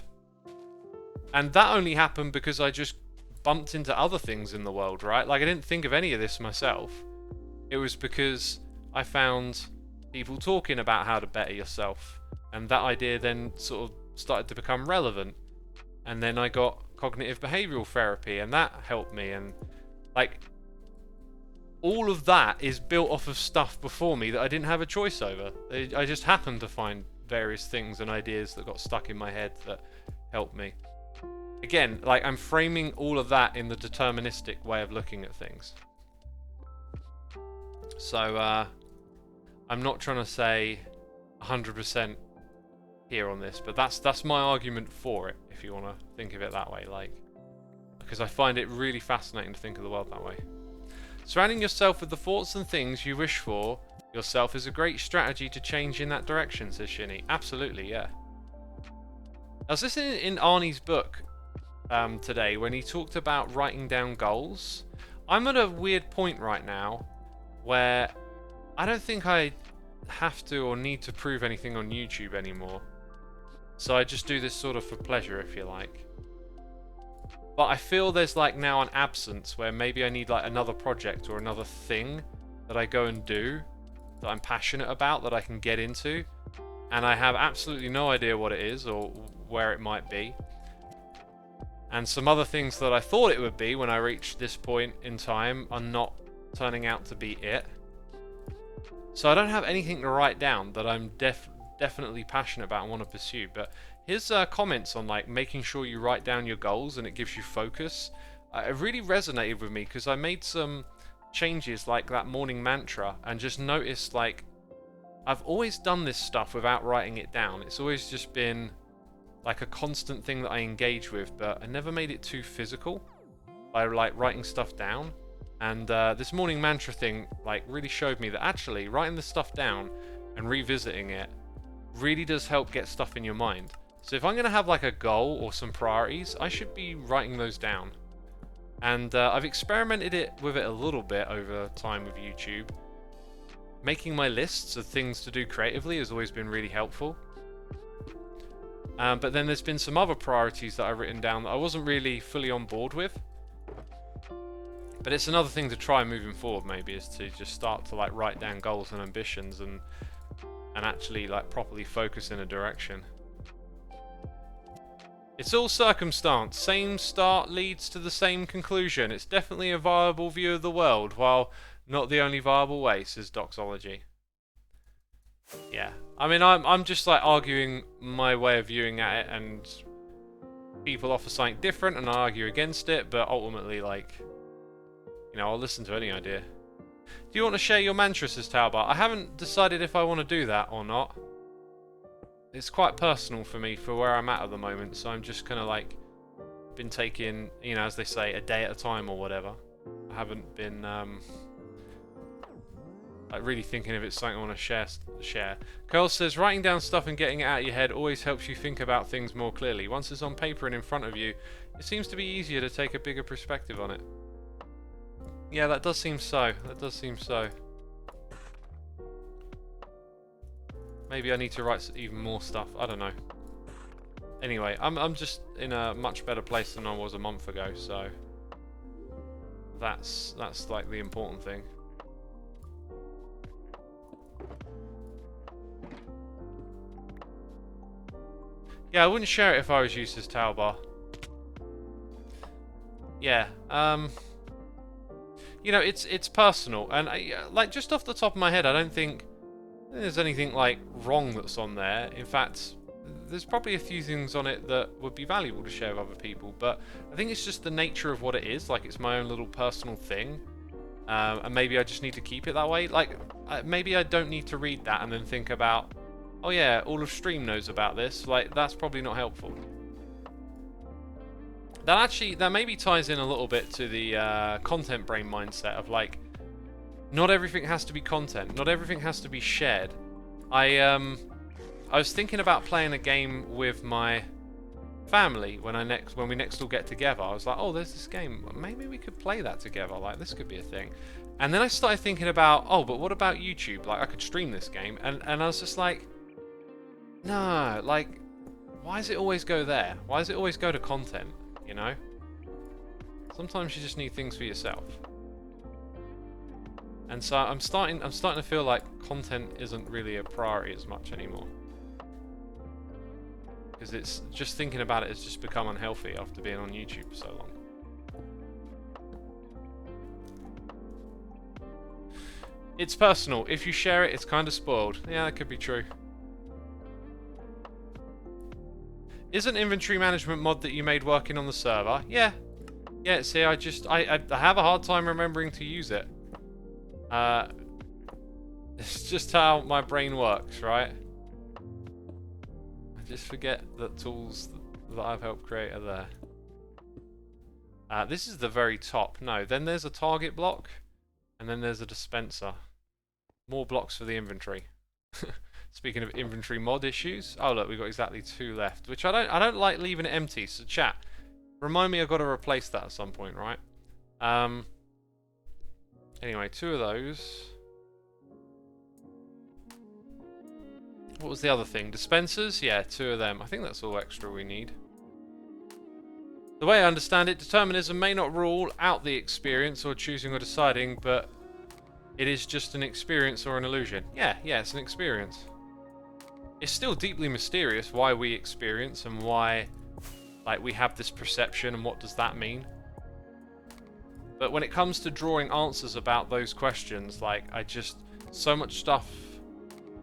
Speaker 1: And that only happened because I just bumped into other things in the world, right? Like, I didn't think of any of this myself. It was because I found people talking about how to better yourself, and that idea then sort of started to become relevant. And then I got cognitive behavioral therapy, and that helped me. And, like, all of that is built off of stuff before me that I didn't have a choice over. I just happened to find various things and ideas that got stuck in my head that helped me. Again, like, I'm framing all of that in the deterministic way of looking at things. So, I'm not trying to say 100% here on this, but that's my argument for it, if you want to think of it that way, like, because I find it really fascinating to think of the world that way. Surrounding yourself with the thoughts and things you wish for yourself is a great strategy to change in that direction, says Shinny. Absolutely, yeah. I was listening in Arnie's book today when he talked about writing down goals. I'm at a weird point right now where I don't think I have to or need to prove anything on YouTube anymore. So I just do this sort of for pleasure, if you like. But I feel there's, like, now an absence where maybe I need, like, another project or another thing that I go and do that I'm passionate about, that I can get into, and I have absolutely no idea what it is or where it might be. And some other things that I thought it would be when I reached this point in time are not turning out to be it. So I don't have anything to write down that I'm definitely passionate about and want to pursue. But his comments on like making sure you write down your goals and it gives you focus, it really resonated with me, because I made some changes like that morning mantra and just noticed like I've always done this stuff without writing it down. It's always just been like a constant thing that I engage with, but I never made it too physical by like writing stuff down. And this morning mantra thing like really showed me that actually writing the stuff down and revisiting it really does help get stuff in your mind. So if I'm going to have like a goal or some priorities, I should be writing those down. And I've experimented with it a little bit over time with YouTube. Making my lists of things to do creatively has always been really helpful. But then there's been some other priorities that I've written down that I wasn't really fully on board with. But it's another thing to try moving forward, maybe, is to just start to like write down goals and ambitions and actually like properly focus in a direction. It's all circumstance. Same start leads to the same conclusion. It's definitely a viable view of the world, while not the only viable way, says Doxology. Yeah, I mean, I'm just like arguing my way of viewing at it, and people offer something different, and I argue against it. But ultimately, like, you know, I'll listen to any idea. Do you want to share your mantra, says Talbot? I haven't decided if I want to do that or not. It's quite personal for me for where I'm at the moment, so I'm just kind of like been taking, you know, as they say, a day at a time or whatever. I haven't been like really thinking if it's something I want to share. Curl says, writing down stuff and getting it out of your head always helps you think about things more clearly. Once it's on paper and in front of you, it seems to be easier to take a bigger perspective on it. Yeah, that does seem so. That does seem so. Maybe I need to write even more stuff. I don't know. Anyway, I'm just in a much better place than I was a month ago, so that's like the important thing. Yeah, I wouldn't share it if I was you, says Talbar. Yeah, you know, it's personal, and like just off the top of my head, I don't think there's anything like wrong that's on there. In fact, there's probably a few things on it that would be valuable to share with other people, but I think it's just the nature of what it is. Like, it's my own little personal thing, and maybe I just need to keep it that way. Like, maybe I don't need to read that and then think about, oh yeah, all of Stream knows about this. Like, that's probably not helpful. That maybe ties in a little bit to the content brain mindset of like, not everything has to be content, not everything has to be shared. I was thinking about playing a game with my family when we next all get together. I was like, oh, there's this game, maybe we could play that together, like this could be a thing. And then I started thinking about, oh, but what about YouTube? Like, I could stream this game, and I was just like, no, like, why does it always go there? Why does it always go to content, you know? Sometimes you just need things for yourself. And so I'm starting to feel like content isn't really a priority as much anymore. Because it's just thinking about it has just become unhealthy after being on YouTube for so long. It's personal. If you share it, it's kind of spoiled. Yeah, that could be true. Is an inventory management mod that you made working on the server? Yeah. Yeah, see, I have a hard time remembering to use it. It's just how my brain works, right? I just forget that tools that I've helped create are there. This is the very top. No, then there's a target block, and then there's a dispenser. More blocks for the inventory. Speaking of inventory mod issues, oh look, we've got exactly 2 left, which I don't like leaving it empty. So chat, remind me I've got to replace that at some point, right? Anyway, 2 of those. What was the other thing? Dispensers? Yeah, 2 of them. I think that's all extra we need. The way I understand it, determinism may not rule out the experience or choosing or deciding, but it is just an experience or an illusion. Yeah, it's an experience. It's still deeply mysterious why we experience and why, like, we have this perception and what does that mean. But when it comes to drawing answers about those questions, like, so much stuff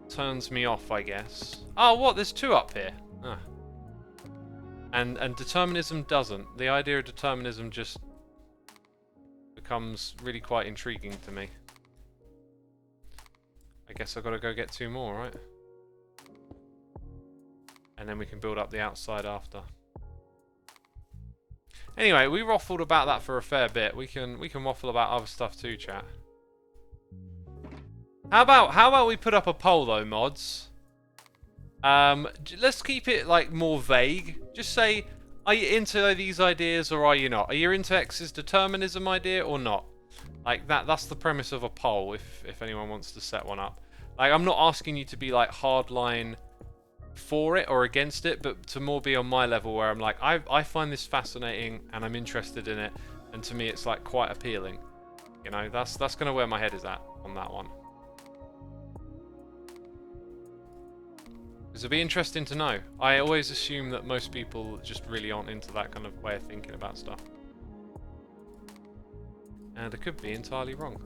Speaker 1: turns me off, I guess. Oh, what? There's 2 up here. Ah. And determinism doesn't. The idea of determinism just becomes really quite intriguing to me. I guess I've got to go get 2 more, right? And then we can build up the outside after. Anyway, we waffled about that for a fair bit. We can waffle about other stuff too, chat. How about we put up a poll though, mods? Let's keep it like more vague. Just say, are you into these ideas or are you not? Are you into X's determinism idea or not? Like that's the premise of a poll. If anyone wants to set one up, like I'm not asking you to be like hardline for it or against it, but to more be on my level where I'm like, I find this fascinating and I'm interested in it, and to me it's like quite appealing. You know, that's kind of where my head is at on that one. Because it'd be interesting to know. I always assume that most people just really aren't into that kind of way of thinking about stuff. And I could be entirely wrong.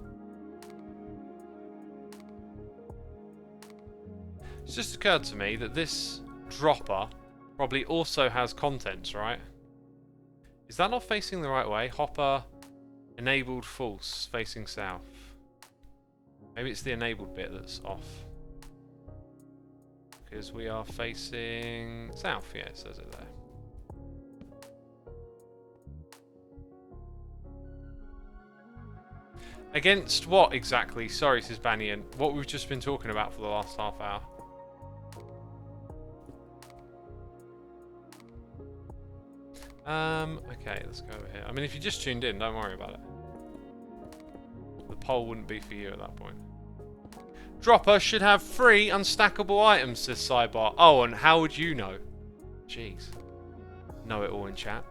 Speaker 1: It's just occurred to me that this dropper probably also has contents, right? Is that not facing the right way? Hopper, enabled false, facing south. Maybe it's the enabled bit that's off. Because we are facing south, yeah, it says it there. Against what exactly? Sorry, says Banyan. What we've just been talking about for the last half hour. Okay, let's go over here. I mean, if you just tuned in, don't worry about it. The poll wouldn't be for you at that point. Dropper should have 3 unstackable items, says Sidebar. Oh, and how would you know? Jeez. Know it all in chat.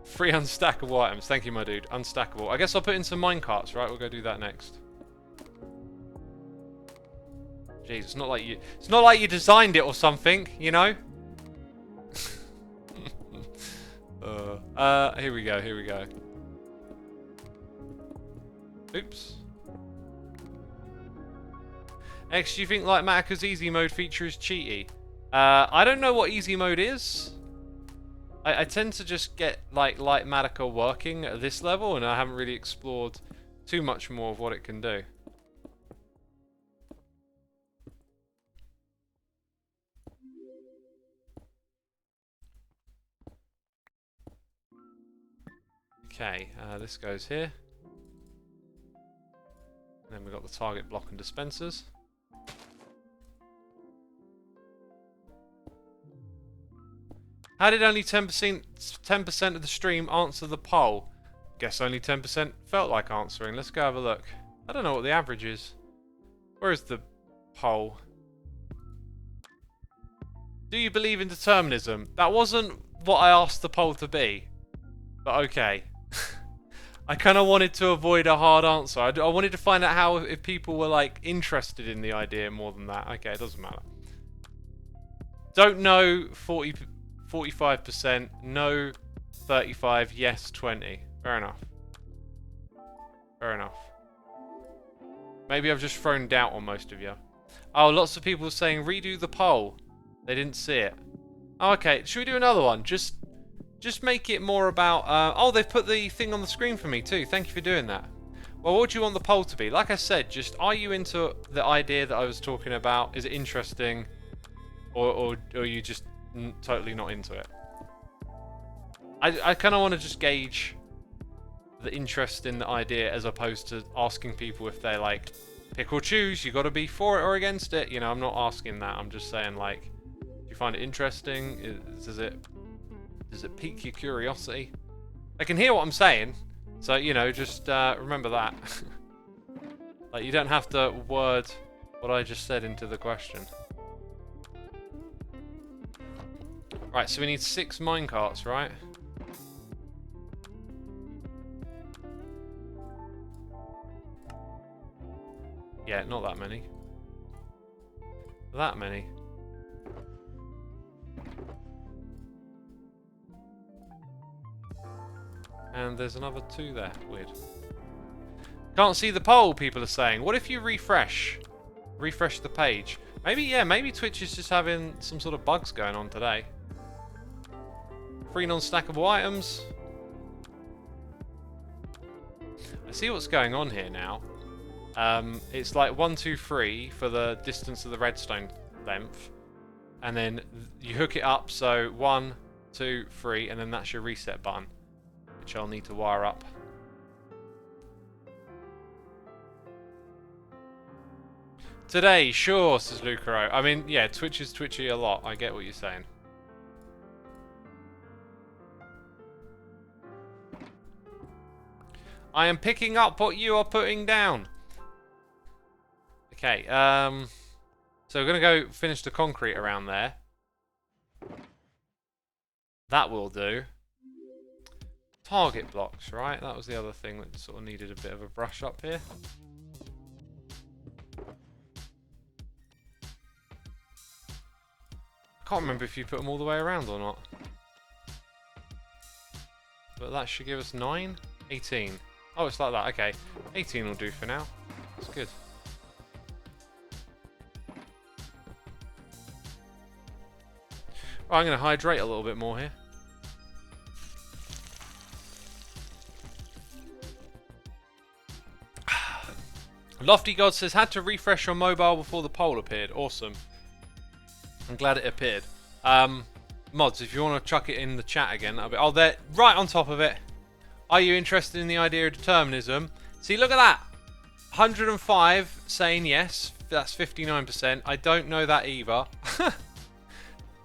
Speaker 1: 3 unstackable items. Thank you, my dude. Unstackable. I guess I'll put in some minecarts, right? We'll go do that next. Jeez, it's not like you designed it or something, you know? Here we go. Oops. X, do you think Light Matica's easy mode feature is cheaty? I don't know what easy mode is. I tend to just get like Light Matica working at this level, and I haven't really explored too much more of what it can do. Okay, this goes here. And then we've got the target block and dispensers. How did only 10% of the stream answer the poll? Guess only 10% felt like answering. Let's go have a look. I don't know what the average is. Where is the poll? Do you believe in determinism? That wasn't what I asked the poll to be. But okay. I kind of wanted to avoid a hard answer. I wanted to find out how if people were like interested in the idea more than that. Okay, it doesn't matter. Don't know 45%, no 35, yes 20. Fair enough. Fair enough. Maybe I've just thrown doubt on most of you. Oh, lots of people saying redo the poll. They didn't see it. Oh, okay, should we do another one? Just make it more about... oh, they've put the thing on the screen for me too. Thank you for doing that. Well, what do you want the poll to be? Like I said, just are you into the idea that I was talking about? Is it interesting? Or are you just totally not into it? I kind of want to just gauge the interest in the idea as opposed to asking people if they're like, pick or choose, you got to be for it or against it. You know, I'm not asking that. I'm just saying, like, do you find it interesting? Does it pique your curiosity? I can hear what I'm saying, so, you know, just remember that. Like, you don't have to word what I just said into the question. Right, so we need 6 minecarts, right? Yeah, not that many. That many. And there's another 2 there. Weird. Can't see the poll, people are saying. What if you refresh? Refresh the page. Maybe, yeah, maybe Twitch is just having some sort of bugs going on today. 3 non-stackable items. I see what's going on here now. It's like 1, 2, 3 for the distance of the redstone length. And then you hook it up, so 1, 2, 3, and then that's your reset button, which I'll need to wire up. Today, sure, says Lucaro. I mean, yeah, Twitch is twitchy a lot. I get what you're saying. I am picking up what you are putting down. Okay, so we're going to go finish the concrete around there. That will do. Target blocks, right? That was the other thing that sort of needed a bit of a brush up here. I can't remember if you put them all the way around or not. But that should give us 9? 18. Oh, it's like that. Okay. 18 will do for now. That's good. Right, I'm going to hydrate a little bit more here. Lofty God says, had to refresh your mobile before the poll appeared. Awesome. I'm glad it appeared. Mods, if you want to chuck it in the chat again, that'll be... Oh, they're right on top of it. Are you interested in the idea of determinism? See, look at that. 105 saying yes. That's 59%. I don't know that either.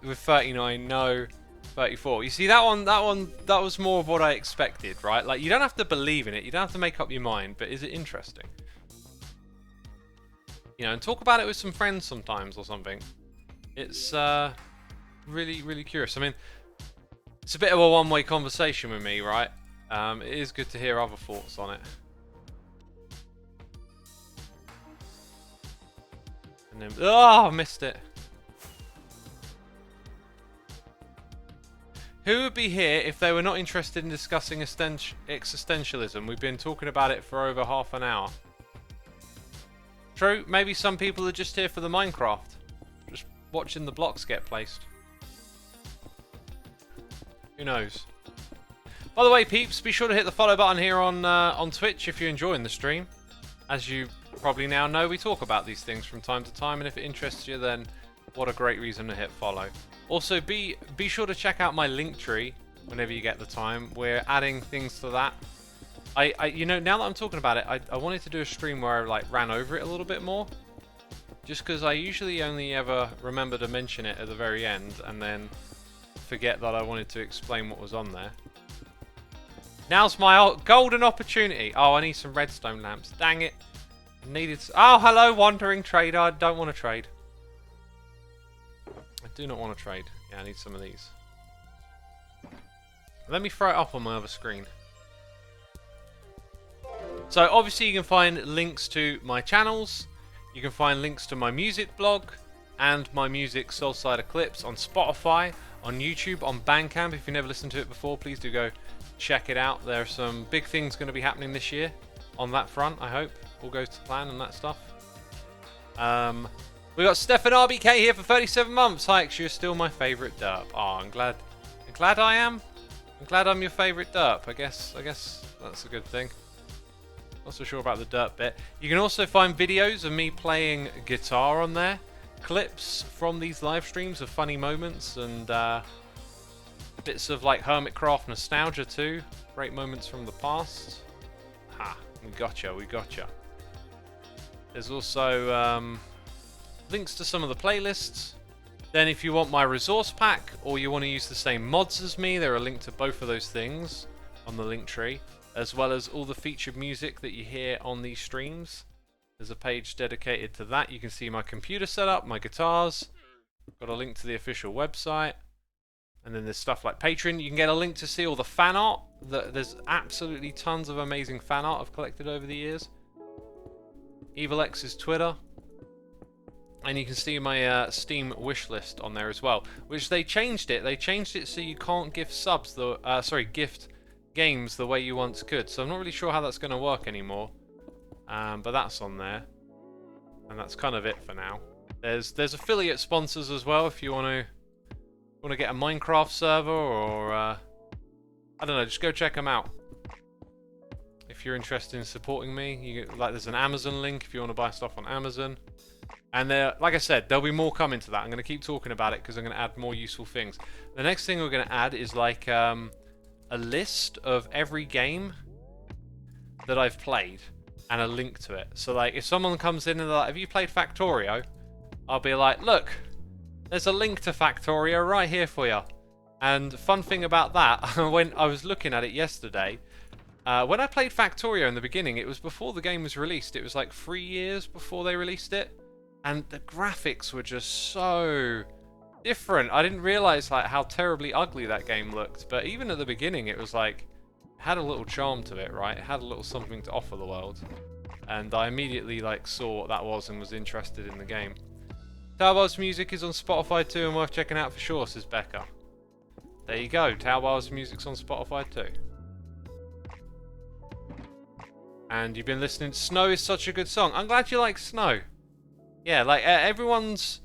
Speaker 1: With 39, no. 34. You see, that was more of what I expected, right? Like, you don't have to believe in it. You don't have to make up your mind. But is it interesting? You know, and talk about it with some friends sometimes or something. It's really, really curious. I mean, it's a bit of a one-way conversation with me, right? It is good to hear other thoughts on it. And then, oh, I missed it. Who would be here if they were not interested in discussing existentialism? We've been talking about it for over half an hour. True, maybe some people are just here for the Minecraft. Just watching the blocks get placed. Who knows? By the way, peeps, be sure to hit the follow button here on Twitch if you're enjoying the stream. As you probably now know, we talk about these things from time to time, and if it interests you, then what a great reason to hit follow. Also, be sure to check out my Linktree whenever you get the time. We're adding things to that. You know, now that I'm talking about it, I wanted to do a stream where I like ran over it a little bit more. Just because I usually only ever remember to mention it at the very end, and then forget that I wanted to explain what was on there. Now's my golden opportunity. Oh, I need some redstone lamps. Dang it. I needed... Oh, hello, wandering trader. I don't want to trade. I do not want to trade. Yeah, I need some of these. Let me throw it up on my other screen. So, obviously, you can find links to my channels. You can find links to my music blog and my music Soulside Eclipse on Spotify, on YouTube, on Bandcamp. If you've never listened to it before, please do go check it out. There are some big things going to be happening this year on that front, I hope. All goes to plan and that stuff. We got Stefan RBK here for 37 months. Hi, you're still my favourite derp. Oh, I'm glad I am. I'm glad I'm your favourite derp. I guess that's a good thing. Not so sure about the derp bit. You can also find videos of me playing guitar on there. Clips from these live streams of funny moments and bits of like Hermitcraft nostalgia too. Great moments from the past. Ha, we gotcha. There's also links to some of the playlists. Then if you want my resource pack or you want to use the same mods as me, there are links to both of those things on the link tree, as well as all the featured music that you hear on these streams. There's a page dedicated to that. You can see my computer setup, my guitars. Got a link to the official website. And then there's stuff like Patreon. You can get a link to see all the fan art. There's absolutely tons of amazing fan art I've collected over the years. EvilX's Twitter. And you can see my Steam wishlist on there as well. Which they changed it. They changed it so you can't gift subs, gift games the way you once could. So I'm not really sure how that's going to work anymore. But that's on there. And that's kind of it for now. There's affiliate sponsors as well if you want to get a Minecraft server, or I don't know, just go check them out. If you're interested in supporting me, there's an Amazon link if you want to buy stuff on Amazon. And like I said, there'll be more coming to that. I'm going to keep talking about it because I'm going to add more useful things. The next thing we're going to add is like a list of every game that I've played and a link to it. So like if someone comes in and they're like, have you played Factorio? I'll be like, look, there's a link to Factorio right here for you. And fun thing about that, when I was looking at it yesterday, when I played Factorio in the beginning, it was before the game was released. It was like 3 years before they released it. And the graphics were just so different. I didn't realise like how terribly ugly that game looked. But even at the beginning, it was like, it had a little charm to it, right? It had a little something to offer the world. And I immediately like saw what that was and was interested in the game. Taobao's music is on Spotify too and worth checking out for sure, says Becca. There you go, Taobao's music's on Spotify too. And you've been listening to Snow is such a good song. I'm glad you like Snow. Yeah, like everyone's,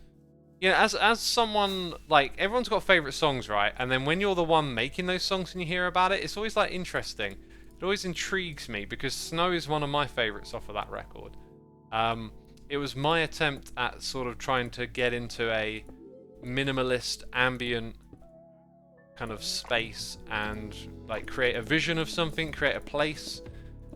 Speaker 1: you know, as someone, like everyone's got favourite songs, right? And then when you're the one making those songs and you hear about it, it's always like interesting. It always intrigues me because Snow is one of my favourites off of that record. It was my attempt at sort of trying to get into a minimalist, ambient kind of space and like create a vision of something, create a place.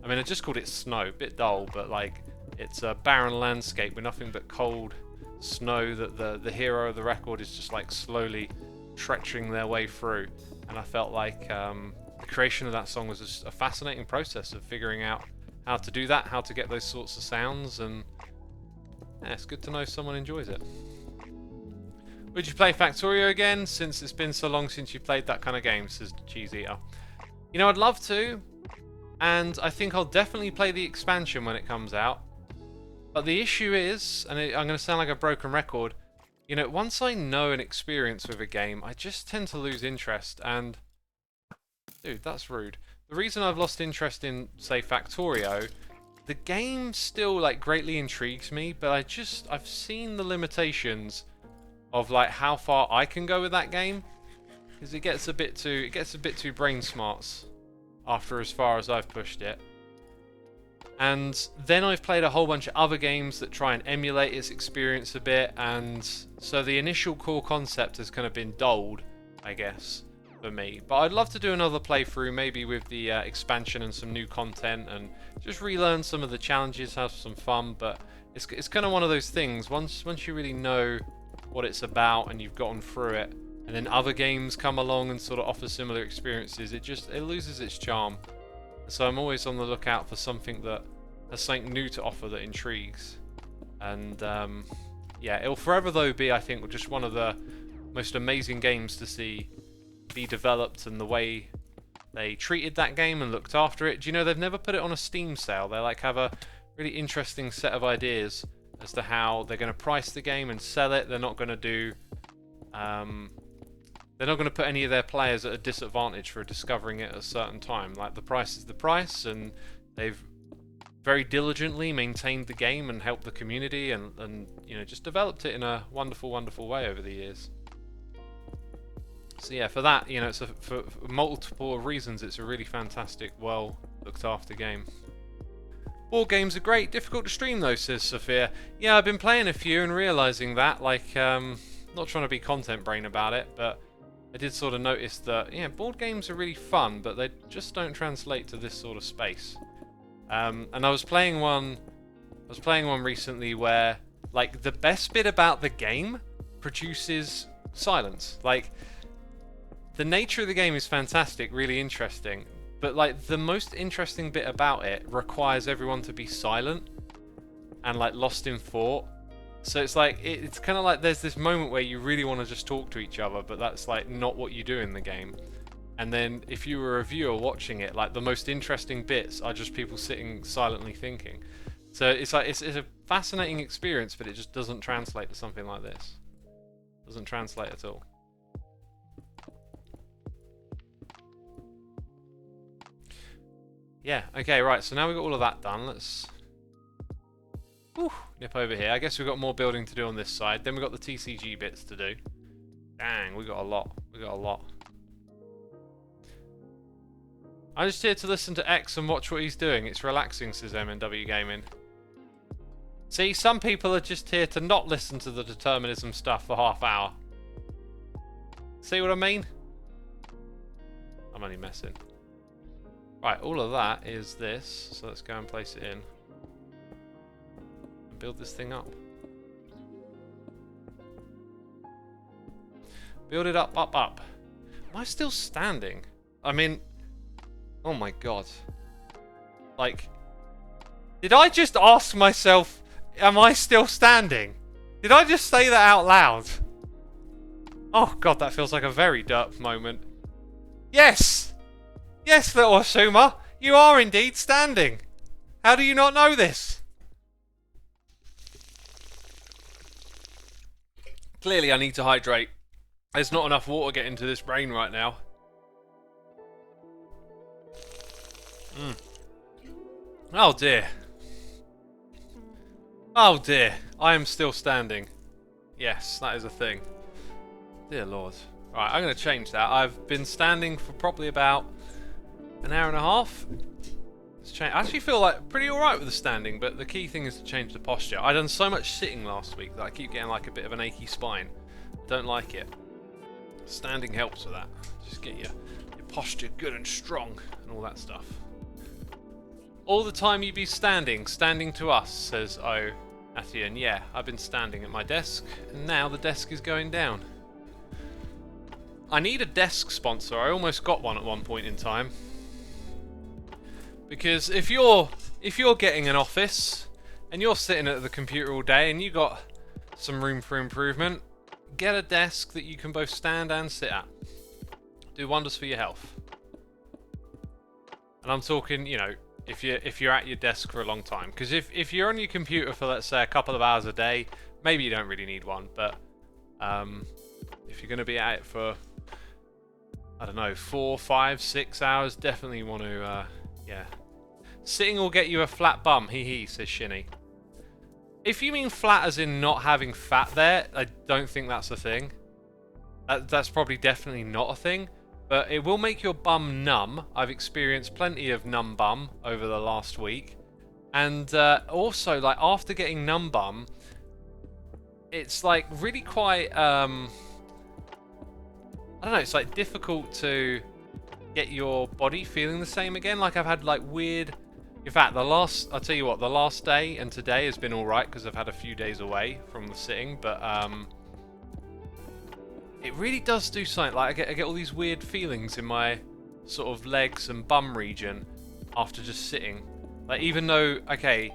Speaker 1: I mean, I just called it Snow, bit dull, but like it's a barren landscape with nothing but cold snow that the hero of the record is just like slowly treachery their way through. And I felt like the creation of that song was just a fascinating process of figuring out how to do that, how to get those sorts of sounds, and yeah, it's good to know someone enjoys it. Would you play Factorio again, since it's been so long since you played that kind of game, says Cheese Eater. You know, I'd love to, and I think I'll definitely play the expansion when it comes out. But the issue is, and I'm going to sound like a broken record, you know, once I know an experience with a game, I just tend to lose interest, and dude, that's rude. The reason I've lost interest in, say, Factorio, the game still like greatly intrigues me, but I've seen the limitations of like how far I can go with that game, because it gets a bit too brain smarts after as far as I've pushed it. And then I've played a whole bunch of other games that try and emulate its experience a bit, and so the initial core concept has kind of been dulled, I guess, for me. But I'd love to do another playthrough, maybe with the expansion and some new content, and just relearn some of the challenges, have some fun. But it's kind of one of those things, once you really know what it's about and you've gotten through it, and then other games come along and sort of offer similar experiences, it loses its charm. So I'm always on the lookout for something that has something new to offer that intrigues. And yeah, it'll forever though be, I think, just one of the most amazing games to see be developed, and the way they treated that game and looked after it. Do you know they've never put it on a Steam sale? They like have a really interesting set of ideas as to how they're going to price the game and sell it. They're not going to do they're not going to put any of their players at a disadvantage for discovering it at a certain time. Like, the price is the price, and they've very diligently maintained the game and helped the community, and you know, just developed it in a wonderful, wonderful way over the years. So yeah, for that, you know, it's for multiple reasons, it's a really fantastic, well looked after game. Board games are great, difficult to stream though, says Sophia. Yeah, I've been playing a few and realising that, like, not trying to be content brain about it, but I did sort of notice that, yeah, board games are really fun, but they just don't translate to this sort of space. And I was playing one recently where, like, the best bit about the game produces silence. Like, the nature of the game is fantastic, really interesting, but like the most interesting bit about it requires everyone to be silent and like lost in thought. So it's like, it's kind of like there's this moment where you really want to just talk to each other, but that's like not what you do in the game. And then if you were a viewer watching it, like the most interesting bits are just people sitting silently thinking. So it's like, it's a fascinating experience, but it just doesn't translate to something like this. Doesn't translate at all. Yeah, okay, right, so now we've got all of that done. Let's Whew, nip over here. I guess we've got more building to do on this side. Then we've got the TCG bits to do. Dang, we got a lot. We got a lot. I'm just here to listen to X and watch what he's doing. It's relaxing, says MNW Gaming. See, some people are just here to not listen to the determinism stuff for half hour. See what I mean? I'm only messing. Right, all of that is this. So let's go and place it in. And build this thing up. Build it up, up, up. Am I still standing? I mean... Oh my god. Like... Did I just ask myself, am I still standing? Did I just say that out loud? Oh god, that feels like a very derp moment. Yes! Yes, little Xisuma, you are indeed standing. How do you not know this? Clearly I need to hydrate. There's not enough water getting into this brain right now. Oh dear. Oh dear. I am still standing. Yes, that is a thing. Dear Lord. Right, I'm going to change that. I've been standing for probably about an hour and a half. I actually feel like pretty alright with the standing, but the key thing is to change the posture. I done so much sitting last week that I keep getting like a bit of an achy spine. Don't like it. Standing helps with that. Just get your posture good and strong and all that stuff. All the time you be standing to us, says O. Atian. Yeah, I've been standing at my desk, and now the desk is going down. I need a desk sponsor. I almost got one at one point in time. Because if you're getting an office and you're sitting at the computer all day and you got some room for improvement, get a desk that you can both stand and sit at. Do wonders for your health. And I'm talking, you know, if you're at your desk for a long time. Because if you're on your computer for, let's say, a couple of hours a day, maybe you don't really need one. But if you're going to be at it for, I don't know, 4, 5, 6 hours, definitely want to, yeah. Sitting will get you a flat bum, hee hee, says Shinny. If you mean flat as in not having fat there, I don't think that's a thing. That's probably definitely not a thing. But it will make your bum numb. I've experienced plenty of numb bum over the last week. And also, like, after getting numb bum, it's, like, really quite, I don't know, it's, like, difficult to get your body feeling the same again. Like, I've had, like, weird... In fact, I'll tell you what, the last day and today has been alright because I've had a few days away from the sitting, but, it really does do something. Like, I get all these weird feelings in my sort of legs and bum region after just sitting. Like, even though, okay,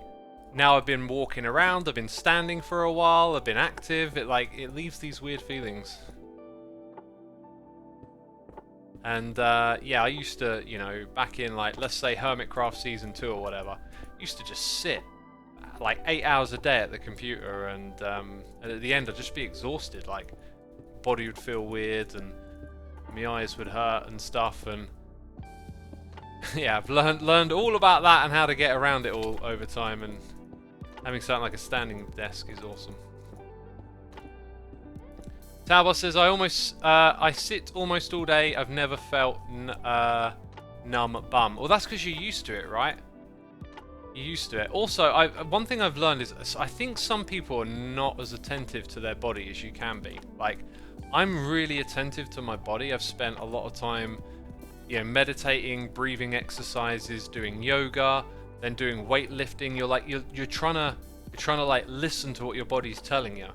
Speaker 1: now I've been walking around, I've been standing for a while, I've been active, it leaves these weird feelings. And, yeah, I used to, you know, back in, like, let's say Hermitcraft Season 2 or whatever, used to just sit, like, 8 hours a day at the computer, and at the end I'd just be exhausted, like, body would feel weird and my eyes would hurt and stuff, and yeah, I've learned all about that and how to get around it all over time, and having something like a standing desk is awesome. Talbot says, I sit almost all day. I've never felt numb bum. Well, that's because you're used to it, right? You're used to it. Also, one thing I've learned is I think some people are not as attentive to their body as you can be. Like, I'm really attentive to my body. I've spent a lot of time, you know, meditating, breathing exercises, doing yoga, then doing weightlifting. You're trying to like listen to what your body's telling you.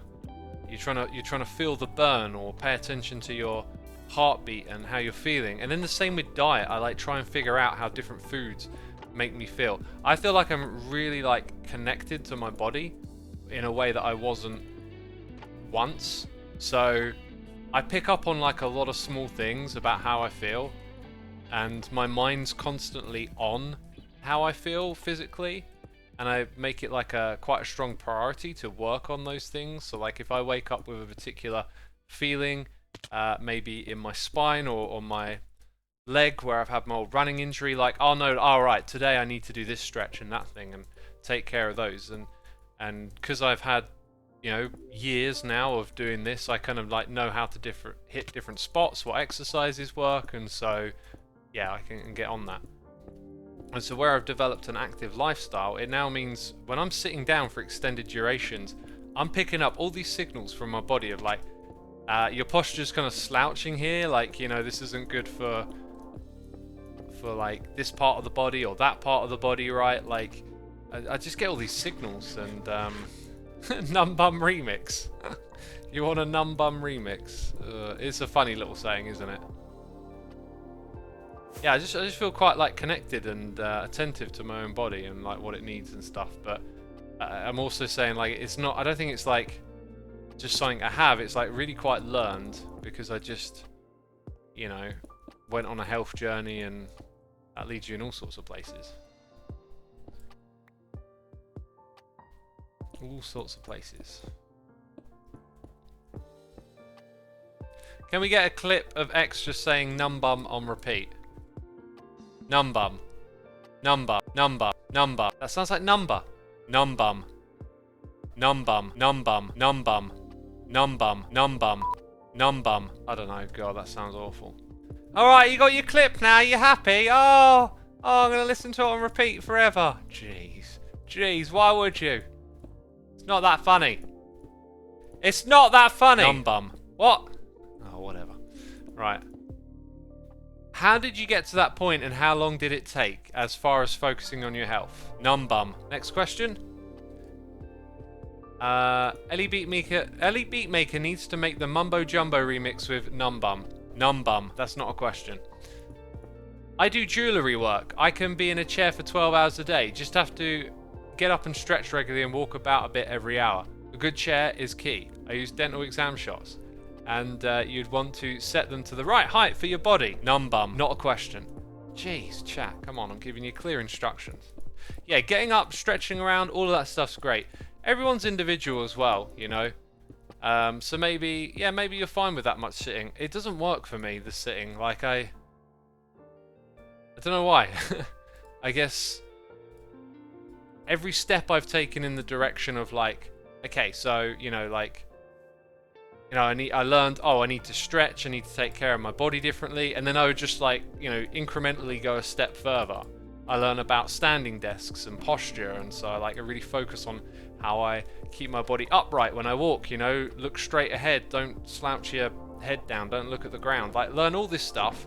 Speaker 1: You're trying to feel the burn or pay attention to your heartbeat and how you're feeling. And then the same with diet. I like try and figure out how different foods make me feel. I feel like I'm really like connected to my body in a way that I wasn't once. So I pick up on like a lot of small things about how I feel, and my mind's constantly on how I feel physically. And I make it like quite a strong priority to work on those things. So like if I wake up with a particular feeling, maybe in my spine or on my leg where I've had my old running injury, like, oh no, alright, today I need to do this stretch and that thing and take care of those. And because I've had, you know, years now of doing this, I kind of like know how to hit different spots, what exercises work, and so yeah, I can get on that. And so where I've developed an active lifestyle, it now means when I'm sitting down for extended durations, I'm picking up all these signals from my body of like, your posture's kind of slouching here, like, you know, this isn't good for like this part of the body or that part of the body, right? Like, I just get all these signals. And Num Bum remix. You want a Num Bum remix? It's a funny little saying, isn't it? Yeah, I just feel quite like connected and attentive to my own body and like what it needs and stuff. But I'm also saying like it's not. I don't think it's like just something I have. It's like really quite learned because I just, you know, went on a health journey, and that leads you in all sorts of places. All sorts of places. Can we get a clip of X just saying num bum on repeat? Num bum. Number. Number. Number. That sounds like number. Num bum. Num bum. Num bum. Num bum. Num bum. Num bum. Num bum. I don't know. God, that sounds awful. Alright, you got your clip now. You happy? Oh, I'm going to listen to it on repeat forever. Jeez. Jeez, why would you? It's not that funny. It's not that funny. Num bum. What? Oh, whatever. Right. How did you get to that point, and how long did it take as far as focusing on your health? Num bum. Next question. Ellie Beatmaker needs to make the Mumbo Jumbo remix with Num Bum. Num Bum. That's not a question. I do jewellery work. I can be in a chair for 12 hours a day. Just have to get up and stretch regularly and walk about a bit every hour. A good chair is key. I use dental exam shots. And you'd want to set them to the right height for your body. Num bum. Not a question. Jeez, chat. Come on, I'm giving you clear instructions. Yeah, getting up, stretching around, all of that stuff's great. Everyone's individual as well, you know. So maybe, yeah, maybe you're fine with that much sitting. It doesn't work for me, the sitting. Like, I don't know why. I guess every step I've taken in the direction of like, okay, so, you know, like, you know, I learned, oh, I need to stretch, I need to take care of my body differently, and then I would just like, you know, incrementally go a step further. I learn about standing desks and posture, and so I really focus on how I keep my body upright when I walk, you know, look straight ahead, don't slouch your head down, don't look at the ground, like learn all this stuff,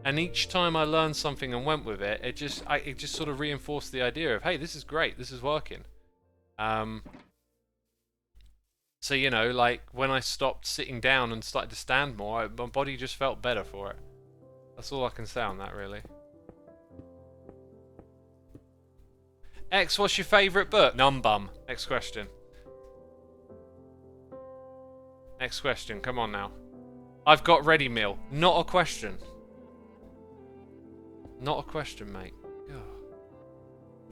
Speaker 1: and each time I learned something and went with it, it just sort of reinforced the idea of, hey, this is great, this is working. So, you know, like, when I stopped sitting down and started to stand more, my body just felt better for it. That's all I can say on that, really. X, what's your favourite book? Num bum. Next question. Next question, come on now. I've got ready meal. Not a question. Not a question, mate.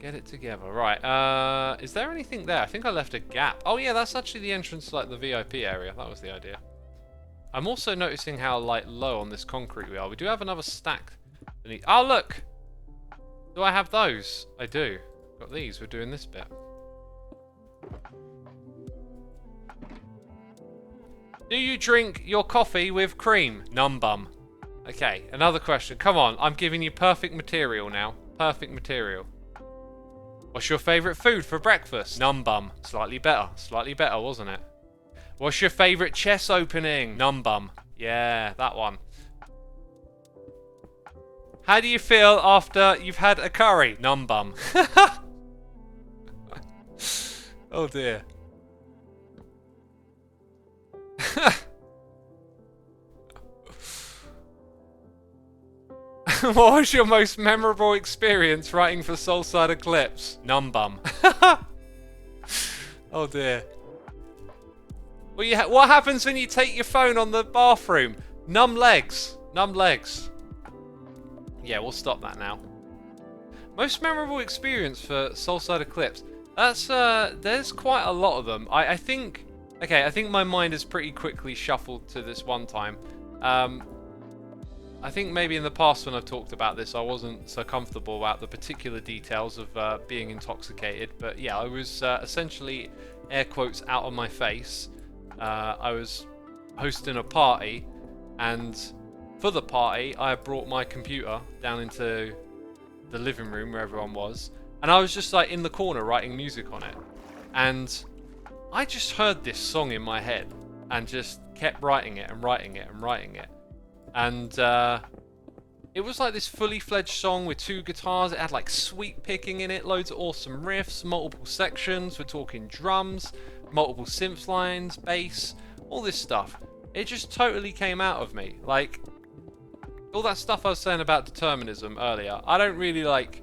Speaker 1: Get it together. Right, is there anything there? I think I left a gap. Oh yeah, that's actually the entrance to like the VIP area. That was the idea. I'm also noticing how like low on this concrete we are. We do have another stack. Oh look! Do I have those? I do. Got these. We're doing this bit. Do you drink your coffee with cream? Num bum. Okay, another question. Come on, I'm giving you perfect material now. Perfect material. What's your favourite food for breakfast? Num bum. Slightly better, wasn't it? What's your favourite chess opening? Num bum. Yeah, that one. How do you feel after you've had a curry? Num bum. Oh dear. What was your most memorable experience writing for Soulside Eclipse? Num bum. Oh dear. Well, what happens when you take your phone on the bathroom? Numb legs. Numb legs. Yeah, we'll stop that now. Most memorable experience for Soulside Eclipse. That's there's quite a lot of them. I think. Okay, I think my mind is pretty quickly shuffled to this one time. I think maybe in the past when I've talked about this, I wasn't so comfortable about the particular details of being intoxicated. But yeah, I was essentially, air quotes, out of my face. I was hosting a party, and for the party, I brought my computer down into the living room where everyone was, and I was just like in the corner writing music on it. And I just heard this song in my head and just kept writing it and writing it and writing it. And it was like this fully fledged song with 2 guitars. It had like sweep picking in it, loads of awesome riffs, multiple sections. We're talking drums, multiple synth lines, bass, all this stuff. It just totally came out of me. Like, all that stuff I was saying about determinism earlier, I don't really like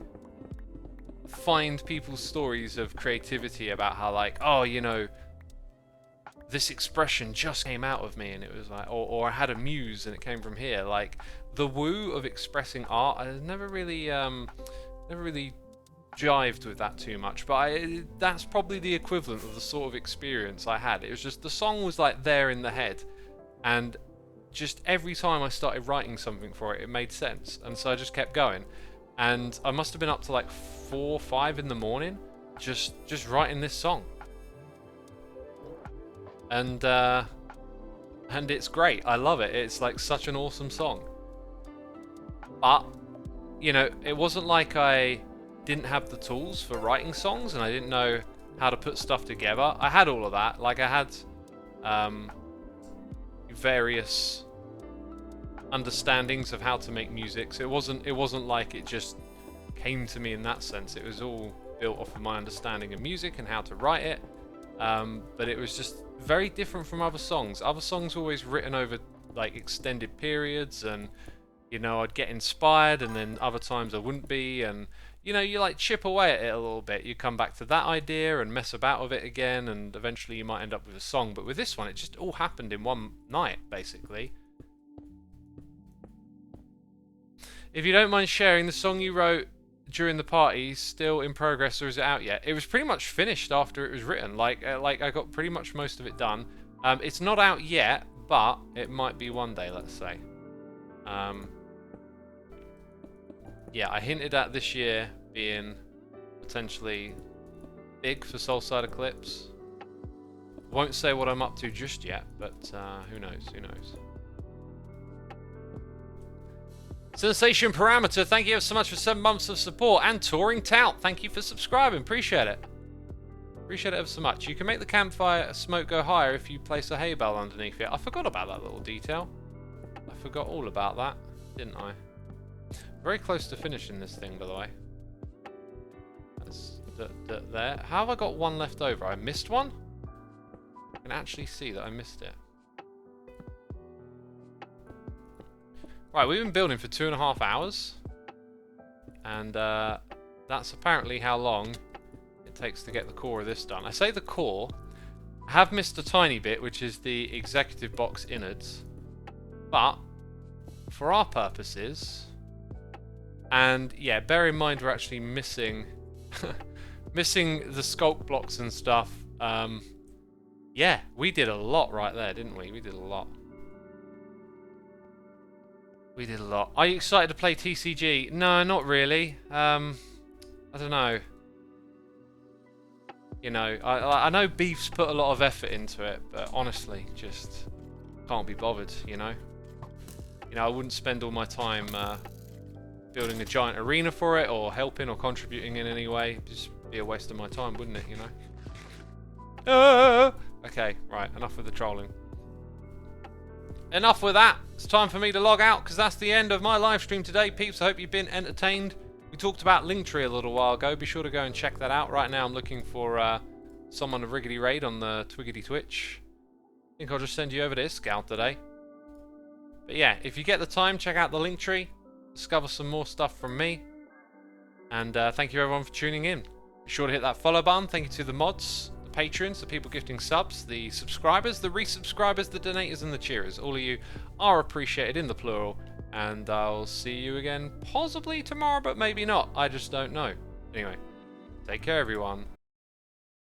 Speaker 1: find people's stories of creativity about how like, oh, you know, this expression just came out of me and it was like, or I had a muse and it came from here. Like, the woo of expressing art, I never really jived with that too much, but that's probably the equivalent of the sort of experience I had. It was just, the song was like there in the head, and just every time I started writing something for it, it made sense, and so I just kept going. And I must have been up to like 4 or 5 in the morning just writing this song. And it's great. I love it. It's like such an awesome song. But, you know, it wasn't like I didn't have the tools for writing songs and I didn't know how to put stuff together. I had all of that. Like, I had various understandings of how to make music. So it wasn't like it just came to me in that sense. It was all built off of my understanding of music and how to write it. But it was just very different from other songs. Other songs were always written over like extended periods, and you know, I'd get inspired and then other times I wouldn't be, and you know, you like chip away at it a little bit. You come back to that idea and mess about with it again, and eventually you might end up with a song. But with this one, it just all happened in one night, basically. If you don't mind sharing, the song you wrote during the party still in progress, or is it out yet? It was pretty much finished after it was written. Like I got pretty much most of it done. It's not out yet, but it might be one day, let's say. Yeah, I hinted at this year being potentially big for Soulside Eclipse. Won't say what I'm up to just yet, but who knows? Who knows? Sensation Parameter, thank you so much for 7 months of support. And Touring Tout, thank you for subscribing. Appreciate it. Appreciate it ever so much. You can make the campfire smoke go higher if you place a hay bale underneath it. I forgot about that little detail. I forgot all about that, didn't I? Very close to finishing this thing, by the way. That's there. How have I got one left over? I missed one? I can actually see that I missed it. Right, we've been building for 2.5 hours, and that's apparently how long it takes to get the core of this done. I say the core, I have missed a tiny bit, which is the executive box innards, but for our purposes, and yeah, bear in mind we're actually missing missing the sculpt blocks and stuff. Yeah, we did a lot right there, didn't we? We did a lot. We did a lot. Are you excited to play TCG? No, not really. I don't know. You know, I know Beef's put a lot of effort into it, but honestly, just can't be bothered, you know? You know, I wouldn't spend all my time building a giant arena for it, or helping or contributing in any way. It'd just be a waste of my time, wouldn't it, you know? Okay, right, enough with the trolling. Enough with that. It's time for me to log out, because that's the end of my live stream today, peeps. I hope you've been entertained. We talked about Linktree a little while ago. Be sure to go and check that out. Right now I'm looking for someone to Riggedy raid on the Twiggity Twitch. I think I'll just send you over to Scout today. But yeah, if you get the time, check out the Linktree. Discover some more stuff from me. And thank you everyone for tuning in. Be sure to hit that follow button. Thank you to the mods, patrons, the people gifting subs, the subscribers, the resubscribers, the donators, and the cheerers. All of you are appreciated in the plural, and I'll see you again possibly tomorrow, but maybe not. I just don't know. Anyway, take care everyone.